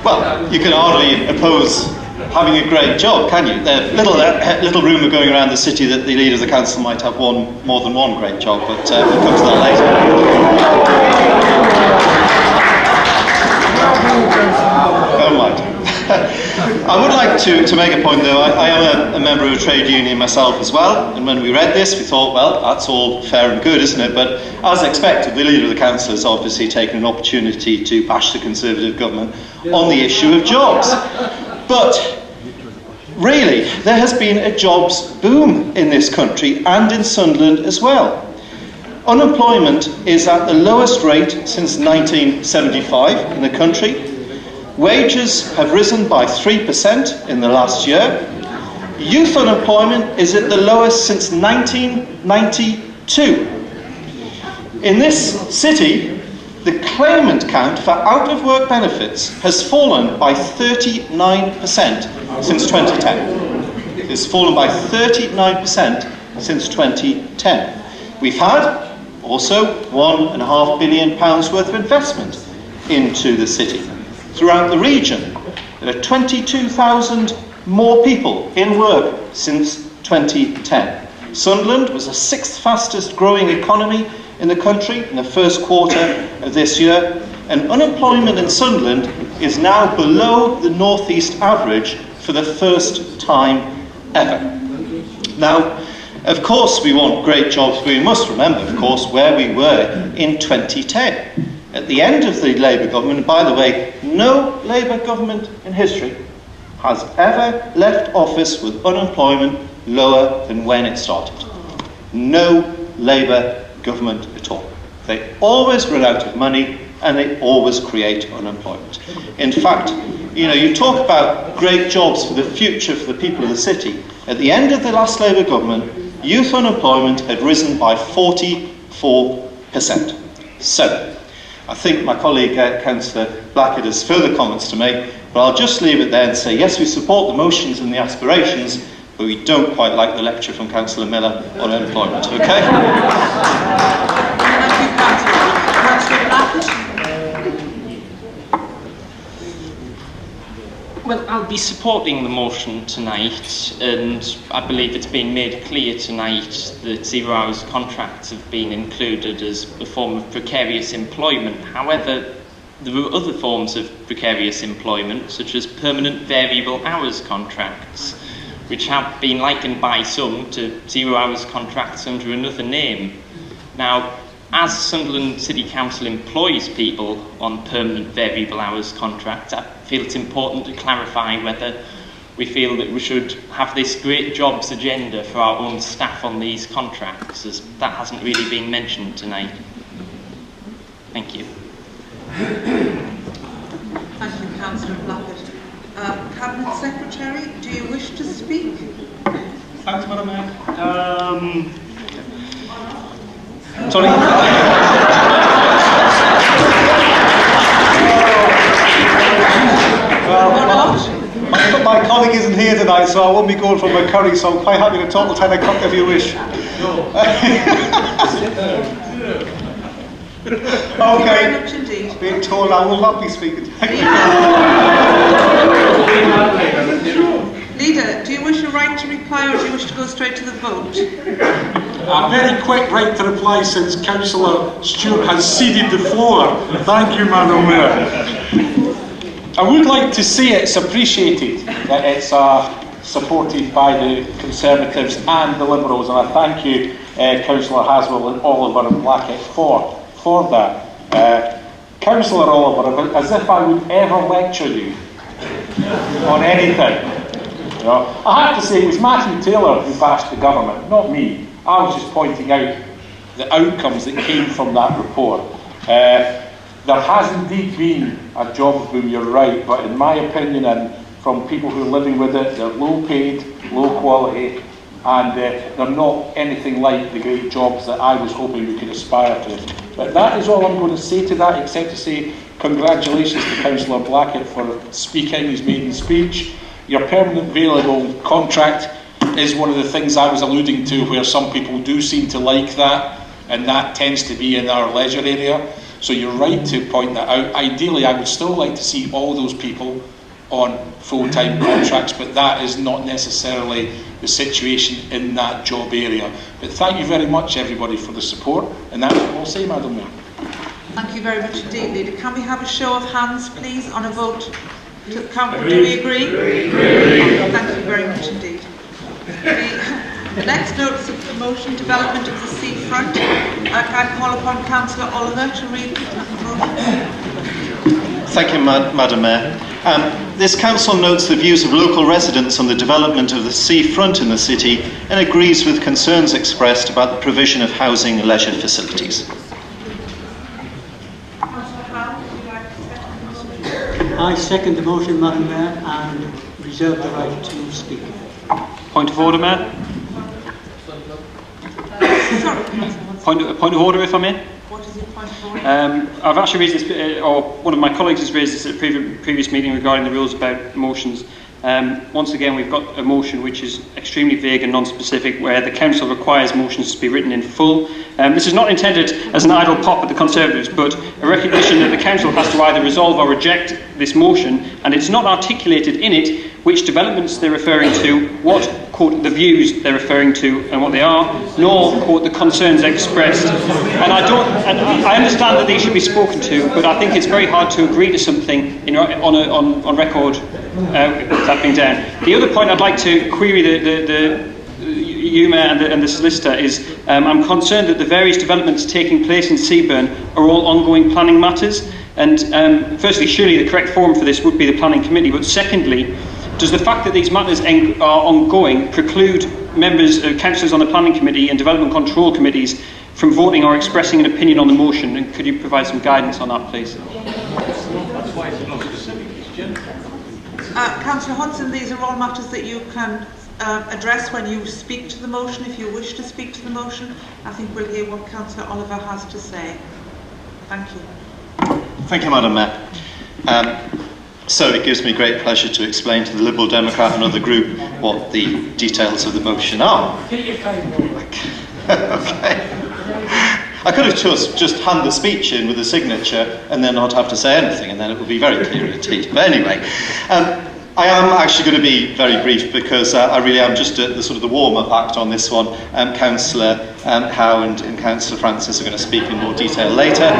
Well, you can hardly oppose having a great job, can you? There's little rumour going around the city that the leader of the council might have more than one great job, but we'll come to that later. Oh, mind. I would like to make a point, though. I am a member of a trade union myself as well, and when we read this, we thought, well, that's all fair and good, isn't it? But as expected, the leader of the council has obviously taken an opportunity to bash the Conservative government on the issue of jobs. But really, there has been a jobs boom in this country and in Sunderland as well. Unemployment is at the lowest rate since 1975 in the country. Wages have risen by 3% in the last year. Youth unemployment is at the lowest since 1992. In this city, the claimant count for out-of-work benefits has fallen by 39% since 2010. It's fallen by 39% since 2010. We've had also £1.5 billion worth of investment into the city. Throughout the region, there are 22,000 more people in work since 2010. Sunderland was the 6th fastest growing economy in the country in the first quarter of this year, and unemployment in Sunderland is now below the North East average for the first time ever. Now, of course we want great jobs, but we must remember, of course, where we were in 2010. At the end of the Labour government, and by the way, no Labour government in history has ever left office with unemployment lower than when it started. No Labour government at all. They always run out of money and they always create unemployment. In fact, you talk about great jobs for the future for the people of the city. At the end of the last Labour government, youth unemployment had risen by 44%. So, I think my colleague Councillor Blackett has further comments to make, but I'll just leave it there and say, yes, we support the motions and the aspirations, but we don't quite like the lecture from Councillor Miller on unemployment, okay? Thank you, Councillor Blackett. Well, I'll be supporting the motion tonight, and I believe it's been made clear tonight that 0 hours contracts have been included as a form of precarious employment. However, there are other forms of precarious employment, such as permanent variable hours contracts, which have been likened by some to 0 hours contracts under another name. Now, as Sunderland City Council employs people on permanent variable hours contracts, I feel it's important to clarify whether we feel that we should have this great jobs agenda for our own staff on these contracts, as that hasn't really been mentioned tonight. Thank you. Thank you, Councillor Blackett. Cabinet Secretary, do you wish to speak? Thanks, Madam Mayor. Sorry. My colleague isn't here tonight, so I won't be going for my curry, so I'm quite happy to talk till 10 o'clock if you wish. Okay. Very much indeed. Being told I will not be speaking. Leader, do you wish a right to reply or do you wish to go straight to the vote? A very quick right to reply since Councillor Stewart has ceded the floor. Thank you, Madam Mayor. I would like to say it's appreciated that it's supported by the Conservatives and the Liberals, and I thank you, Councillor Haswell and Oliver and Blackett for that. Councillor Oliver, as if I would ever lecture you on anything. You know, I have to say it was Matthew Taylor who bashed the government, not me. I was just pointing out the outcomes that came from that report. There has indeed been a job boom, you're right, but in my opinion and from people who are living with it, they're low paid, low quality, and they're not anything like the great jobs that I was hoping we could aspire to. But that is all I'm going to say to that, except to say congratulations to Councillor Blackett for speaking his maiden speech. Your permanent variable contract is one of the things I was alluding to, where some people do seem to like that, and that tends to be in our leisure area. So you're right to point that out. Ideally, I would still like to see all those people on full-time contracts, but that is not necessarily the situation in that job area. But thank you very much, everybody, for the support, and that's what I'll say, Madam Mayor. Thank you very much indeed, Leader. Can we have a show of hands, please, on a vote to the council? Do we agree? Thank you very much indeed. The next notice of promotion, development of the seafront. I call upon Councillor Oliver to read the motion. Thank you, Madam Mayor. This council notes the views of local residents on the development of the seafront in the city and agrees with concerns expressed about the provision of housing and leisure facilities. I second the motion, Madam Mayor, and reserve the right to speak. Point of order, Mayor. Point of order, if I may. What is your point of order? I've actually raised this, or one of my colleagues has raised this at a previous meeting regarding the rules about motions. Once again, we've got a motion which is extremely vague and non-specific, where the council requires motions to be written in full. This is not intended as an idle pop at the Conservatives, but a recognition that the council has to either resolve or reject this motion, and it's not articulated in it which developments they're referring to, what, quote, the views they're referring to and what they are, nor, quote, the concerns expressed. And I understand that these should be spoken to, but I think it's very hard to agree to something on record that being down. The other point I'd like to query you, Mayor, and the solicitor is I'm concerned that the various developments taking place in Seaburn are all ongoing planning matters. And firstly, surely the correct forum for this would be the planning committee, but secondly, does the fact that these matters are ongoing preclude members, councillors on the planning committee and development control committees from voting or expressing an opinion on the motion? And could you provide some guidance on that, please? Councillor Hodson, these are all matters that you can address when you speak to the motion, if you wish to speak to the motion. I think we'll hear what Councillor Oliver has to say. Thank you. Thank you, Madam Mayor. So it gives me great pleasure to explain to the Liberal Democrat and other group what the details of the motion are. Okay. I could have just hand the speech in with a signature and then not have to say anything, and then it would be very clear indeed. But anyway, I am actually going to be very brief because I really am just at the sort of the warm-up act on this one. Councillor Howe and Councillor Francis are going to speak in more detail later.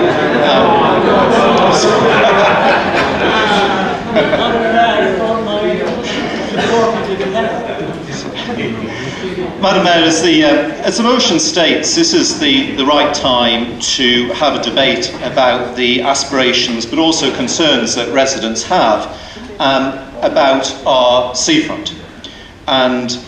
Madam Mayor, as the motion states, this is the right time to have a debate about the aspirations but also concerns that residents have. about our seafront. And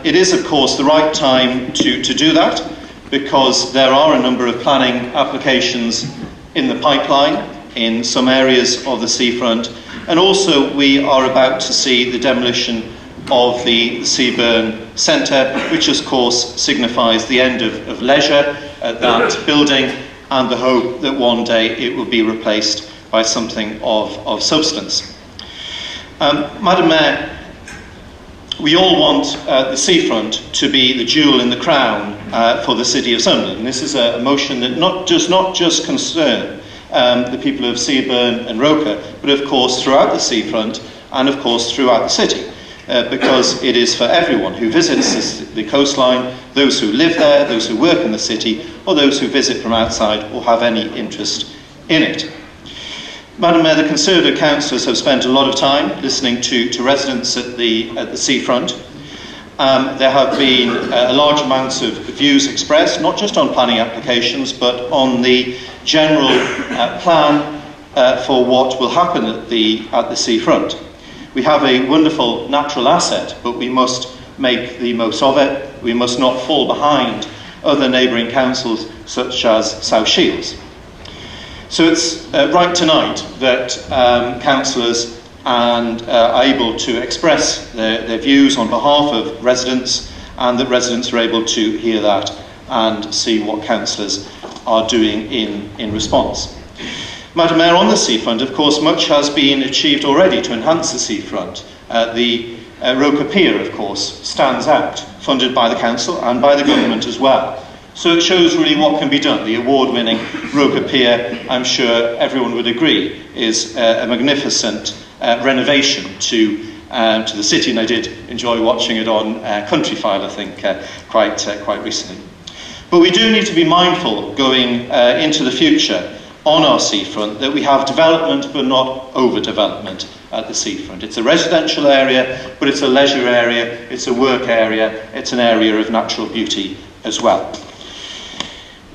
it is, of course, the right time to do that, because there are a number of planning applications in the pipeline in some areas of the seafront, and also we are about to see the demolition of the Seaburn Centre, which of course signifies the end of leisure at that building, and the hope that one day it will be replaced by something of substance. Madam Mayor, we all want the seafront to be the jewel in the crown for the City of Sunderland. And this is a motion that does not just concern the people of Seaburn and Roker, but of course throughout the seafront and of course throughout the city, because it is for everyone who visits the coastline, those who live there, those who work in the city, or those who visit from outside or have any interest in it. Madam Mayor, the Conservative councillors have spent a lot of time listening to residents at the seafront. There have been large amounts of views expressed, not just on planning applications, but on the general plan for what will happen at the seafront. We have a wonderful natural asset, but we must make the most of it. We must not fall behind other neighbouring councils, such as South Shields. So it's right tonight that councillors are able to express their views on behalf of residents, and that residents are able to hear that and see what councillors are doing in response. Madam Mayor, on the seafront, of course, much has been achieved already to enhance the seafront. The Roker Pier, of course, stands out, funded by the council and by the government as well. So it shows really what can be done. The award-winning Roker Pier, I'm sure everyone would agree, is a magnificent renovation to the city, and I did enjoy watching it on Countryfile, I think, quite recently. But we do need to be mindful going into the future on our seafront that we have development but not overdevelopment at the seafront. It's a residential area, but it's a leisure area, it's a work area, it's an area of natural beauty as well.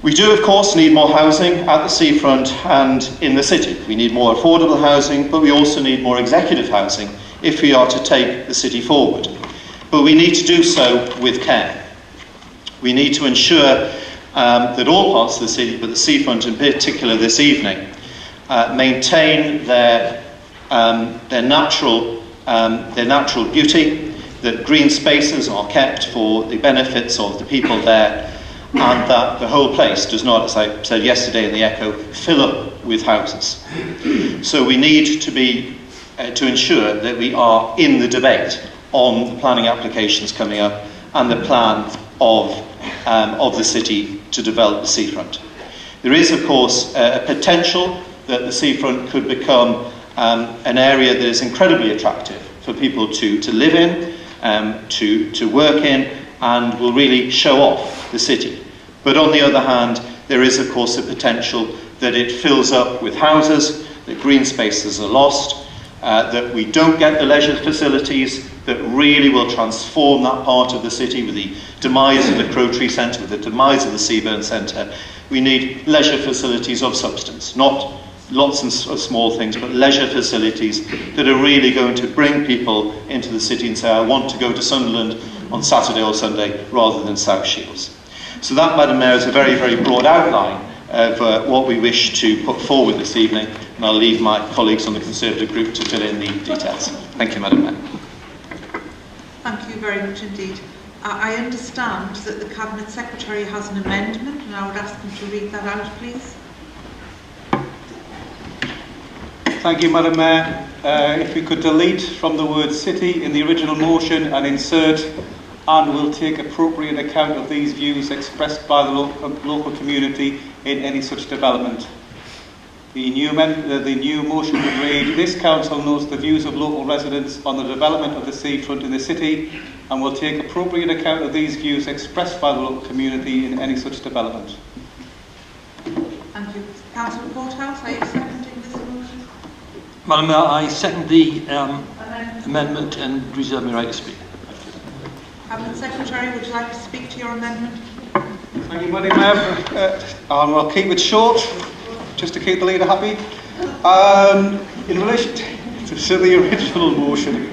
We do, of course, need more housing at the seafront and in the city. We need more affordable housing, but we also need more executive housing if we are to take the city forward. But we need to do so with care. We need to ensure that all parts of the city, but the seafront in particular this evening, maintain their natural beauty, that green spaces are kept for the benefits of the people there, and that the whole place does not, as I said yesterday in the Echo, fill up with houses. So we need to ensure that we are in the debate on the planning applications coming up and the plan of the city to develop the seafront. There is, of course, a potential that the seafront could become an area that is incredibly attractive for people to live in, to work in, and will really show off the city. But on the other hand, there is, of course, a potential that it fills up with houses, that green spaces are lost, that we don't get the leisure facilities that really will transform that part of the city with the demise of the Crow Tree Centre, with the demise of the Seaburn Centre. We need leisure facilities of substance, not lots of small things, but leisure facilities that are really going to bring people into the city and say, I want to go to Sunderland on Saturday or Sunday rather than South Shields. So that, Madam Mayor, is a very, very broad outline of what we wish to put forward this evening, and I'll leave my colleagues on the Conservative group to fill in the details. Thank you, Madam Mayor. Thank you very much indeed. I understand that the Cabinet Secretary has an amendment, and I would ask him to read that out, please. Thank you, Madam Mayor. If we could delete from the word city in the original motion and insert and will take appropriate account of these views expressed by the local community in any such development. The new motion would read, this council notes the views of local residents on the development of the seafront in the city and will take appropriate account of these views expressed by the local community in any such development. Thank you. Councillor Porthouse, are you seconding this motion? Madam Mayor, I second the amendment and reserve my right to speak. Cabinet Secretary, would you like to speak to your amendment? Thank you, Madam Mayor. I'll keep it short, just to keep the leader happy. In relation to, to the original motion,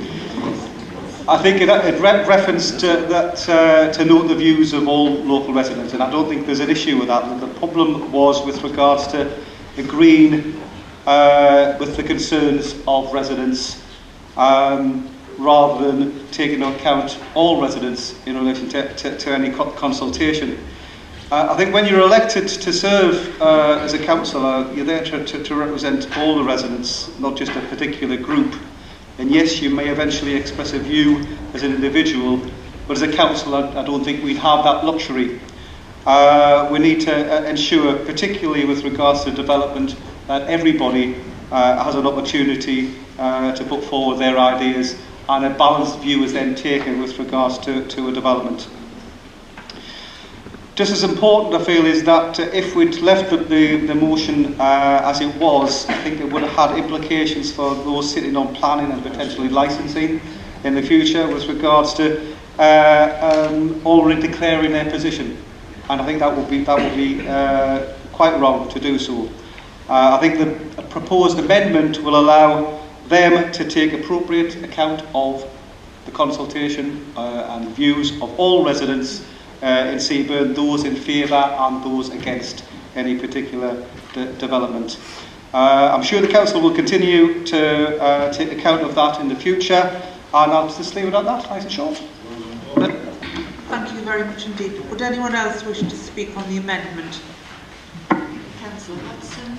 I think it referenced to note the views of all local residents, and I don't think there's an issue with that. The problem was with regards to agreeing with the concerns of residents rather than taking into account all residents in relation to any consultation. I think when you're elected to serve as a councillor, you're there to represent all the residents, not just a particular group. And yes, you may eventually express a view as an individual, but as a councillor, I don't think we'd have that luxury. We need to ensure, particularly with regards to development, that everybody has an opportunity to put forward their ideas, and a balanced view is then taken with regards to a development. Just as important, I feel, is that if we'd left the motion as it was, I think it would have had implications for those sitting on planning and potentially licensing in the future with regards to already declaring their position. And I think that would be quite wrong to do so. I think the proposed amendment will allow them to take appropriate account of the consultation and views of all residents in Seaburn, those in favour and those against any particular development. I'm sure the council will continue to take account of that in the future, and I'll just leave it at that, nice and short. Thank you very much indeed. Would anyone else wish to speak on the amendment? Councillor Hudson,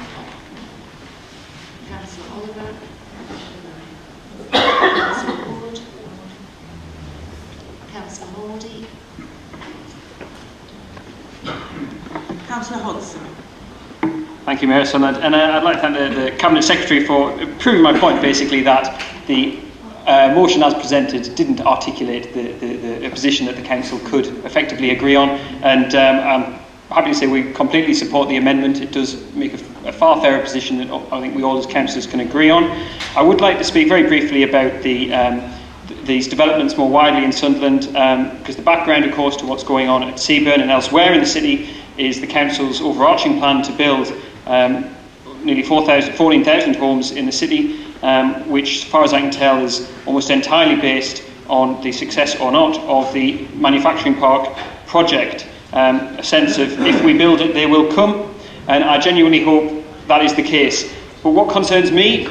Councillor Oliver, Councillor Wood, Councillor Mordy. Councillor Hodgson. Thank you, Mayor Sunderland. And I'd like to thank the Cabinet Secretary for proving my point, basically, that the motion as presented didn't articulate the position that the Council could effectively agree on. And I'm happy to say we completely support the amendment. It does make a far fairer position that I think we all as councillors can agree on. I would like to speak very briefly about these developments more widely in Sunderland, because the background, of course, to what's going on at Seaburn and elsewhere in the city is the Council's overarching plan to build nearly 14,000 homes in the city, which, as far as I can tell, is almost entirely based on the success or not of the manufacturing park project. A sense of, if we build it, they will come, and I genuinely hope that is the case. But what concerns me,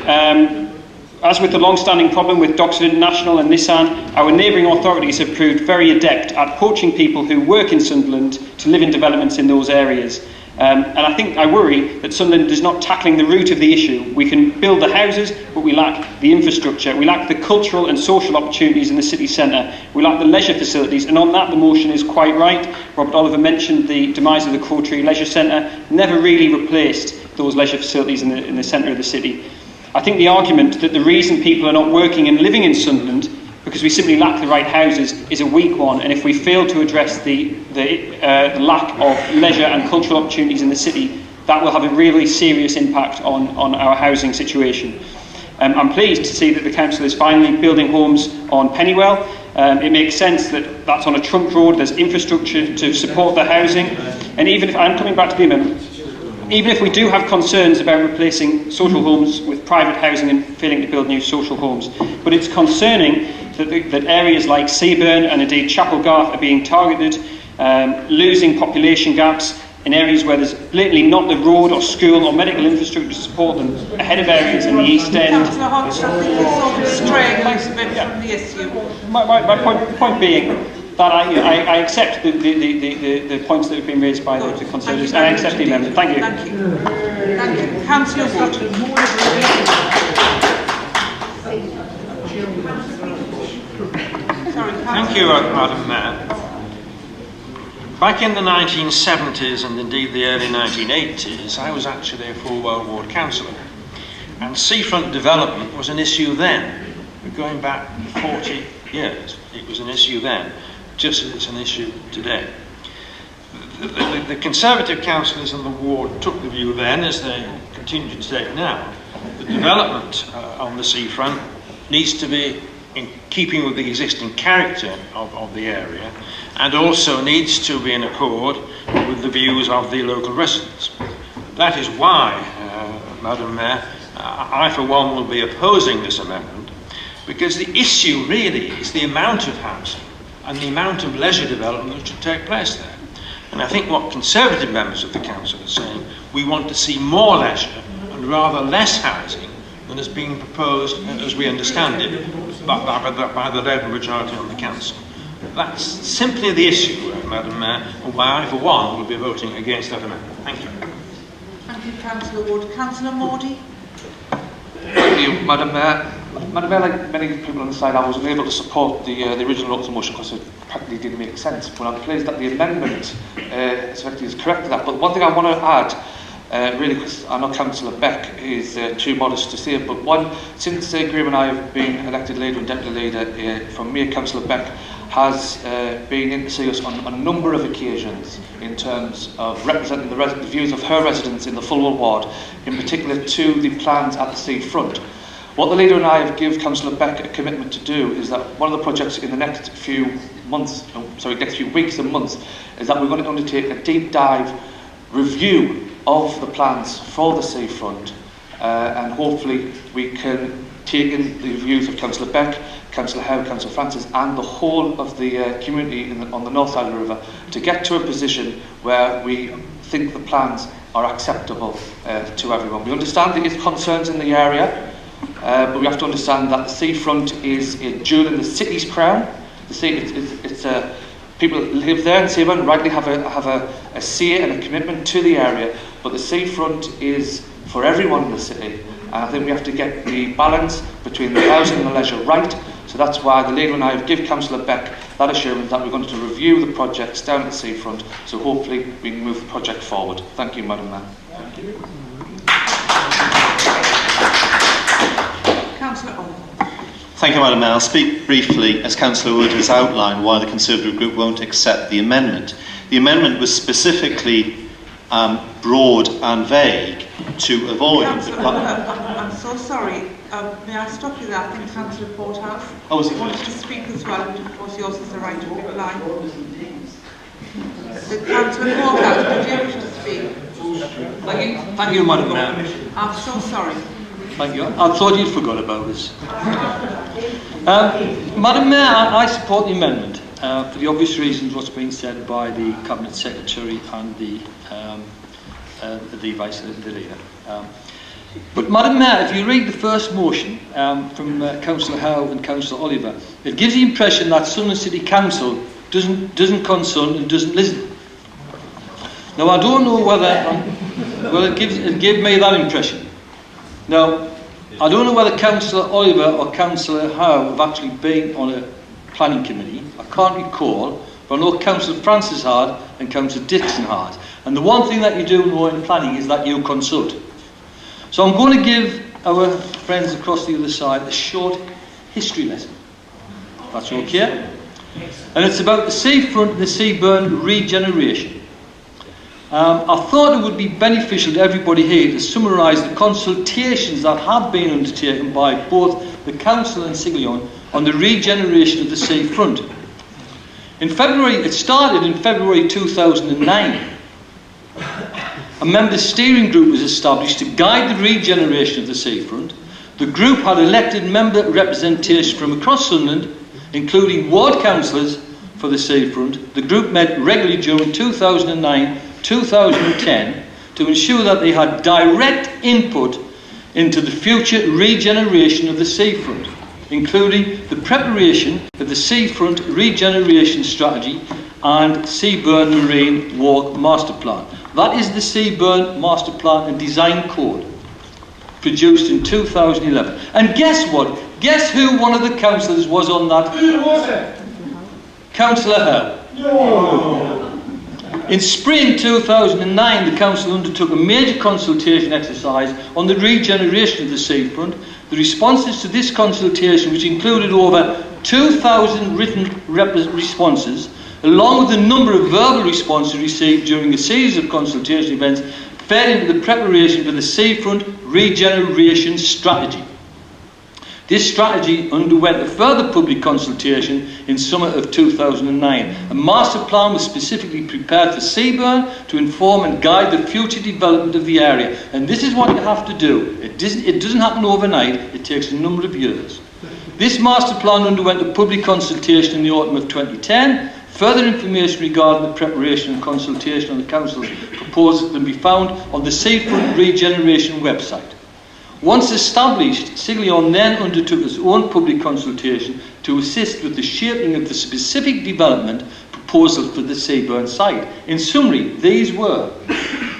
as with the long-standing problem with Doxford International and Nissan, our neighbouring authorities have proved very adept at poaching people who work in Sunderland to live in developments in those areas. And I worry that Sunderland is not tackling the root of the issue. We can build the houses, but we lack the infrastructure. We lack the cultural and social opportunities in the city centre. We lack the leisure facilities, and on that the motion is quite right. Robert Oliver mentioned the demise of the Crowtree Leisure Centre. Never really replaced those leisure facilities in the centre of the city. I think the argument that the reason people are not working and living in Sunderland because we simply lack the right houses is a weak one, and if we fail to address the lack of leisure and cultural opportunities in the city, that will have a really serious impact on our housing situation. I'm pleased to see that the council is finally building homes on Pennywell. It makes sense that that's on a trunk road, there's infrastructure to support the housing, and even if I'm coming back to the amendment, even if we do have concerns about replacing social homes with private housing and failing to build new social homes, but it's concerning that areas like Seaburn and indeed Chapel Garth are being targeted, losing population gaps in areas where there's blatantly not the road or school or medical infrastructure to support them, ahead of areas in the East End. Councillor Hodgson, I think you're sort of straying a little bit from the issue. My point being that I accept the points that have been raised by the Conservatives, and I accept the amendment. Thank you. Thank you. Thank you. Councillor Wood. Thank you, Madam Mayor. Back in the 1970s and indeed the early 1980s, I was actually a full well ward councillor, and seafront development was an issue then. We're going back 40 years. It was an issue then, just as it's an issue today. The Conservative councillors in the ward took the view then, as they continue to take now, that development on the seafront needs to be in keeping with the existing character of the area, and also needs to be in accord with the views of the local residents. That is why, Madam Mayor, I for one will be opposing this amendment, because the issue really is the amount of housing and the amount of leisure development that should take place there. And I think what Conservative members of the council are saying, we want to see more leisure and rather less housing than is being proposed, as we understand it, by the Labour majority on the council. That's simply the issue, Madam Mayor, and why I for one will be voting against that amendment. Thank you. Thank you, Councillor Wood. Councillor Mordy? Thank you, Madam Mayor. Madam Mayor, like many people on the side, I was unable to support the original notice of motion because it practically didn't make sense. But I'm pleased that the amendment is correct to that. But one thing I want to add, really, because I know Councillor Beck is too modest to say it, but one, since Graham and I have been elected leader and deputy leader, from me, Councillor Beck has been in to see us on a number of occasions in terms of representing the views of her residents in the Fulwell ward, in particular to the plans at the seafront. What the leader and I have given Councillor Beck a commitment to do is that one of the projects in the next few weeks and months, is that we're going to undertake a deep dive review of the plans for the seafront, and hopefully we can take in the views of Councillor Beck, Councillor Howe, Councillor Francis and the whole of the community on the north side of the river to get to a position where we think the plans are acceptable to everyone. We understand there is concerns in the area, but we have to understand that the seafront is a jewel in the city's crown. The sea, people live there in Seaburn rightly have a say and a commitment to the area, but the seafront is for everyone in the city. And I think we have to get the balance between the housing and the leisure right. So that's why the leader and I have given Councillor Beck that assurance that we're going to review the projects down at the seafront, so hopefully we can move the project forward. Thank you, Madam Mayor. Thank you. Councillor Oliver. Thank you, Madam Mayor. I'll speak briefly, as Councillor Wood has outlined, why the Conservative Group won't accept the amendment. The amendment was specifically broad and vague to avoid... Councillor Oliver, I'm so sorry. May I stop you there? I think Councillor Porthouse wanted to speak as well, and of course yours is the right to reply. Councillor Porthouse, did you wish to speak? Thank you, Madam Mayor. I'm so sorry. Thank you. I thought you'd forgot about us. Madam Mayor, I support the amendment for the obvious reasons what's been said by the Cabinet Secretary and the Vice Leader. But Madam Mayor, if you read the first motion from Councillor Howe and Councillor Oliver, it gives the impression that Sunderland City Council doesn't concern and doesn't listen. Now I don't know whether it gave me that impression. Now, I don't know whether Councillor Oliver or Councillor Howe have actually been on a planning committee. I can't recall, but I know Councillor Francis had and Councillor Dixon had. And the one thing that you do know in planning is that you consult. So I'm going to give our friends across the other side a short history lesson. That's okay? And it's about the seafront and the seaburn regeneration. I thought it would be beneficial to everybody here to summarise the consultations that have been undertaken by both the Council and Siglion on the regeneration of the seafront. It started in February 2009. A member steering group was established to guide the regeneration of the seafront. The group had elected member representation from across Sunderland, including ward councillors for the seafront. The group met regularly during 2009-2010 to ensure that they had direct input into the future regeneration of the seafront, including the preparation of the seafront regeneration strategy and Seaburn Marine Walk Master Plan. That is the Seaburn Master Plan and Design Code, produced in 2011. And guess what? Guess who one of the councillors was on that? Who was it? Councillor Howe. No. In spring 2009, the council undertook a major consultation exercise on the regeneration of the seafront. The responses to this consultation, which included over 2,000 written responses, along with a number of verbal responses received during a series of consultation events, fed into the preparation for the seafront regeneration strategy. This strategy underwent a further public consultation in summer of 2009. A master plan was specifically prepared for Seaburn to inform and guide the future development of the area. And this is what you have to do. It doesn't happen overnight, it takes a number of years. This master plan underwent a public consultation in the autumn of 2010. Further information regarding the preparation and consultation on the Council's proposals can be found on the Seafront Regeneration website. Once established, Siglion then undertook its own public consultation to assist with the shaping of the specific development proposal for the Seaburn site. In summary, these were: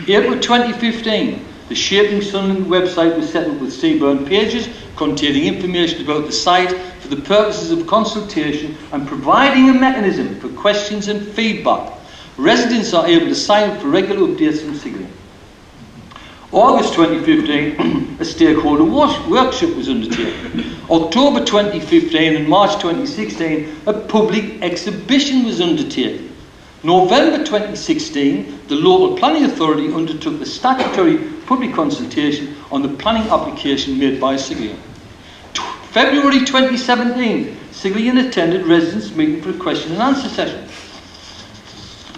April 2015, the Shaping Sunderland website was set up with Seaburn pages containing information about the site for the purposes of consultation and providing a mechanism for questions and feedback. Residents are able to sign up for regular updates from Siglion. August 2015, a stakeholder workshop was undertaken. October 2015 and March 2016, a public exhibition was undertaken. November 2016, the local planning authority undertook the statutory public consultation on the planning application made by Siglion. February 2017, Siglion attended residents' meeting for a question and answer session.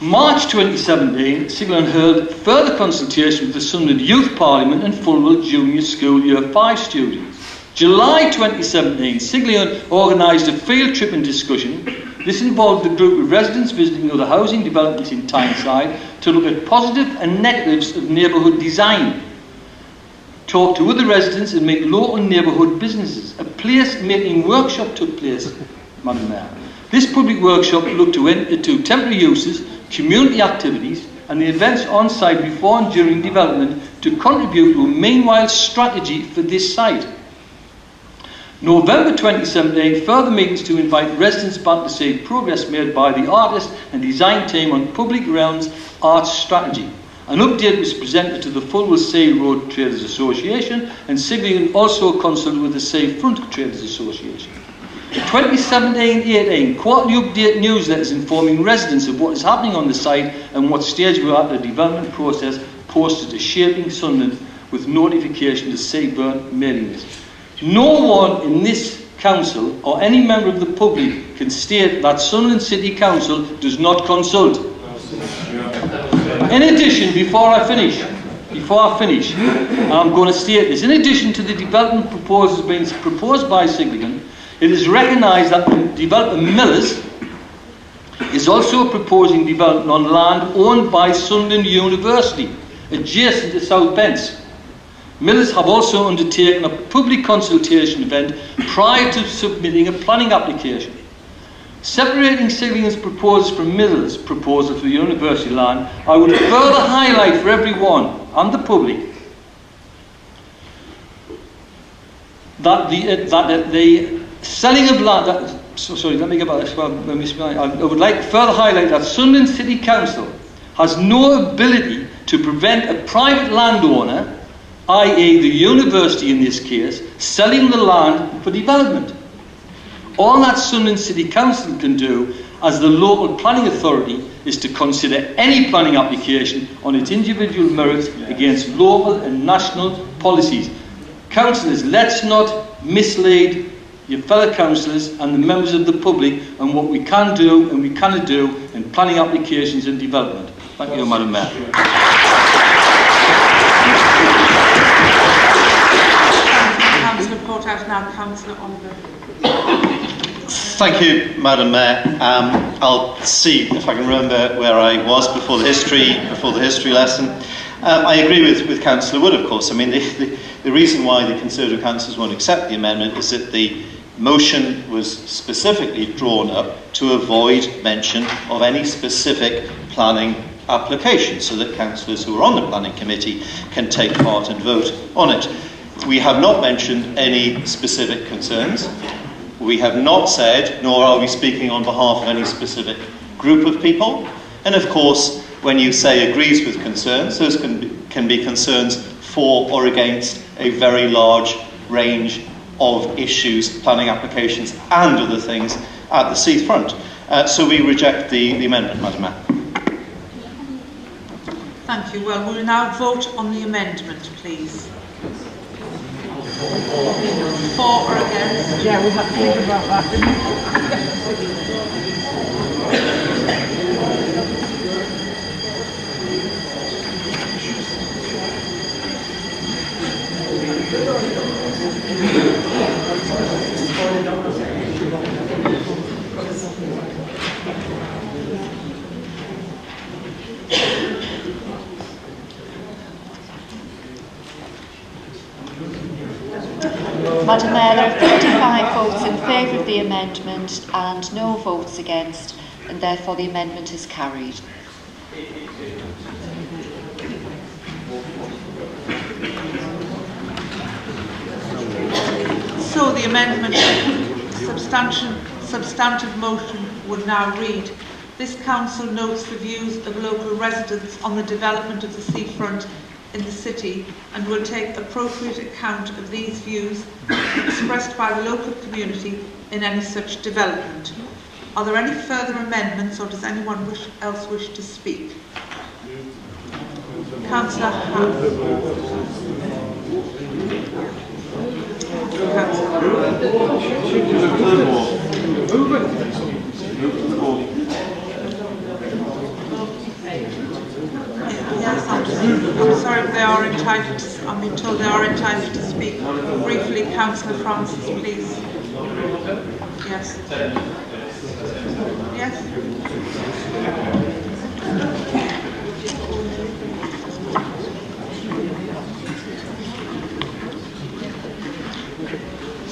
March 2017, Siglion held further consultation with the Sunderland Youth Parliament and Fulwell Junior School Year 5 students. July 2017, Siglion organised a field trip and discussion. This involved a group of residents visiting other housing developments in Tyneside to look at positive and negatives of neighbourhood design, talk to other residents and meet local neighbourhood businesses. A place-making workshop took place, Madam Mayor. This public workshop looked to temporary uses, community activities and the events on site before and during development to contribute to a meanwhile strategy for this site. November 2017, further meetings to invite residents back to see progress made by the artist and design team on public realms arts strategy. An update was presented to the Fulwell Sea Road Traders Association, and Siglion also consulted with the Seafront Traders Association. 2017-18 quarterly update newsletters informing residents of what is happening on the site and what stage we are at the development process, posted to Shaping Sunderland with notification to Seaburn mailing list. No one in this council or any member of the public can state that Sunderland City Council does not consult. In addition, before I finish, I'm going to state this. In addition to the development proposals being proposed by Siglion, it is recognised that the developer Millers is also proposing development on land owned by Sunderland University, adjacent to South Bents. Millers have also undertaken a public consultation event prior to submitting a planning application. Separating Siglion's proposals from Millers' proposal for the university land, I would further highlight for everyone and the public that the selling of land, I would like to further highlight that Sunderland City Council has no ability to prevent a private landowner, i.e. the university in this case, selling the land for development. All that Sunderland City Council can do as the local planning authority is to consider any planning application on its individual merits against local and national policies. Councillors, let's not mislead your fellow councillors and the members of the public on what we can do and we cannot do in planning applications and development. Thank you, Madam Mayor. Councillor Porthouse, now Councillor Oliver. Thank you, Madam Mayor. I'll see if I can remember where I was before the history lesson. I agree with Councillor Wood, of course. I mean, the reason why the Conservative councillors won't accept the amendment is that the motion was specifically drawn up to avoid mention of any specific planning application, so that councillors who are on the planning committee can take part and vote on it. We have not mentioned any specific concerns. We have not said, nor are we speaking on behalf of any specific group of people. And of course, when you say agrees with concerns, those can be concerns for or against a very large range of issues, planning applications and other things at the seafront. So we reject the amendment, Madam Mayor. Thank you. Well, we'll now vote on the amendment, please. For or against? Yeah, we have to think about that, didn't Madam Mayor, there are 35 votes in favour of the amendment and no votes against, and therefore the amendment is carried. So the amendment substantive motion would now read: this council notes the views of local residents on the development of the seafront in the city and will take appropriate account of these views expressed by the local community in any such development. Are there any further amendments, or does anyone else wish to speak? Councillor Yes, I'm sorry, but they are entitled to, I'm being told they are entitled to speak. Briefly, Councillor Francis, please. Yes. Yes.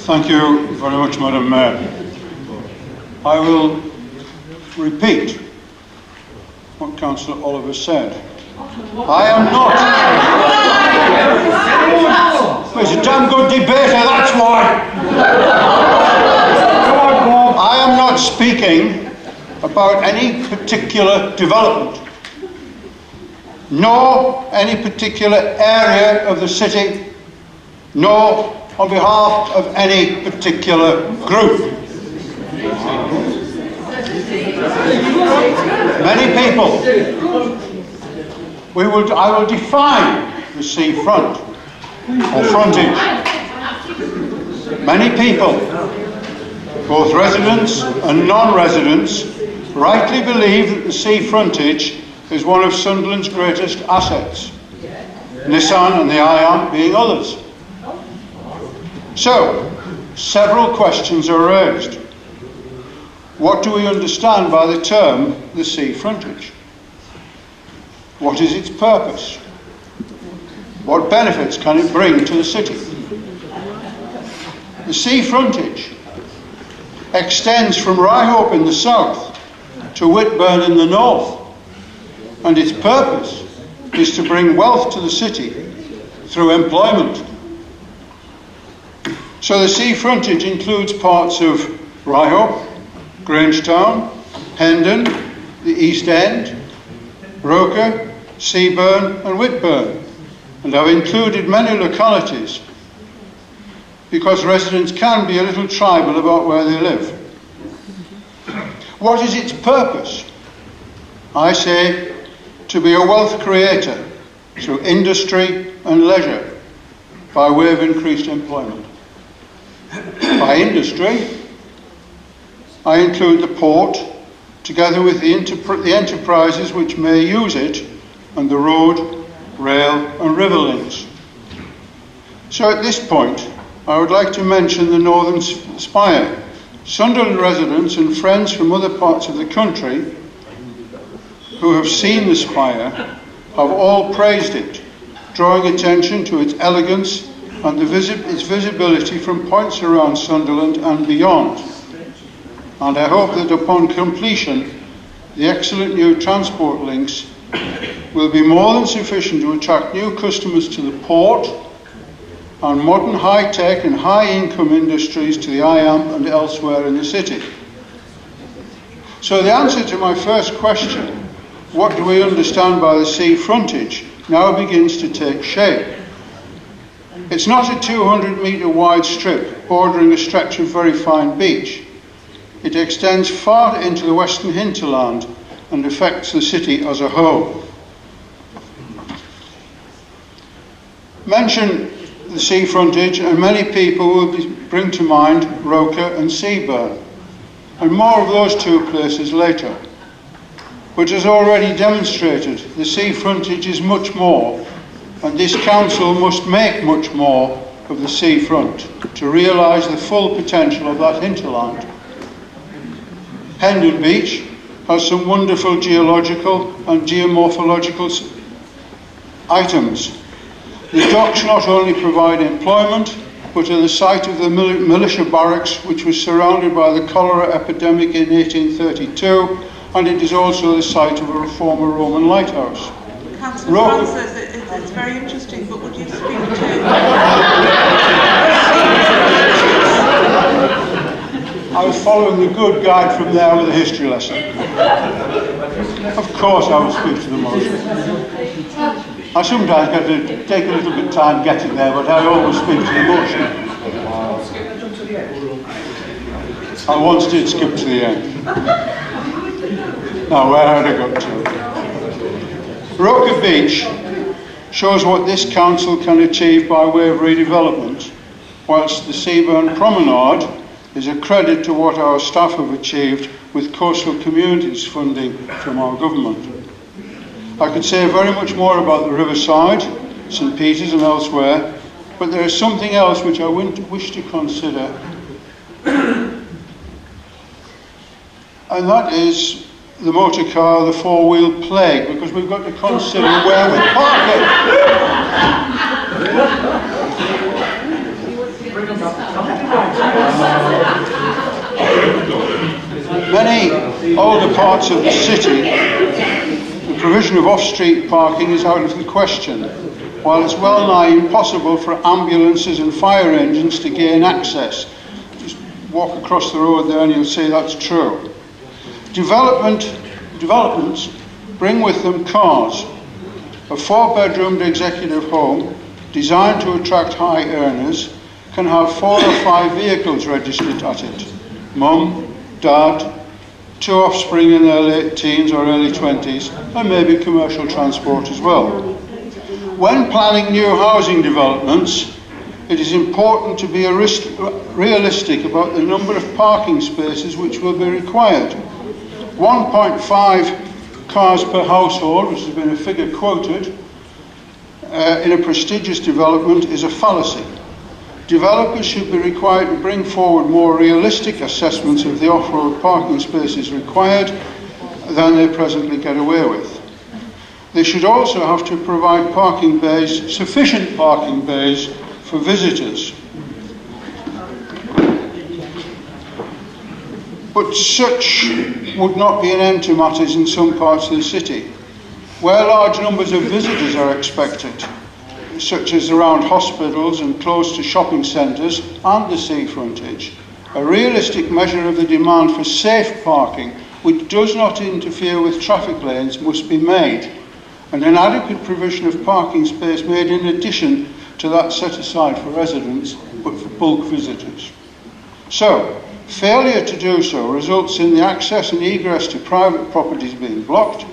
Thank you very much, Madam Mayor. I will repeat what Councillor Oliver said. I am not. He's a damn good debater, that's why. I am not speaking about any particular development, nor any particular area of the city, nor on behalf of any particular group. Many people. I will define the seafront or frontage. Many people, both residents and non-residents, rightly believe that the sea frontage is one of Sunderland's greatest assets, Nissan and the IAM being others. So, several questions are raised. What do we understand by the term the sea frontage? What is its purpose? What benefits can it bring to the city? The sea frontage extends from Ryhope in the south to Whitburn in the north, and its purpose is to bring wealth to the city through employment. So the sea frontage includes parts of Ryhope, Grangetown, Hendon, the East End, Roker, Seaburn and Whitburn, and I've included many localities because residents can be a little tribal about where they live. What is its purpose? I say to be a wealth creator through industry and leisure by way of increased employment. By industry, I include the port together with the enterprises which may use it and the road, rail and river links. So at this point, I would like to mention the Northern Spire. Sunderland residents and friends from other parts of the country who have seen the Spire have all praised it, drawing attention to its elegance and its visibility from points around Sunderland and beyond. And I hope that upon completion, the excellent new transport links will be more than sufficient to attract new customers to the port and modern high-tech and high-income industries to the IAMP and elsewhere in the city. So the answer to my first question, what do we understand by the sea frontage, now begins to take shape. It's not a 200-metre wide strip bordering a stretch of very fine beach. It extends far into the western hinterland and affects the city as a whole. Mention the sea frontage, and many people will bring to mind Roker and Seaburn, and more of those two places later. But as already demonstrated, the sea frontage is much more, and this council must make much more of the seafront to realise the full potential of that hinterland. Hendon Beach has some wonderful geological and geomorphological items. The docks not only provide employment, but are the site of the militia barracks, which was surrounded by the cholera epidemic in 1832, and it is also the site of a former Roman lighthouse. Councillor Francis, it's very interesting, but would you speak to... I was following the good guide from there with a history lesson. Of course I will speak to the motion. I sometimes get to take a little bit of time getting there, but I always speak to the motion. I once did skip to the end. Now, where had I got to? Roker Beach shows what this council can achieve by way of redevelopment, whilst the Seaburn Promenade is a credit to what our staff have achieved with coastal communities funding from our government. I could say very much more about the Riverside, St Peters and elsewhere, but there is something else which I wish to consider, and that is the motor car, the four-wheel plague, because we've got to consider where we park it. Many older parts of the city, the provision of off-street parking is out of the question, while it's well nigh impossible for ambulances and fire engines to gain access. Just walk across the road there and you'll see that's true. Developments bring with them cars. A four-bedroomed executive home designed to attract high earners can have 4 or 5 vehicles registered at it. Mum, Dad, 2 offspring in their late teens or early 20s, and maybe commercial transport as well. When planning new housing developments, it is important to be realistic about the number of parking spaces which will be required. 1.5 cars per household, which has been a figure quoted, in a prestigious development is a fallacy. Developers should be required to bring forward more realistic assessments of the off-road parking spaces required than they presently get away with. They should also have to provide parking bays, sufficient parking bays for visitors. But such would not be an end to matters in some parts of the city, where large numbers of visitors are expected, such as around hospitals and close to shopping centres and the sea frontage. A realistic measure of the demand for safe parking, which does not interfere with traffic lanes, must be made, and an adequate provision of parking space made in addition to that set aside for residents, but for bulk visitors. So, failure to do so results in the access and egress to private properties being blocked,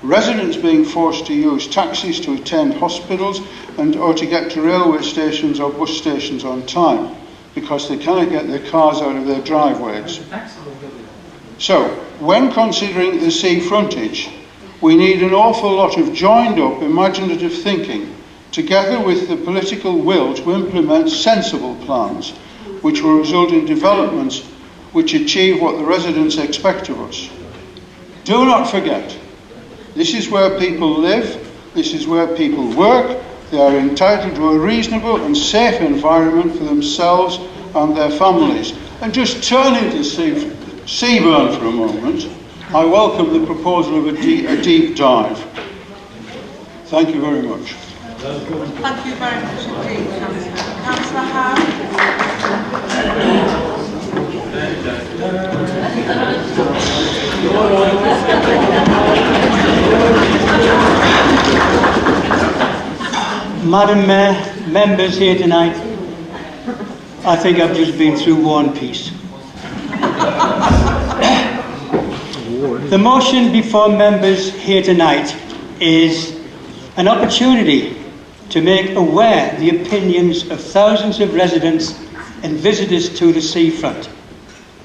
residents being forced to use taxis to attend hospitals or to get to railway stations or bus stations on time because they cannot get their cars out of their driveways. So, when considering the sea frontage, we need an awful lot of joined up imaginative thinking together with the political will to implement sensible plans which will result in developments which achieve what the residents expect of us. Do not forget, this is where people live, this is where people work, they are entitled to a reasonable and safe environment for themselves and their families. And just turning to Seaburn for a moment, I welcome the proposal of a deep dive. Thank you very much. Thank you very much indeed, Councillor. Councillor Howe. Madam Mayor, members here tonight, I think I've just been through War and Peace. The motion before members here tonight is an opportunity to make aware the opinions of thousands of residents and visitors to the seafront.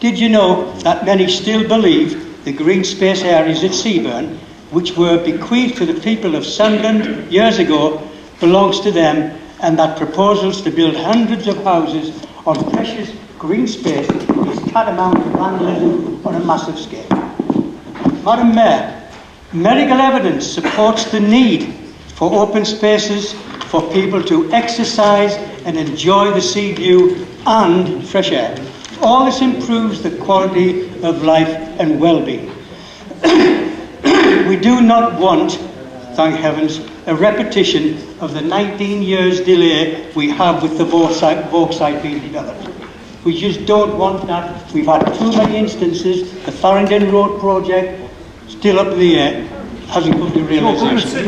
Did you know that many still believe the green space areas at Seaburn, which were bequeathed to the people of Sunderland years ago, belongs to them, and that proposals to build hundreds of houses on precious green space is tantamount to vandalism on a massive scale? Madam Mayor, medical evidence supports the need for open spaces for people to exercise and enjoy the sea view and fresh air. All this improves the quality of life and well-being. We do not want, thank heavens, a repetition of the 19 years delay we have with the Vogue site being developed. We just don't want that. We've had too many instances. The Farringdon Road project, still up in the air, hasn't come to realisation.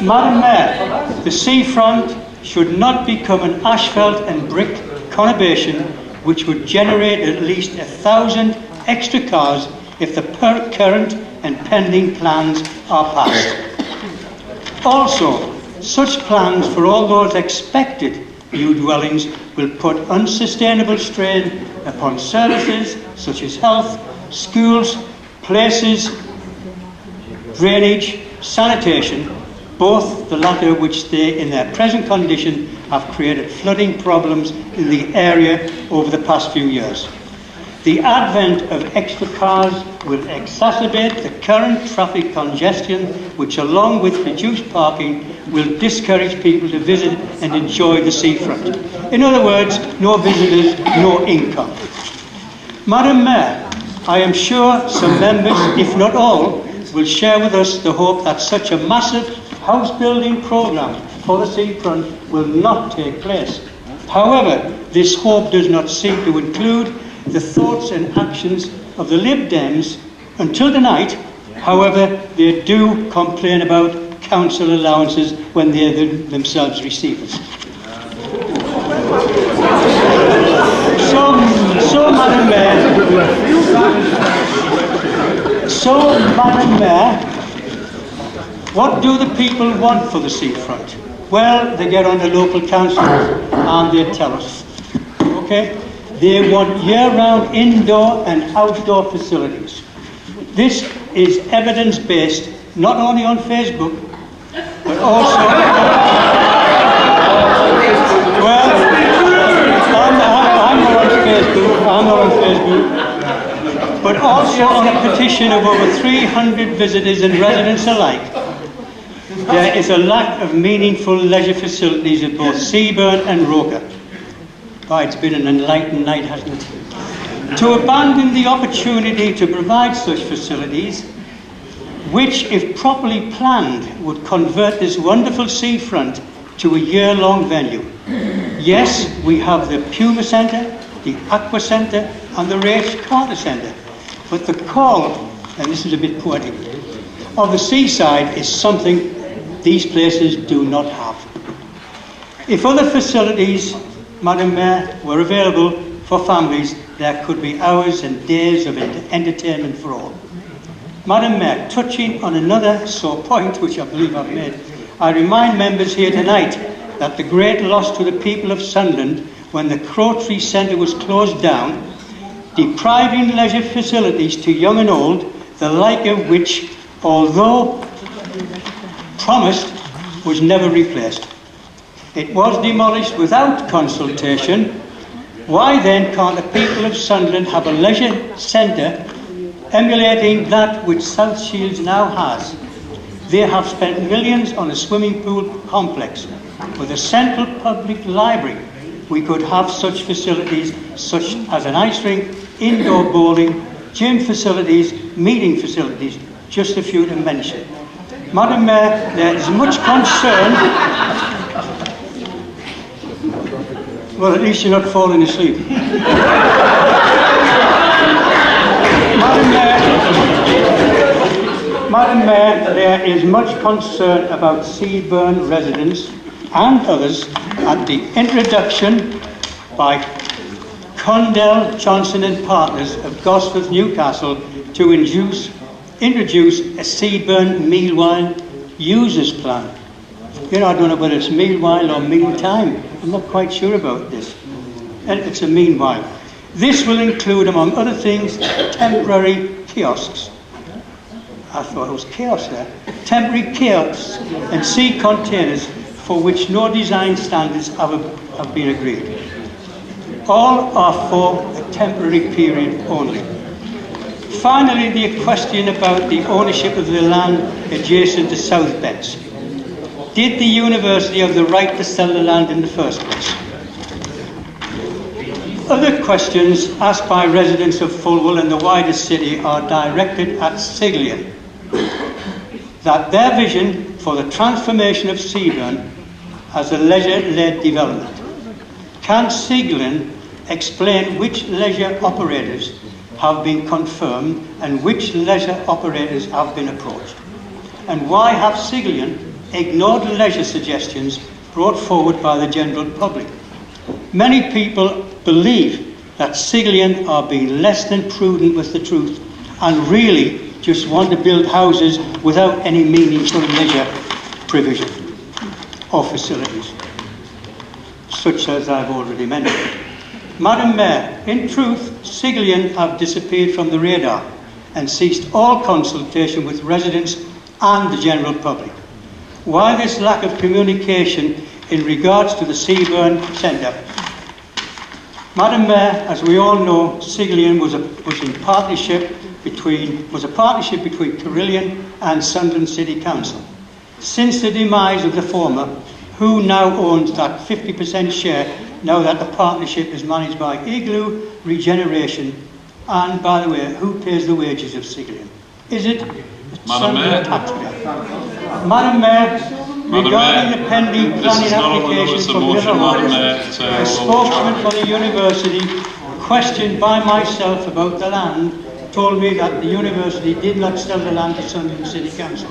Madam Mayor, the seafront should not become an asphalt and brick conurbation which would generate at least 1,000 extra cars if the current and pending plans are passed. Also, such plans for all those expected new dwellings will put unsustainable strain upon services such as health, schools, places, drainage, sanitation, both the latter which they in their present condition have created flooding problems in the area over the past few years. The advent of extra cars will exacerbate the current traffic congestion, which along with reduced parking will discourage people to visit and enjoy the seafront. In other words, no visitors, no income. Madam Mayor, I am sure some members, if not all, will share with us the hope that such a massive house building programme for the seafront will not take place. However, this hope does not seem to include the thoughts and actions of the Lib Dems until tonight. However, they do complain about council allowances when they themselves receive it. So, Madam Mayor, what do the people want for the seafront? Well, they get on the local councils and they tell us. Okay? They want year-round indoor and outdoor facilities. This is evidence-based, not only on Facebook, but also... Well, I'm not on Facebook, but also on a petition of over 300 visitors and residents alike. There is a lack of meaningful leisure facilities at both Seaburn and Roker. Oh, it's been an enlightened night, hasn't it? To abandon the opportunity to provide such facilities, which, if properly planned, would convert this wonderful seafront to a year-long venue. Yes, we have the Puma Centre, the Aqua Centre, and the Race Carter Centre. But the call, and this is a bit poetic, of the seaside is something these places do not have. If other facilities, Madam Mayor, were available for families, there could be hours and days of entertainment for all. Madam Mayor, touching on another sore point, which I believe I've made, I remind members here tonight that the great loss to the people of Sunderland when the Crowtree Centre was closed down, depriving leisure facilities to young and old, the like of which, although promised, was never replaced. It was demolished without consultation. Why then can't the people of Sunderland have a leisure centre emulating that which South Shields now has? They have spent millions on a swimming pool complex. With a central public library, we could have such facilities such as an ice rink, indoor bowling, gym facilities, meeting facilities, just a few to mention. Madam Mayor, there is much concern. Well, at least you're not falling asleep. Madam Mayor, there is much concern about Seaburn residents and others at the introduction by Condell, Johnson and Partners of Gosforth, Newcastle, to introduce a Seaburn Mealwine users plan. You know, I don't know whether it's meanwhile or meantime. I'm not quite sure about this. And it's a meanwhile. This will include, among other things, temporary kiosks. I thought it was chaos there. Temporary kiosks and sea containers for which no design standards have been agreed. All are for a temporary period only. Finally, the question about the ownership of the land adjacent to South Bends. Did the university have the right to sell the land in the first place? Other questions asked by residents of Fulwell and the wider city are directed at Siglian. That their vision for the transformation of Seaburn as a leisure-led development. Can Siglian explain which leisure operators have been confirmed and which leisure operators have been approached? And why have Siglian ignored leisure suggestions brought forward by the general public? Many people believe that Siglian are being less than prudent with the truth and really just want to build houses without any meaningful leisure provision or facilities, such as I've already mentioned. Madam Mayor, in truth, Siglian have disappeared from the radar and ceased all consultation with residents and the general public. Why this lack of communication in regards to the Seaburn Centre? Madam Mayor, as we all know, Siglian was a partnership between Carillion and Sunderland City Council. Since the demise of the former, who now owns that 50% share now that the partnership is managed by Igloo Regeneration, and by the way, who pays the wages of Siglian? Is it Madam Mayor? Madam Mayor, regarding the pending planning application for Miller House, a spokesman for the university, questioned by myself about the land, told me that the university did not sell the land to Sunderland City Council.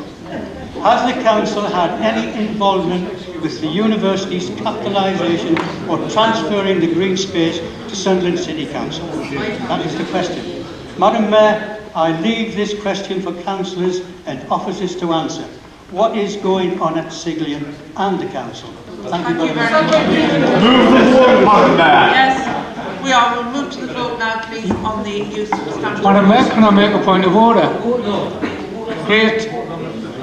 Has the council had any involvement with the university's capitalisation or transferring the green space to Sunderland City Council? That is the question. Madam Mayor, I leave this question for councillors and officers to answer. What is going on at Siglian and the council? Thank you very much. Yes, we are. We'll move to the vote now, please, on the use of substantive. Madam Mayor, can I make a point of order?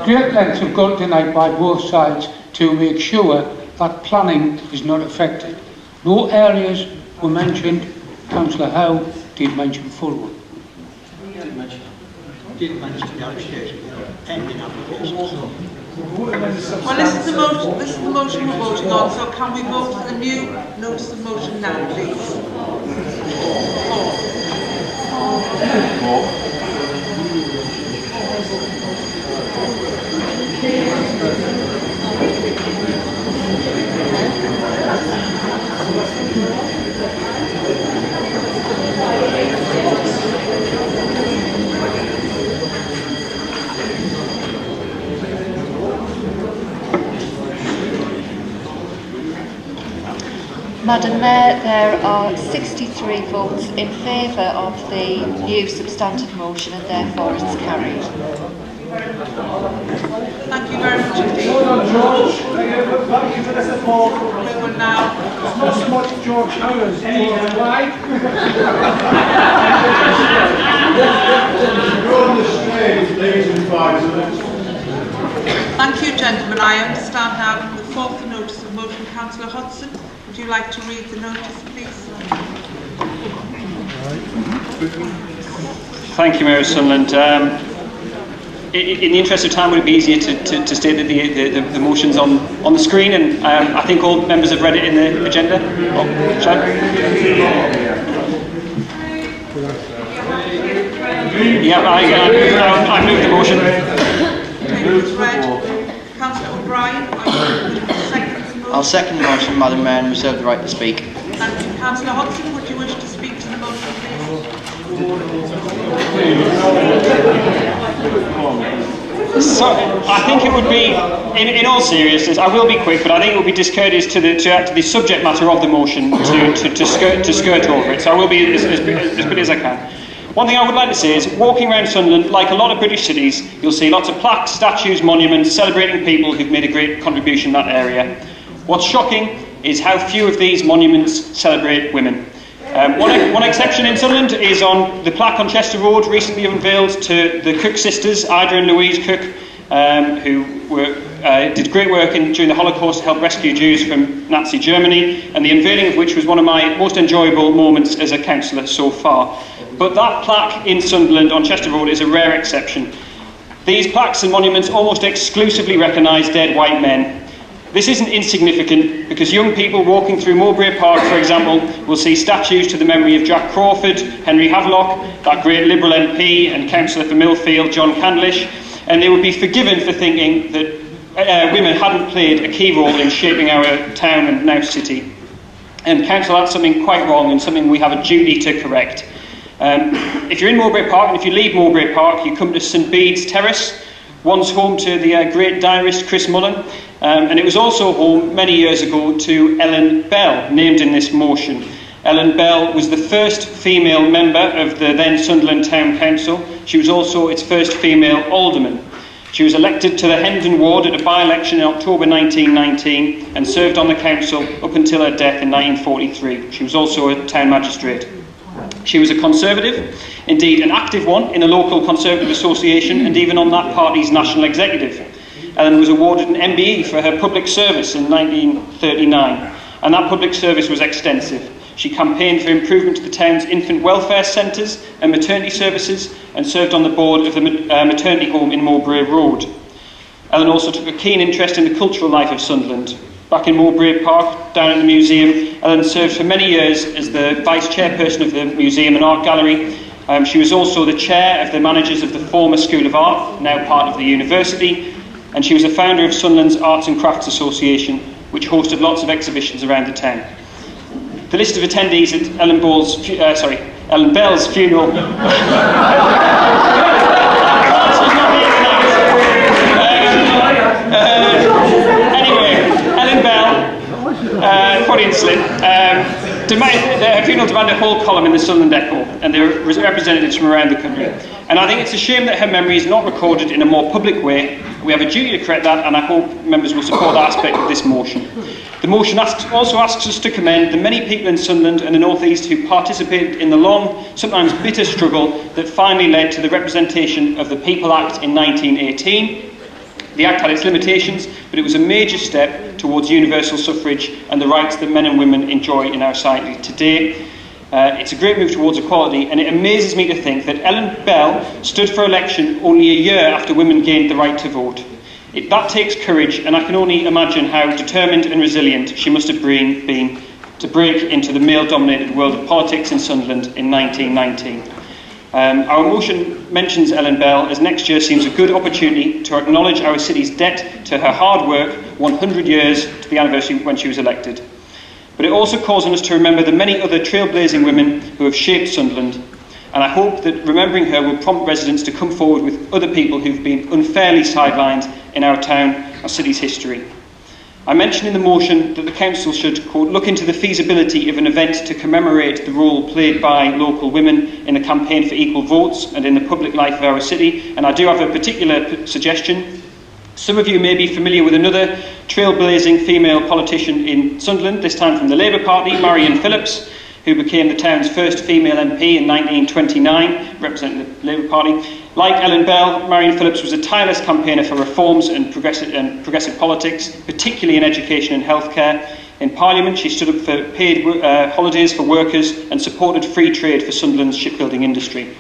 Great lengths have gone tonight by both sides to make sure that planning is not affected. No areas were mentioned. Councillor Howe did mention Fulwood. Did mention the application, pending application. Well, this is the motion we're voting on, so can we vote for the new notice of motion now, please? Madam Mayor, there are 63 votes in favour of the new substantive motion and therefore it's carried. Thank you very much indeed. George, thank you for the support. We will now... It's not so much George Howard's, why? You're on the stage, ladies and gentlemen. Thank you, gentlemen. I understand now from the fourth notice of motion. Councillor Hudson, would you like to read the notice, please? Thank you, Mayor Sunderland. In the interest of time, would it be easier to state that the motion's on the screen? And I think all members have read it in the agenda. Oh, shall I? Yeah, I move the motion. It's read. Councillor O'Brien, are you second the motion? I'll second the motion, Madam Mayor, and reserve the right to speak. Thank you. Councillor Hudson, would you wish to speak to the motion, please? So, I think it would be, in all seriousness, I will be quick, but I think it would be discourteous to the subject matter of the motion to skirt over it. So I will be as quick as I can. One thing I would like to say is, walking around Sunderland, like a lot of British cities, you'll see lots of plaques, statues, monuments, celebrating people who've made a great contribution in that area. What's shocking is how few of these monuments celebrate women. One exception in Sunderland is on the plaque on Chester Road, recently unveiled to the Cook sisters, Ida and Louise Cook, who did great work during the Holocaust to help rescue Jews from Nazi Germany, and the unveiling of which was one of my most enjoyable moments as a councillor so far. But that plaque in Sunderland on Chester Road is a rare exception. These plaques and monuments almost exclusively recognise dead white men. This isn't insignificant, because young people walking through Mowbray Park, for example, will see statues to the memory of Jack Crawford, Henry Havelock, that great Liberal MP and councillor for Millfield, John Candlish, and they would be forgiven for thinking that women hadn't played a key role in shaping our town and now city. And council, that's something quite wrong and something we have a duty to correct. If you're in Mowbray Park, and if you leave Mowbray Park, you come to St Bede's Terrace, once home to the great diarist Chris Mullen, and it was also home many years ago to Ellen Bell, named in this motion. Ellen Bell was the first female member of the then Sunderland Town Council. She was also its first female alderman. She was elected to the Hendon Ward at a by-election in October 1919 and served on the council up until her death in 1943. She was also a town magistrate. She was a Conservative, indeed an active one in a local Conservative association and even on that party's national executive. Ellen was awarded an MBE for her public service in 1939, and that public service was extensive. She campaigned for improvement to the town's infant welfare centres and maternity services and served on the board of the maternity home in Mowbray Road. Ellen also took a keen interest in the cultural life of Sunderland. Back in Mowbray Park, down in the museum, Ellen served for many years as the vice chairperson of the museum and art gallery. She was also the chair of the managers of the former School of Art, now part of the university, and she was a founder of Sunderland's Arts and Crafts Association, which hosted lots of exhibitions around the town. The list of attendees at Ellen Bell's funeral Ellen Bell, Freudian slip, her funeral demanded a whole column in the Sunderland Echo, and there were representatives from around the country. And I think it's a shame that her memory is not recorded in a more public way. We have a duty to correct that, and I hope members will support that aspect of this motion. The motion also asks us to commend the many people in Sunderland and the North East who participated in the long, sometimes bitter struggle that finally led to the representation of the People Act in 1918. The Act had its limitations, but it was a major step towards universal suffrage and the rights that men and women enjoy in our society today. It's a great move towards equality, and it amazes me to think that Ellen Bell stood for election only a year after women gained the right to vote. That takes courage, and I can only imagine how determined and resilient she must have been to break into the male-dominated world of politics in Sunderland in 1919. Our motion mentions Ellen Bell, as next year seems a good opportunity to acknowledge our city's debt to her hard work 100 years to the anniversary when she was elected. But it also calls on us to remember the many other trailblazing women who have shaped Sunderland, and I hope that remembering her will prompt residents to come forward with other people who've been unfairly sidelined in our town or city's history. I mentioned in the motion that the council should, quote, look into the feasibility of an event to commemorate the role played by local women in the campaign for equal votes and in the public life of our city, and I do have a particular suggestion. Some of you may be familiar with another trailblazing female politician in Sunderland, this time from the Labour Party, Marion Phillips, who became the town's first female MP in 1929, representing the Labour Party. Like Ellen Bell, Marion Phillips was a tireless campaigner for reforms and progressive politics, particularly in education and healthcare. In Parliament, she stood up for paid holidays for workers and supported free trade for Sunderland's shipbuilding industry.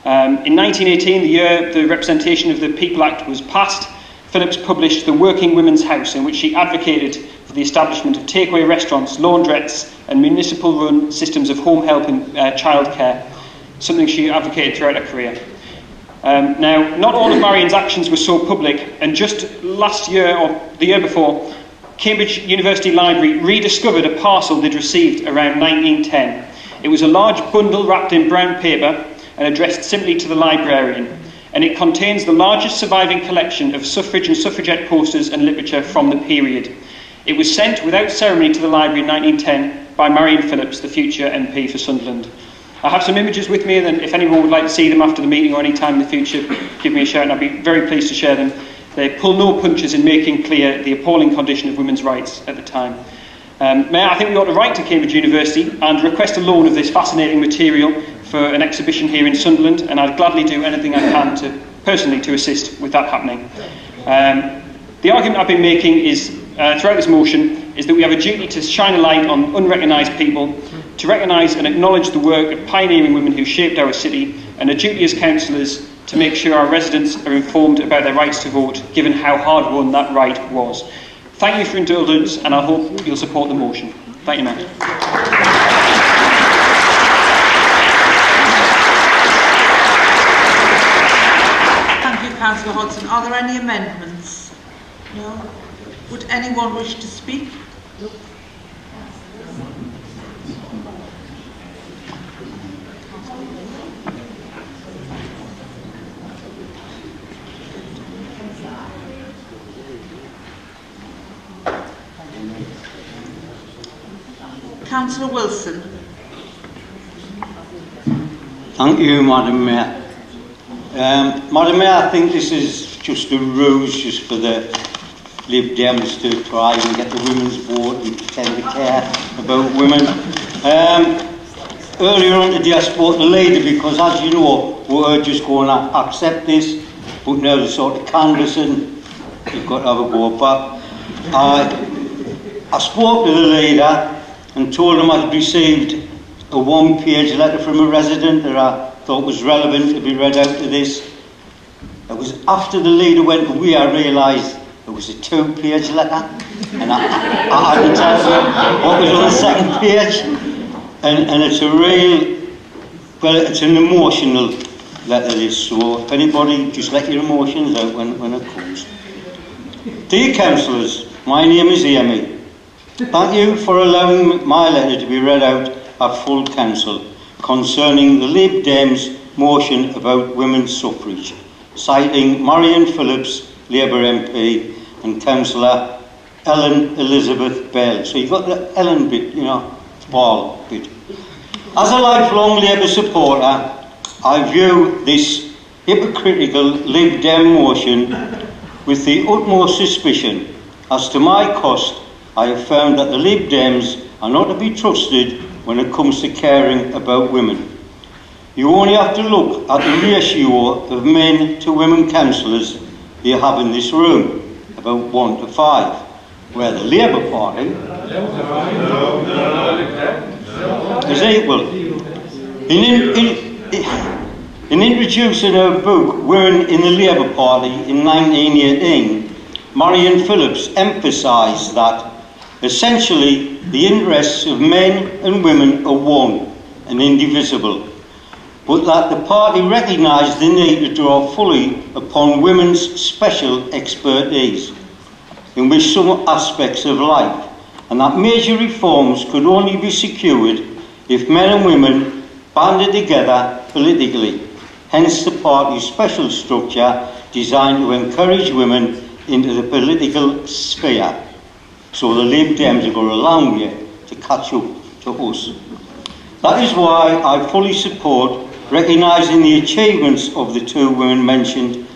In 1918, the year the representation of the People Act was passed, Phillips published The Working Women's House, in which she advocated for the establishment of takeaway restaurants, laundrettes and municipal-run systems of home help and childcare, something she advocated throughout her career. Now, not all of Marion's actions were so public, and just last year, or the year before, Cambridge University Library rediscovered a parcel they'd received around 1910. It was a large bundle wrapped in brown paper and addressed simply to the librarian, and it contains the largest surviving collection of suffrage and suffragette posters and literature from the period. It was sent without ceremony to the library in 1910 by Marion Phillips, the future MP for Sunderland. I have some images with me, and then if anyone would like to see them after the meeting or any time in the future, give me a shout and I'd be very pleased to share them. They pull no punches in making clear the appalling condition of women's rights at the time. Mayor, I think we ought to write to Cambridge University and request a loan of this fascinating material for an exhibition here in Sunderland, and I'd gladly do anything I can personally to assist with that happening. The argument I've been making is, throughout this motion, is that we have a duty to shine a light on unrecognised people, to recognise and acknowledge the work of pioneering women who shaped our city, and a duty as councillors to make sure our residents are informed about their rights to vote, given how hard won that right was. Thank you for indulgence, and I hope you'll support the motion. Thank you, Matt. Thank you, Councillor Hodson. Are there any amendments? No? Would anyone wish to speak? No. Councillor Wilson. Thank you, Madam Mayor. Madam Mayor, I think this is just a ruse just for the Lib Dems to try and get the women's vote and pretend to care about women. Earlier on today I spoke to the lady because, as you know, we're just going to accept this, but now they're sort of canvassing, you've got to have a go. But I spoke to the leader and told him I'd received a one-page letter from a resident that I thought was relevant to be read out to this. It was after the leader went away I realised it was a two-page letter, and I hadn't told him what was on the second page. And it's a real, well, it's an emotional letter this, so if anybody, just let your emotions out when it comes. Dear councillors, my name is Amy. Thank you for allowing my letter to be read out at full council concerning the Lib Dems motion about women's suffrage, citing Marion Phillips, Labour MP, and Councillor Ellen Elizabeth Bell. So you've got the Ellen bit, you know, Ball bit. As a lifelong Labour supporter, I view this hypocritical Lib Dem motion with the utmost suspicion. As to my cost, I have found that the Lib Dems are not to be trusted when it comes to caring about women. You only have to look at the ratio of men to women councillors you have in this room, about 1 to 5, where the Labour Party is equal. In introducing her book, Women in the Labour Party in 1918, Marion Phillips emphasised that essentially the interests of men and women are one and indivisible, but that the party recognised the need to draw fully upon women's special expertise in which some aspects of life, and that major reforms could only be secured if men and women banded together politically, hence the party's special structure designed to encourage women into the political sphere. So the Lib Dems have got a long way to catch up to us. That is why I fully support recognising the achievements of the two women mentioned.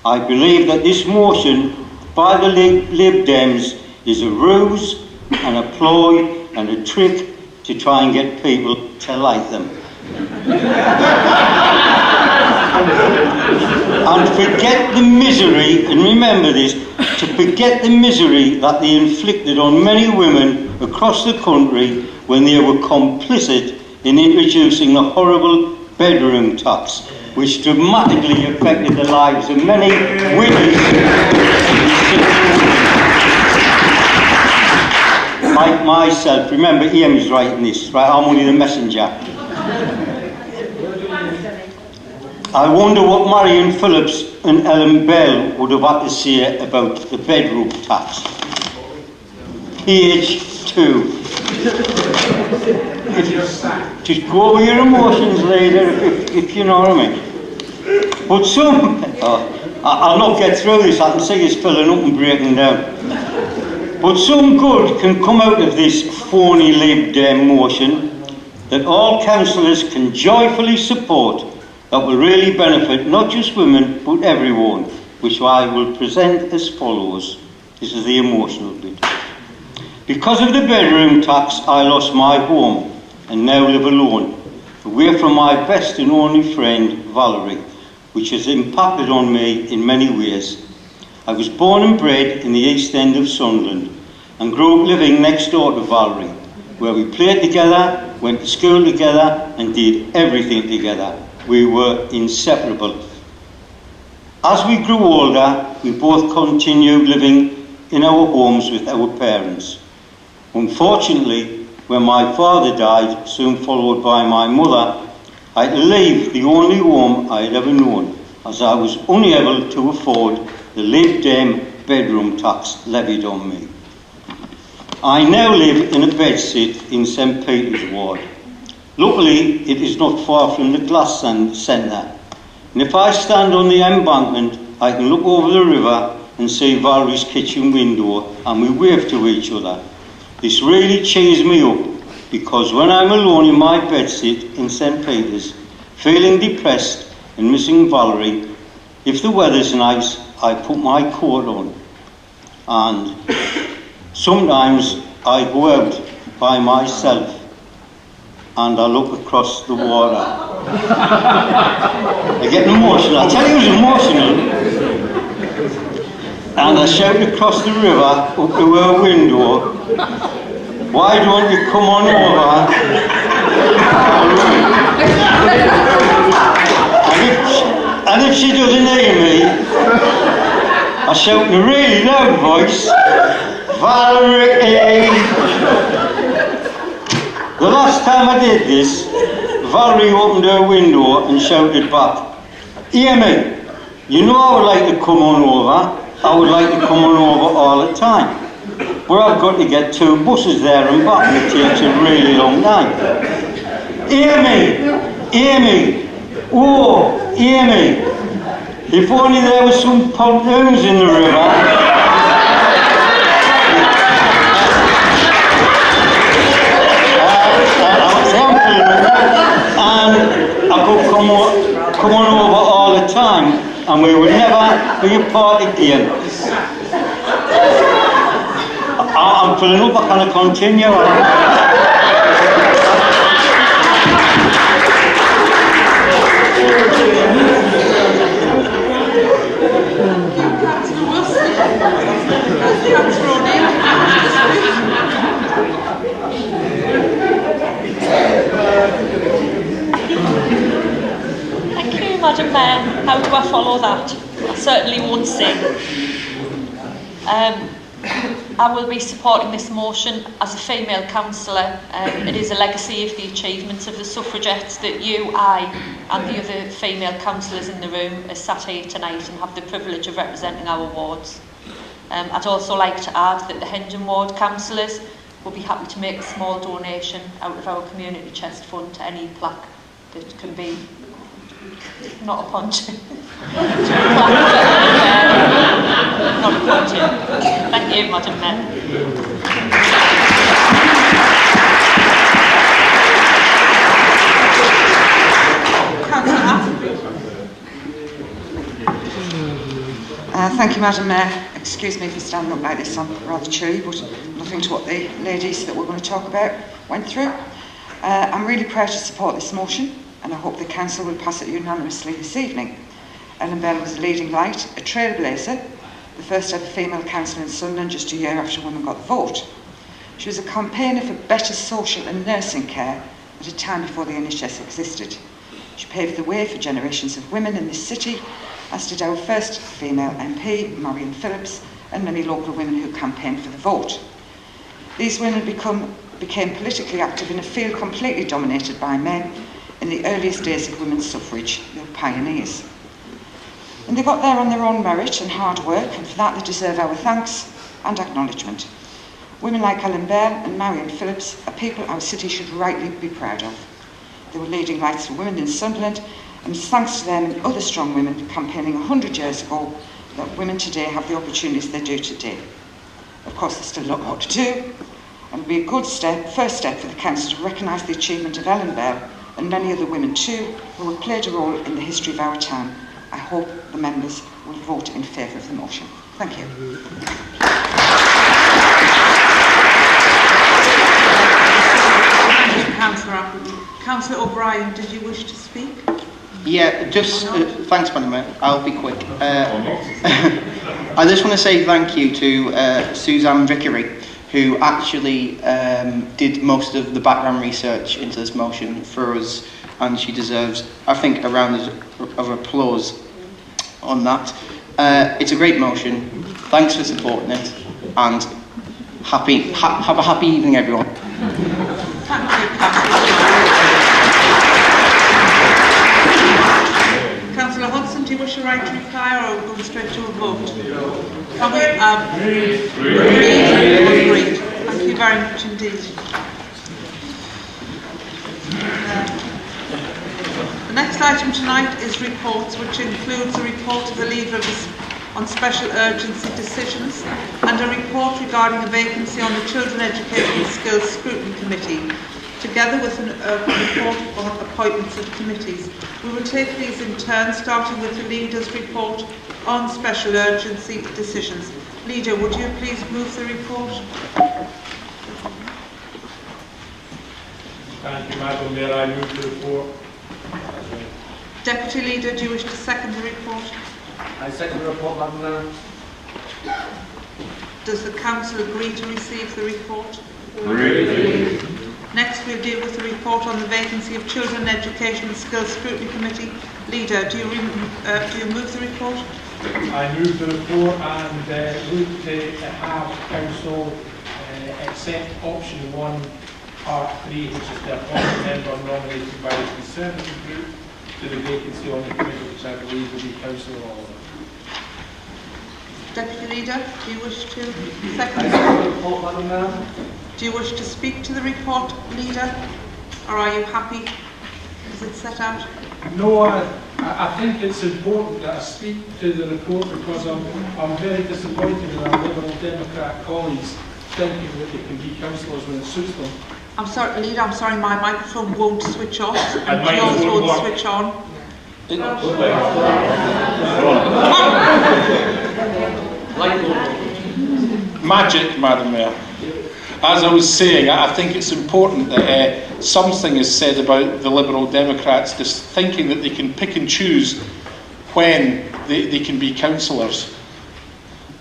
I believe that this motion by the Lib Dems is a ruse and a ploy and a trick to try and get people to like them. And forget the misery, and remember this, to forget the misery that they inflicted on many women across the country when they were complicit in introducing the horrible bedroom tax, which dramatically affected the lives of many widows. Like myself, remember Ian's writing this, right? I'm only the messenger. I wonder what Marion Phillips and Ellen Bell would have had to say about the bedroom tax. Page 2. Just go with your emotions later, if you know what I mean. But some... I'll not get through this, I can see it's filling up and breaking down. But some good can come out of this phony Lib Dem motion. that all councillors can joyfully support that will really benefit not just women but everyone, which I will present as follows. This is the emotional bit. Because of the bedroom tax, I lost my home and now live alone, away from my best and only friend, Valerie, which has impacted on me in many ways. I was born and bred in the East End of Sunderland and grew up living next door to Valerie, where we played together, went to school together and did everything together. We were inseparable. As we grew older, we both continued living in our homes with our parents. Unfortunately, when my father died, soon followed by my mother, I had to leave the only home I had ever known, as I was unable to afford the Lib Dem bedroom tax levied on me. I now live in a bedsit in St Peter's Ward. Luckily, it is not far from the Glass Centre, and if I stand on the embankment, I can look over the river and see Valerie's kitchen window, and we wave to each other. This really cheers me up, because when I'm alone in my bedsit in St Peter's, feeling depressed and missing Valerie, if the weather's nice, I put my coat on. And sometimes I go out by myself and I look across the water. I get emotional. I tell you it was emotional. And I shout across the river up to her window, "Why don't you come on over?" And if she doesn't hear me, I shout in a really loud voice, "Valerie!" The last time I did this, Valerie opened her window and shouted back, "Hear me, you know I would like to come on over. I would like to come on over all the time. But I've got to get 2 buses there and back, and it takes a really long time. Hear me! Hear me! Oh, hear me! If only there was some pontoons in the river." And I could come on over all the time, and we would never be apart again. I'm filling up, I can't continue. Thank you, Madam Mayor. How do I follow that? I certainly won't sing. I will be supporting this motion as a female councillor. It is a legacy of the achievements of the suffragettes that you, I and the other female councillors in the room are sat here tonight and have the privilege of representing our wards. I'd also like to add that the Hendon Ward councillors will be happy to make a small donation out of our community chest fund to any plaque that can be, not a punching, not a punching. Thank you, Madam Mayor. Thank you, Madam Mayor. Excuse me for standing up like this, I'm rather chilly, but nothing to what the ladies that we're going to talk about went through. I'm really proud to support this motion, and I hope the Council will pass it unanimously this evening. Ellen Bell was a leading light, a trailblazer, the first ever female councillor in Sunderland just a year after women got the vote. She was a campaigner for better social and nursing care at a time before the NHS existed. She paved the way for generations of women in this city, as did our first female MP, Marion Phillips, and many local women who campaigned for the vote. These women became politically active in a field completely dominated by men in the earliest days of women's suffrage, the pioneers. And they got there on their own merit and hard work, and for that they deserve our thanks and acknowledgement. Women like Ellen Bell and Marion Phillips are people our city should rightly be proud of. They were leading lights for women in Sunderland, and it's thanks to them and other strong women campaigning 100 years ago that women today have the opportunities they do today. Of course, there's still a lot more to do, and will be a good first step for the Council to recognise the achievement of Ellen Bell and many other women too who have played a role in the history of our town. I hope the members will vote in favour of the motion. Thank you. Thank you, Councillor Appleby. Councillor O'Brien, did you wish to speak? Yeah, just thanks, Madam Mayor. I'll be quick. I just want to say thank you to Suzanne Vickery, who actually did most of the background research into this motion for us, and she deserves, I think, a round of applause on that. It's a great motion. Thanks for supporting it, and have a happy evening, everyone. Thank you, Councillor Hudson, do you wish a right to reply, or are we going straight to a vote? Can we, agreed. Thank you very much indeed. The next item tonight is reports, which includes a report of the leader on special urgency decisions and a report regarding a vacancy on the Children Education and Skills Scrutiny Committee, together with a report on appointments of committees. We will take these in turn, starting with the Leader's report on special urgency decisions. Leader, would you please move the report? Thank you, Madam Mayor. I move the report. Deputy Leader, do you wish to second the report? I second the report, Madam Mayor. Does the Council agree to receive the report? Agree. Next, we'll deal with the report on the vacancy of Children Education and Skills Scrutiny Committee. Leader, do you move the report? I move the report and look to have Council accept option 1, part 3, which is the appointed member nominated by the Conservative Group to the vacancy on the committee, which I believe will be Councillor Oliver. Deputy Leader, do you wish to second? I second the report, Madam Mayor. Do you wish to speak to the report, Leader, or are you happy as it's set out? No, I think it's important that I speak to the report because I'm very disappointed in our Liberal Democrat colleagues thinking that they can be councillors when it suits them. I'm sorry, Leader, I'm sorry, my microphone won't switch off and mine yours won't won't work. switch on. Magic, Madam Mayor. As I was saying, I think it's important that something is said about the Liberal Democrats just thinking that they can pick and choose when they can be councillors.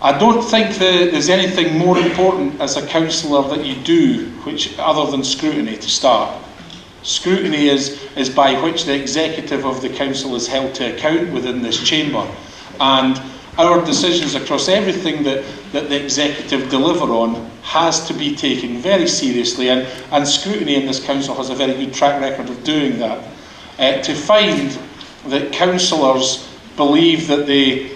I don't think that there's anything more important as a councillor that you do, which other than scrutiny to start. Scrutiny is by which the executive of the council is held to account within this chamber, and our decisions across everything that the executive deliver on has to be taken very seriously, and scrutiny in this council has a very good track record of doing that. To find that councillors believe that they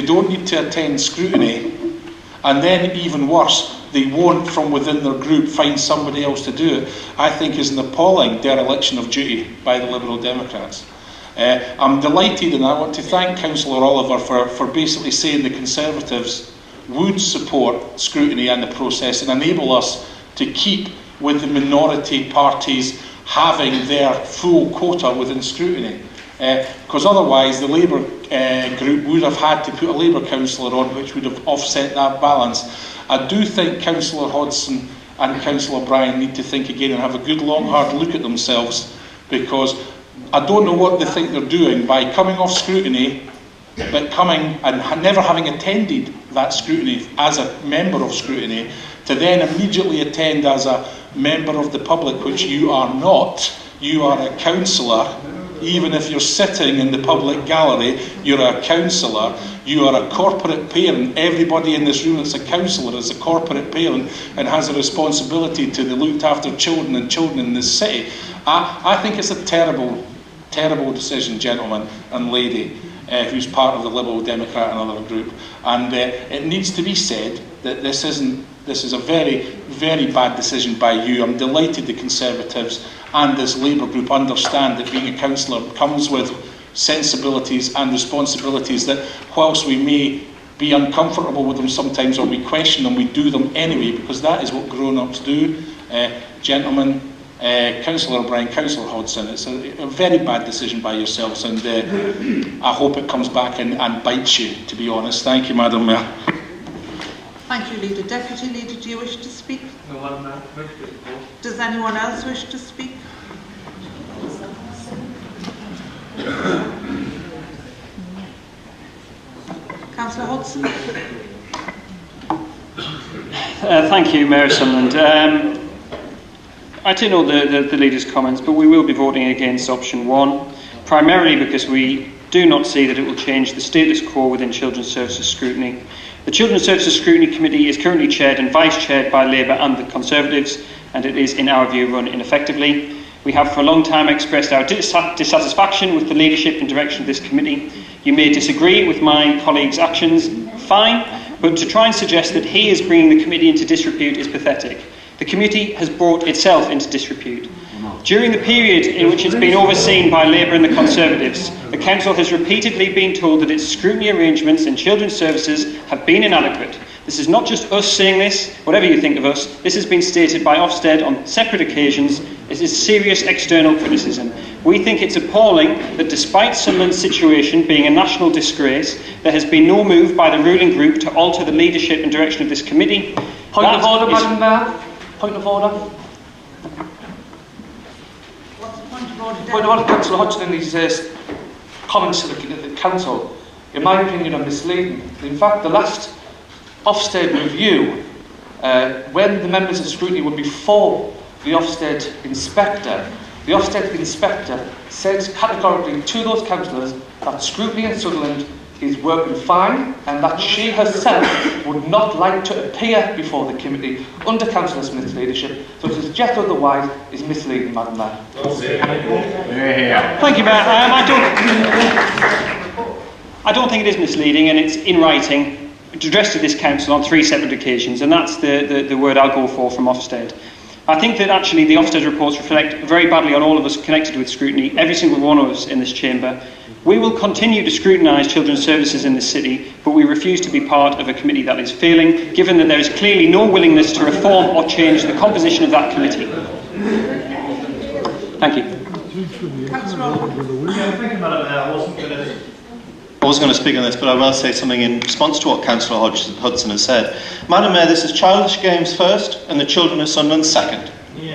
don't need to attend scrutiny, and then even worse, they won't from within their group find somebody else to do it, I think is an appalling dereliction of duty by the Liberal Democrats. I'm delighted, and I want to thank Councillor Oliver for basically saying the Conservatives would support scrutiny and the process and enable us to keep with the minority parties having their full quota within scrutiny. Because otherwise the Labour group would have had to put a Labour councillor on, which would have offset that balance. I do think Councillor Hodgson and Councillor Bryan need to think again and have a good long hard look at themselves, because I don't know what they think they're doing by coming off scrutiny, but coming and never having attended that scrutiny as a member of scrutiny, to then immediately attend as a member of the public, which you are not. You are a councillor. Even if you're sitting in the public gallery, you're a councillor. You are a corporate parent. Everybody in this room that's a councillor is a corporate parent and has a responsibility to the looked after children and children in this city. I think it's a terrible, terrible decision, gentlemen and lady, who's part of the Liberal Democrat and other group. And it needs to be said that this is a very, very bad decision by you. I'm delighted the Conservatives and this Labour group understand that being a councillor comes with sensibilities and responsibilities that, whilst we may be uncomfortable with them sometimes, or we question them, we do them anyway, because that is what grown-ups do. Gentlemen, Councillor O'Brien, Councillor Hodgson, it's a very bad decision by yourselves, and I hope it comes back and bites you, to be honest. Thank you, Madam Mayor. Thank you, Leader. Deputy Leader, do you wish to speak? No, Madam Mayor. Does anyone else wish to speak? Councillor Hodgson. Thank you, Mayor Sunderland. I do know the Leader's comments, but we will be voting against option 1, primarily because we do not see that it will change the status quo within Children's Services Scrutiny. The Children's Services Scrutiny Committee is currently chaired and vice-chaired by Labour and the Conservatives, and it is, in our view, run ineffectively. We have for a long time expressed our dissatisfaction with the leadership and direction of this committee. You may disagree with my colleague's actions, fine, but to try and suggest that he is bringing the committee into disrepute is pathetic. The committee has brought itself into disrepute. During the period in which it's been overseen by Labour and the Conservatives, the Council has repeatedly been told that its scrutiny arrangements in children's services have been inadequate. This is not just us saying this, whatever you think of us, this has been stated by Ofsted on separate occasions. It is serious external criticism. We think it's appalling that despite Sunderland's situation being a national disgrace, there has been no move by the ruling group to alter the leadership and direction of this committee. Point of order, Madam Mayor. Point of order. What's the point of order? Point of order, Councillor Hodgson, and his comments to the Council, in my opinion, are misleading. In fact, the last Ofsted review, when the members of scrutiny were before the Ofsted inspector said categorically to those councillors that scrutiny in Sunderland is working fine, and that she herself would not like to appear before the committee under Councillor Smith's leadership. So to suggest otherwise is misleading, Madam Mayor. Thank you, Mayor. I don't think it is misleading, and it's in writing, addressed to this council on 3 separate occasions, and that's the word I'll go for from Ofsted. I think that actually the Ofsted reports reflect very badly on all of us connected with scrutiny, every single one of us in this chamber. We will continue to scrutinise children's services in this city, but we refuse to be part of a committee that is failing, given that there is clearly no willingness to reform or change the composition of that committee. Thank you. Thank you, Madam Mayor. I was going to speak on this, but I will say something in response to what Councillor Hudson has said. Madam Mayor, this is childish games first, and the children of Sunderland second. Do you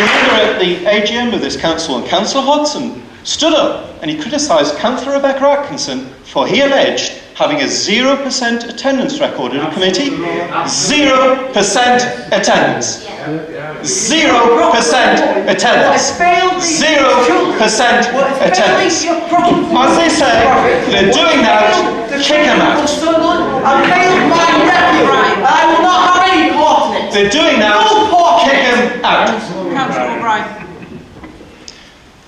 remember at the AGM of this council, and Councillor Hodgson stood up and he criticised Councillor Rebecca Atkinson for, he alleged, having a 0% attendance record in a committee? 0% attendance. 0% attendance. 0% attendance. As they say, they're doing that, kick them out. I failed my nephew. I will not have any part in it. They're doing that, kick them out. Councillor O'Brien.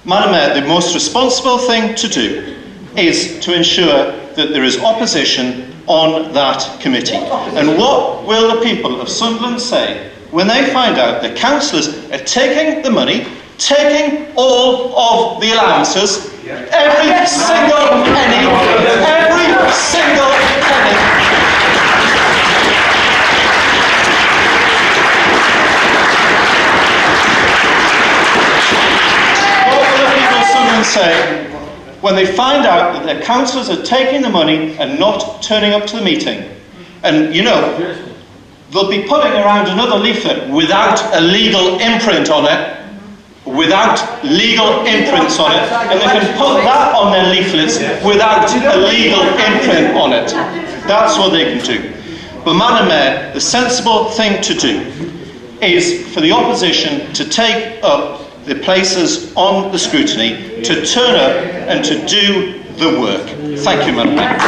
Madam Mayor, the most responsible thing to do is to ensure that there is opposition on that committee. And what will the people of Sunderland say when they find out that councillors are taking the money, taking all of the allowances, every single penny, every single penny? Say when they find out that their councillors are taking the money and not turning up to the meeting. And you know, they'll be putting around another leaflet without a legal imprint on it, without legal imprints on it, and they can put that on their leaflets without a legal imprint on it. That's what they can do. But Madam Mayor, the sensible thing to do is for the opposition to take up the places on the scrutiny, to turn up and to do the work. Thank you, Madam Mayor.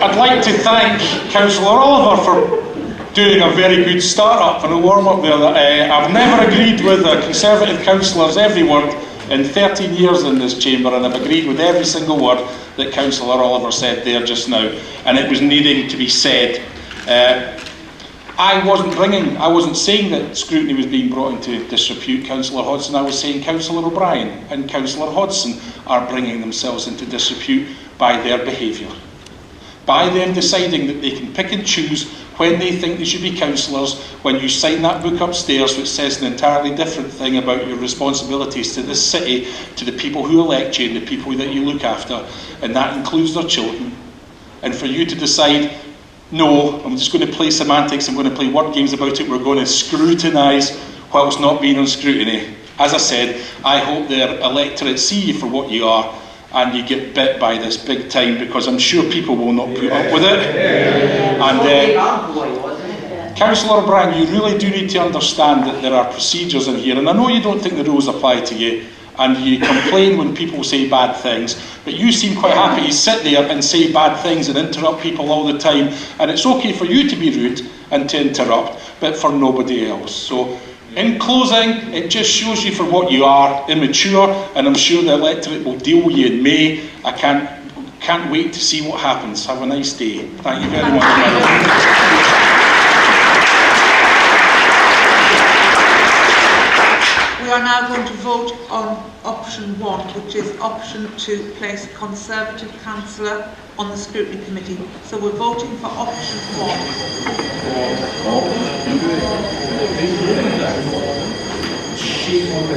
I'd like to thank Councillor Oliver for doing a very good start-up and a warm-up there. I've never agreed with a Conservative councillor's every word in 13 years in this chamber, and I've agreed with every single word that Councillor Oliver said there just now, and it was needing to be said. I wasn't saying that scrutiny was being brought into disrepute, Councillor Hodson. I was saying Councillor O'Brien and Councillor Hodson are bringing themselves into disrepute by their behaviour. By them deciding that they can pick and choose when they think they should be councillors, when you sign that book upstairs which says an entirely different thing about your responsibilities to this city, to the people who elect you and the people that you look after, and that includes their children. And for you to decide, no, I'm just going to play semantics, I'm going to play word games about it, we're going to scrutinise whilst not being on scrutiny. As I said, I hope their electorate see you for what you are, and you get bit by this big time, because I'm sure people will not put up with it. And Councillor O'Brien, you really do need to understand that there are procedures in here, and I know you don't think the rules apply to you, and you complain when people say bad things, but you seem quite happy to sit there and say bad things and interrupt people all the time, and it's okay for you to be rude and to interrupt, but for nobody else. So, in closing, it just shows you for what you are, immature, and I'm sure the electorate will deal with you in May. I can't wait to see what happens. Have a nice day. Thank you very much. We are now going to vote on option 1, which is option to place a Conservative councillor on the scrutiny committee. So we're voting for option 1. Shame on the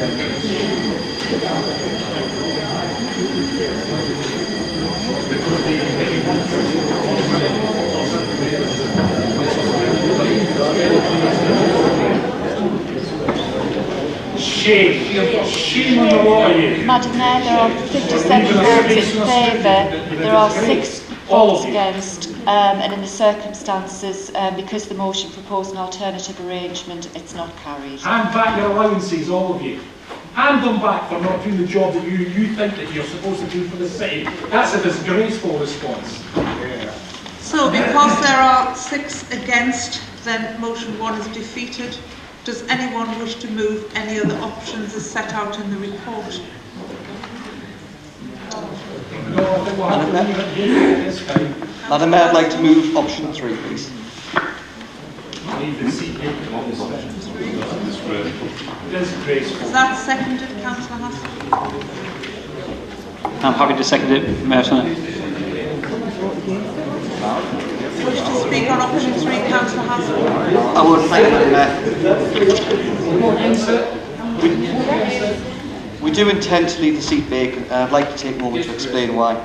lot of you. Madam Mayor, there are 57 votes in favour, there are 6 votes against, and in the circumstances, because the motion proposed an alternative arrangement, it's not carried. Hand back your allowances, all of you. Hand them back for not doing the job that you think that you're supposed to do for the city. That's a disgraceful response. So because there are 6 against, then motion 1 is defeated. Does anyone wish to move any other options as set out in the report? Madam Mayor, I'd like to move option 3, please. Is that seconded, Councillor Hassel? I'm happy to second it, Mayor Sonner. Wish to speak on option 3, Councillor Hassel? I would, thank you, Mayor. We do intend to leave the seat vacant, and I'd like to take a moment to explain why.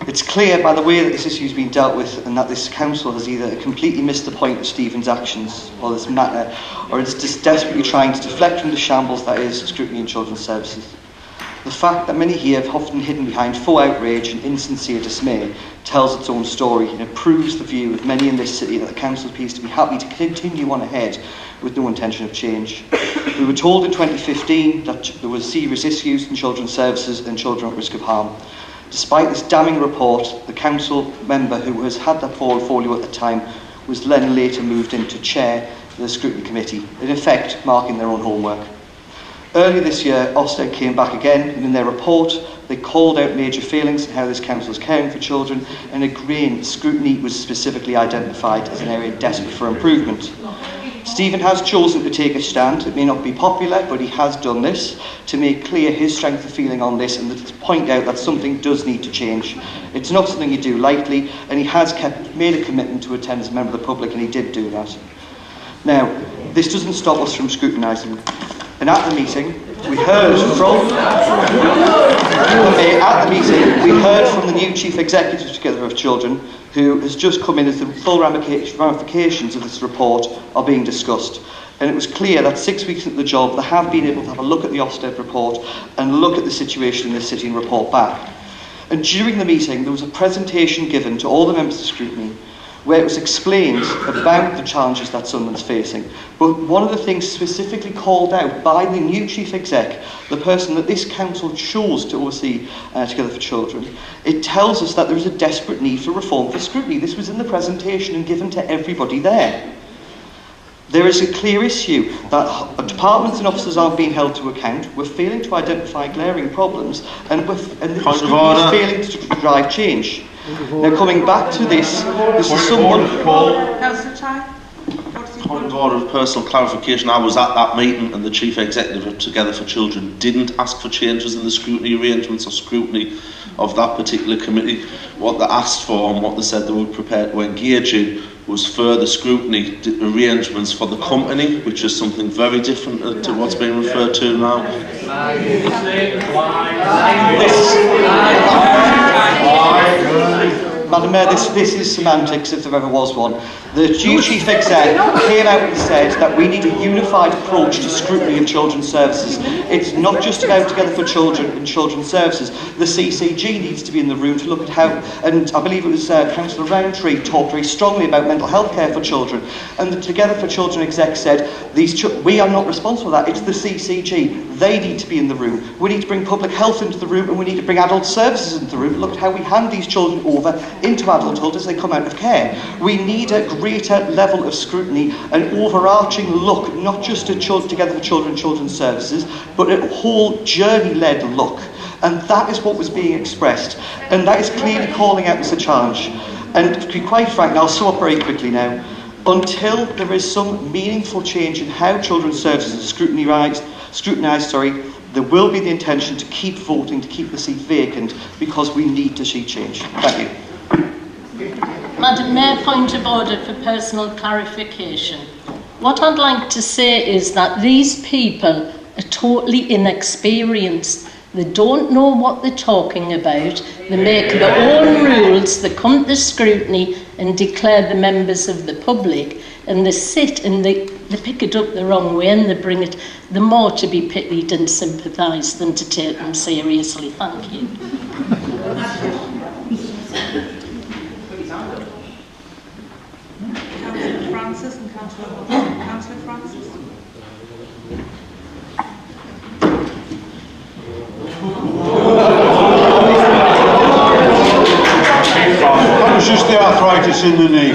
It's clear by the way that this issue has been dealt with, and that this council has either completely missed the point of Stephen's actions or this matter, or it's just desperately trying to deflect from the shambles that is scrutiny in children's services. The fact that many here have often hidden behind full outrage and insincere dismay tells its own story, and it proves the view of many in this city that the council appears to be happy to continue on ahead with no intention of change. We were told in 2015 that there were serious issues in children's services and children at risk of harm. Despite this damning report, the council member who has had that portfolio at the time was then later moved into chair of the scrutiny committee, in effect marking their own homework. Earlier this year, Ofsted came back again, and in their report, they called out major failings in how this council is caring for children, and agreeing scrutiny was specifically identified as an area desperate for improvement. Stephen has chosen to take a stand. It may not be popular, but he has done this to make clear his strength of feeling on this and to point out that something does need to change. It's not something you do lightly, and he has made a commitment to attend as a member of the public, and he did do that. Now, this doesn't stop us from scrutinising. And at the meeting, we heard from the new Chief Executive Together of Children, who has just come in as the full ramifications of this report are being discussed. And it was clear that 6 weeks into the job, they have been able to have a look at the Ofsted report and look at the situation in this city and report back. And during the meeting, there was a presentation given to all the members of scrutiny where it was explained about the challenges that Sunderland's facing. But one of the things specifically called out by the new chief exec, the person that this council chose to oversee Together for Children, it tells us that there is a desperate need for reform for scrutiny. This was in the presentation and given to everybody there. There is a clear issue that departments and officers aren't being held to account. We're failing to identify glaring problems, and the scrutiny is failing to drive change. Now, coming back to this is someone... Councillor Ty? Point of order of personal clarification. I was at that meeting and the Chief Executive of Together for Children didn't ask for changes in the scrutiny arrangements or scrutiny of that particular committee. What they asked for and what they said they were prepared to engage in was further scrutiny arrangements for the company, which is something very different to what's being referred to now. Madam Mayor, this is semantics if there ever was one. The new chief exec came out and said that we need a unified approach to scrutiny of children's services. It's not just about Together for Children and children's services. The CCG needs to be in the room to look at how, and I believe it was Councillor Roundtree talked very strongly about mental health care for children. And the Together for Children exec said, we are not responsible for that, it's the CCG. They need to be in the room. We need to bring public health into the room, and we need to bring adult services into the room, look at how we hand these children over into adulthood as they come out of care. We need a greater level of scrutiny, an overarching look, not just at Together for Children and children's services, but a whole journey-led look. And that is what was being expressed. And that is clearly calling out as a challenge. And to be quite frank, and I'll sum up very quickly now, until there is some meaningful change in how children's services are scrutinised, there will be the intention to keep voting, to keep the seat vacant, because we need to see change. Thank you. Madam Mayor, point of order for personal clarification. What I'd like to say is that these people are totally inexperienced. They don't know what they're talking about. They make their own rules, they come to scrutiny and declare the members of the public, and they sit and they pick it up the wrong way and they bring it. They're more to be pitied and sympathised than to take them seriously. Thank you. Councillor Francis and Councillor Francis. That was just the arthritis in the knee.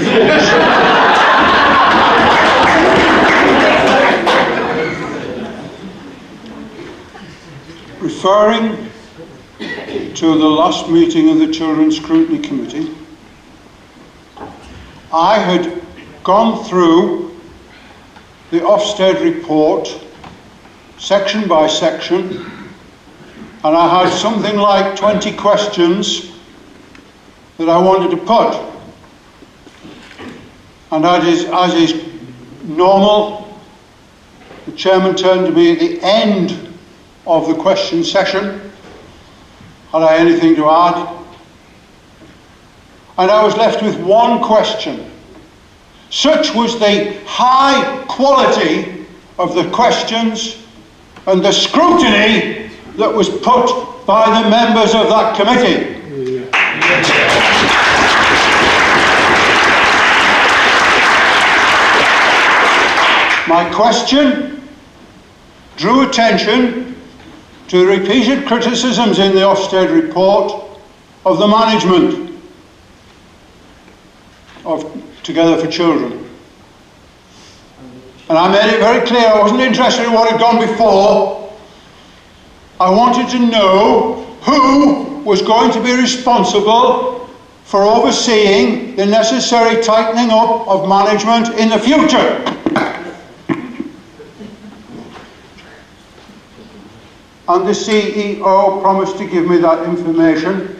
Referring to the last meeting of the Children's Scrutiny Committee, I had gone through the Ofsted report section by section, and I had something like 20 questions that I wanted to put. And as is normal, the chairman turned to me at the end of the question session. Had I anything to add? And I was left with one question. Such was the high quality of the questions and the scrutiny that was put by the members of that committee. My question drew attention to repeated criticisms in the Ofsted report of the management of Together for Children. And I made it very clear I wasn't interested in what had gone before. I wanted to know who was going to be responsible for overseeing the necessary tightening up of management in the future. And the CEO promised to give me that information.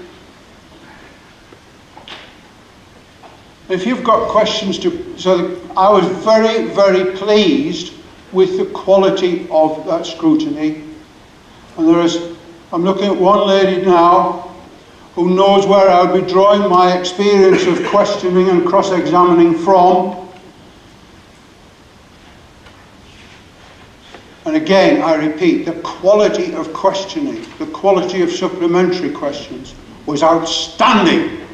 If you've got questions so I was very, very pleased with the quality of that scrutiny. And I'm looking at one lady now who knows where I'll be drawing my experience of questioning and cross-examining from. And again, I repeat, the quality of questioning, the quality of supplementary questions was outstanding.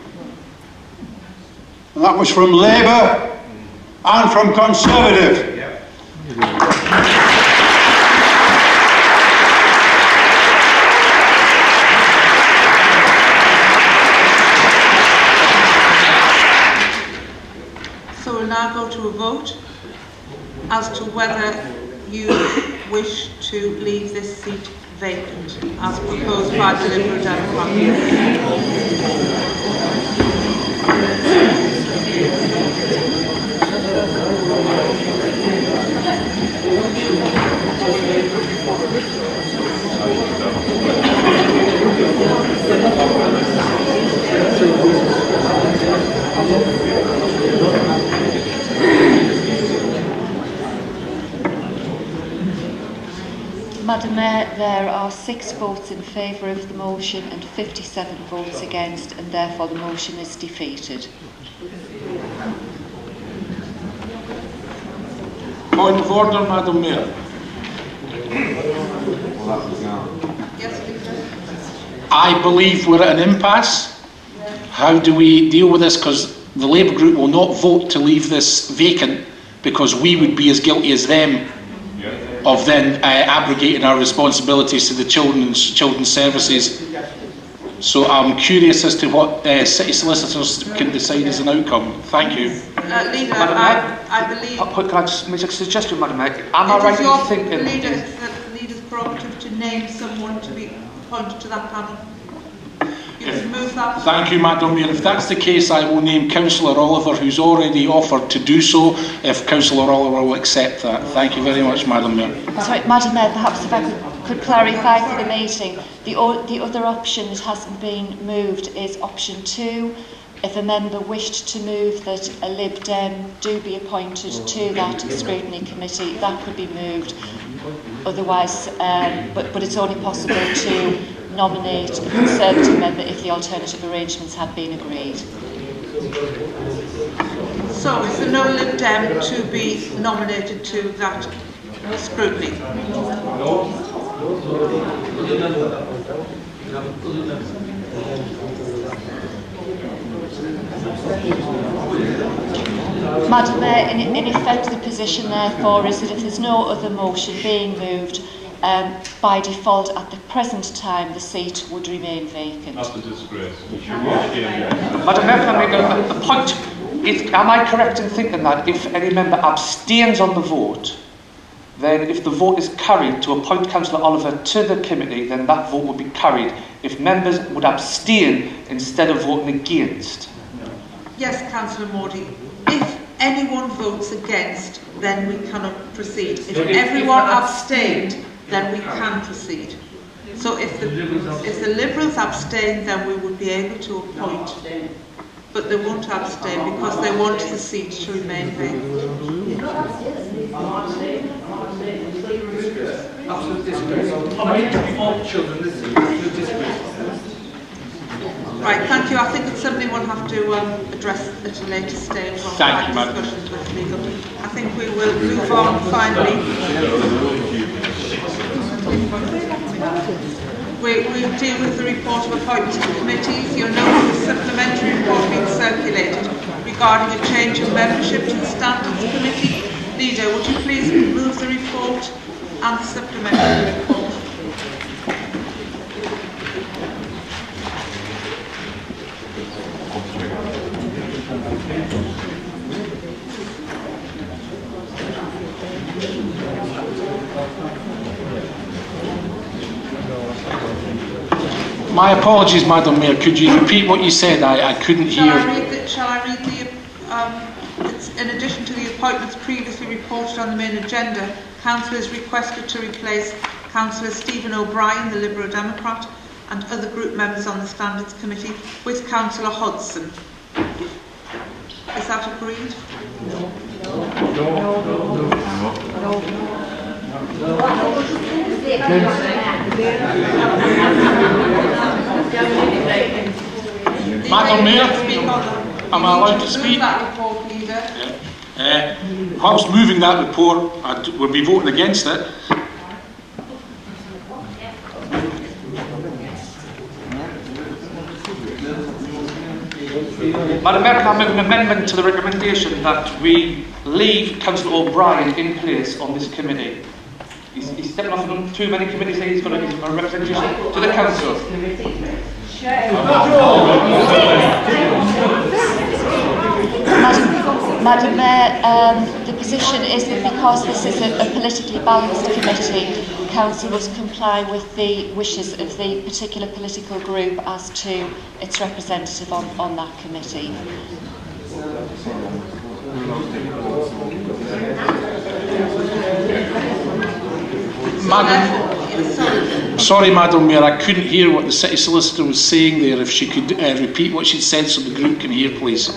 And that was from Labour and from Conservative. So we'll now go to a vote as to whether you wish to leave this seat vacant as proposed by the Liberal Madam Mayor, there are 6 votes in favour of the motion and 57 votes against, and therefore the motion is defeated. Point of order, Madam Mayor. I believe we're at an impasse. How do we deal with this? Because the Labour group will not vote to leave this vacant, because we would be as guilty as them of then abrogating our responsibilities to the children's services. So I'm curious as to what city solicitors can decide as an outcome. Thank you. Leader, I believe... Can I just make a suggestion, Madam Mayor? Am I right in thinking... Leader, it's the Leader's prerogative to name someone to be appointed to that panel. You can move that. Thank you, Madam Mayor. If that's the case, I will name Councillor Oliver, who's already offered to do so, if Councillor Oliver will accept that. Thank you very much, Madam Mayor. Sorry, Madam Mayor, perhaps if I could clarify for the meeting, the other option that hasn't been moved is option 2. If a member wished to move that a Lib Dem do be appointed to that scrutiny committee, that could be moved. Otherwise, but it's only possible to nominate a Conservative member if the alternative arrangements have been agreed. So is there no Lib Dem to be nominated to that scrutiny? Madam Mayor, in effect the position therefore is that if there's no other motion being moved, by default at the present time the seat would remain vacant. That's a disgrace. Madam Mayor, can I make a point? Am I correct in thinking that if any member abstains on the vote, then if the vote is carried to appoint Councillor Oliver to the committee, then that vote will be carried. If members would abstain instead of voting against. Yes, Councillor Mordy. If anyone votes against, then we cannot proceed. If everyone abstained, then we can proceed. So if the Liberals abstain, then we would be able to appoint. But they won't abstain because they want the seat to remain vacant. Right, thank you. I think it's something we'll have to address at a later stage. Thank you, Madam. Discussions with legal. I think we will move on finally. We'll deal with the report of appointments to committees. You'll note the supplementary report being circulated regarding a change of membership to the Standards Committee. Leader, would you please move the report and the supplementary report? My apologies, Madam Mayor. Could you repeat what you said? I couldn't hear. Shall I read the it's in addition to the appointments previously reported on the main agenda, Council is requested to replace Councillor Stephen O'Brien, the Liberal Democrat, and other group members on the Standards Committee with Councillor Hodgson. Is that agreed? No. Madam Mayor, am I allowed to speak? Whilst moving that report, I will be voting against it. Madam Mayor, can I make an amendment to the recommendation that we leave Councillor O'Brien in place on this committee? He's stepping off on too many committees here. He's got a representation to the council. Madam Mayor, the position is that because this is a politically balanced committee, Council must comply with the wishes of the particular political group as to its representative on that committee. Sorry, Madam Mayor, I couldn't hear what the City Solicitor was saying there. If she could repeat what she'd said so the group can hear, please.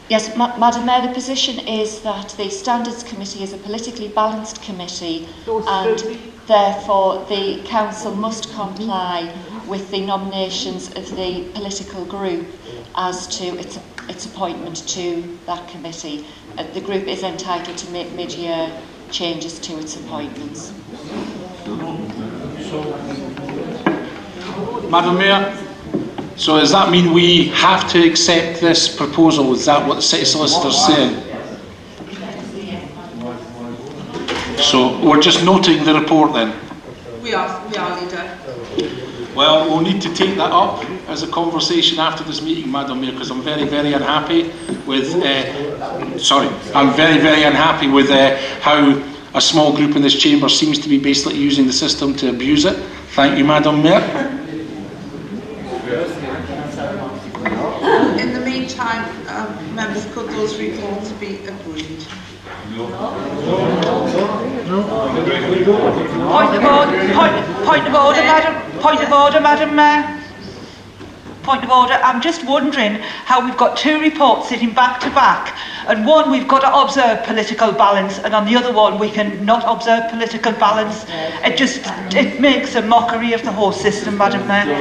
Yes, Madam Mayor, the position is that the Standards Committee is a politically balanced committee and therefore the Council must comply with the nominations of the political group as to its appointment to that committee. The group is entitled to make mid-year changes to its appointments. Madam Mayor, so does that mean we have to accept this proposal? Is that what the City Solicitor is saying? So we're just noting the report then? We are, Leader. Well, we'll need to take that up as a conversation after this meeting, Madam Mayor, because I'm very, very unhappy with, I'm very, very unhappy with how a small group in this chamber seems to be basically using the system to abuse it. Thank you, Madam Mayor. In the meantime, members, could those reports be agreed? Point of order, Madam Mayor. Point of order. I'm just wondering how we've got two reports sitting back to back, and one we've got to observe political balance, and on the other one we can not observe political balance. It makes a mockery of the whole system, Madam Mayor.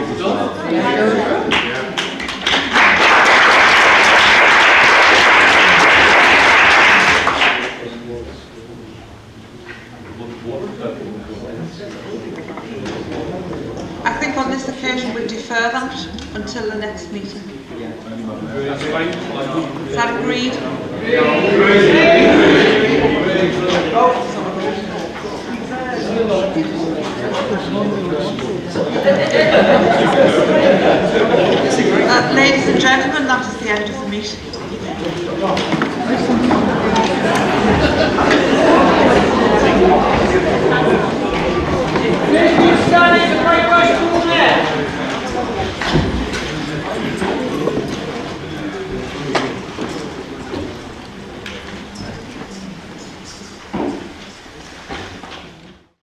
I think on this occasion we'll defer that until the next meeting. Is that agreed? Ladies and gentlemen, that is the end of the meeting. Standing for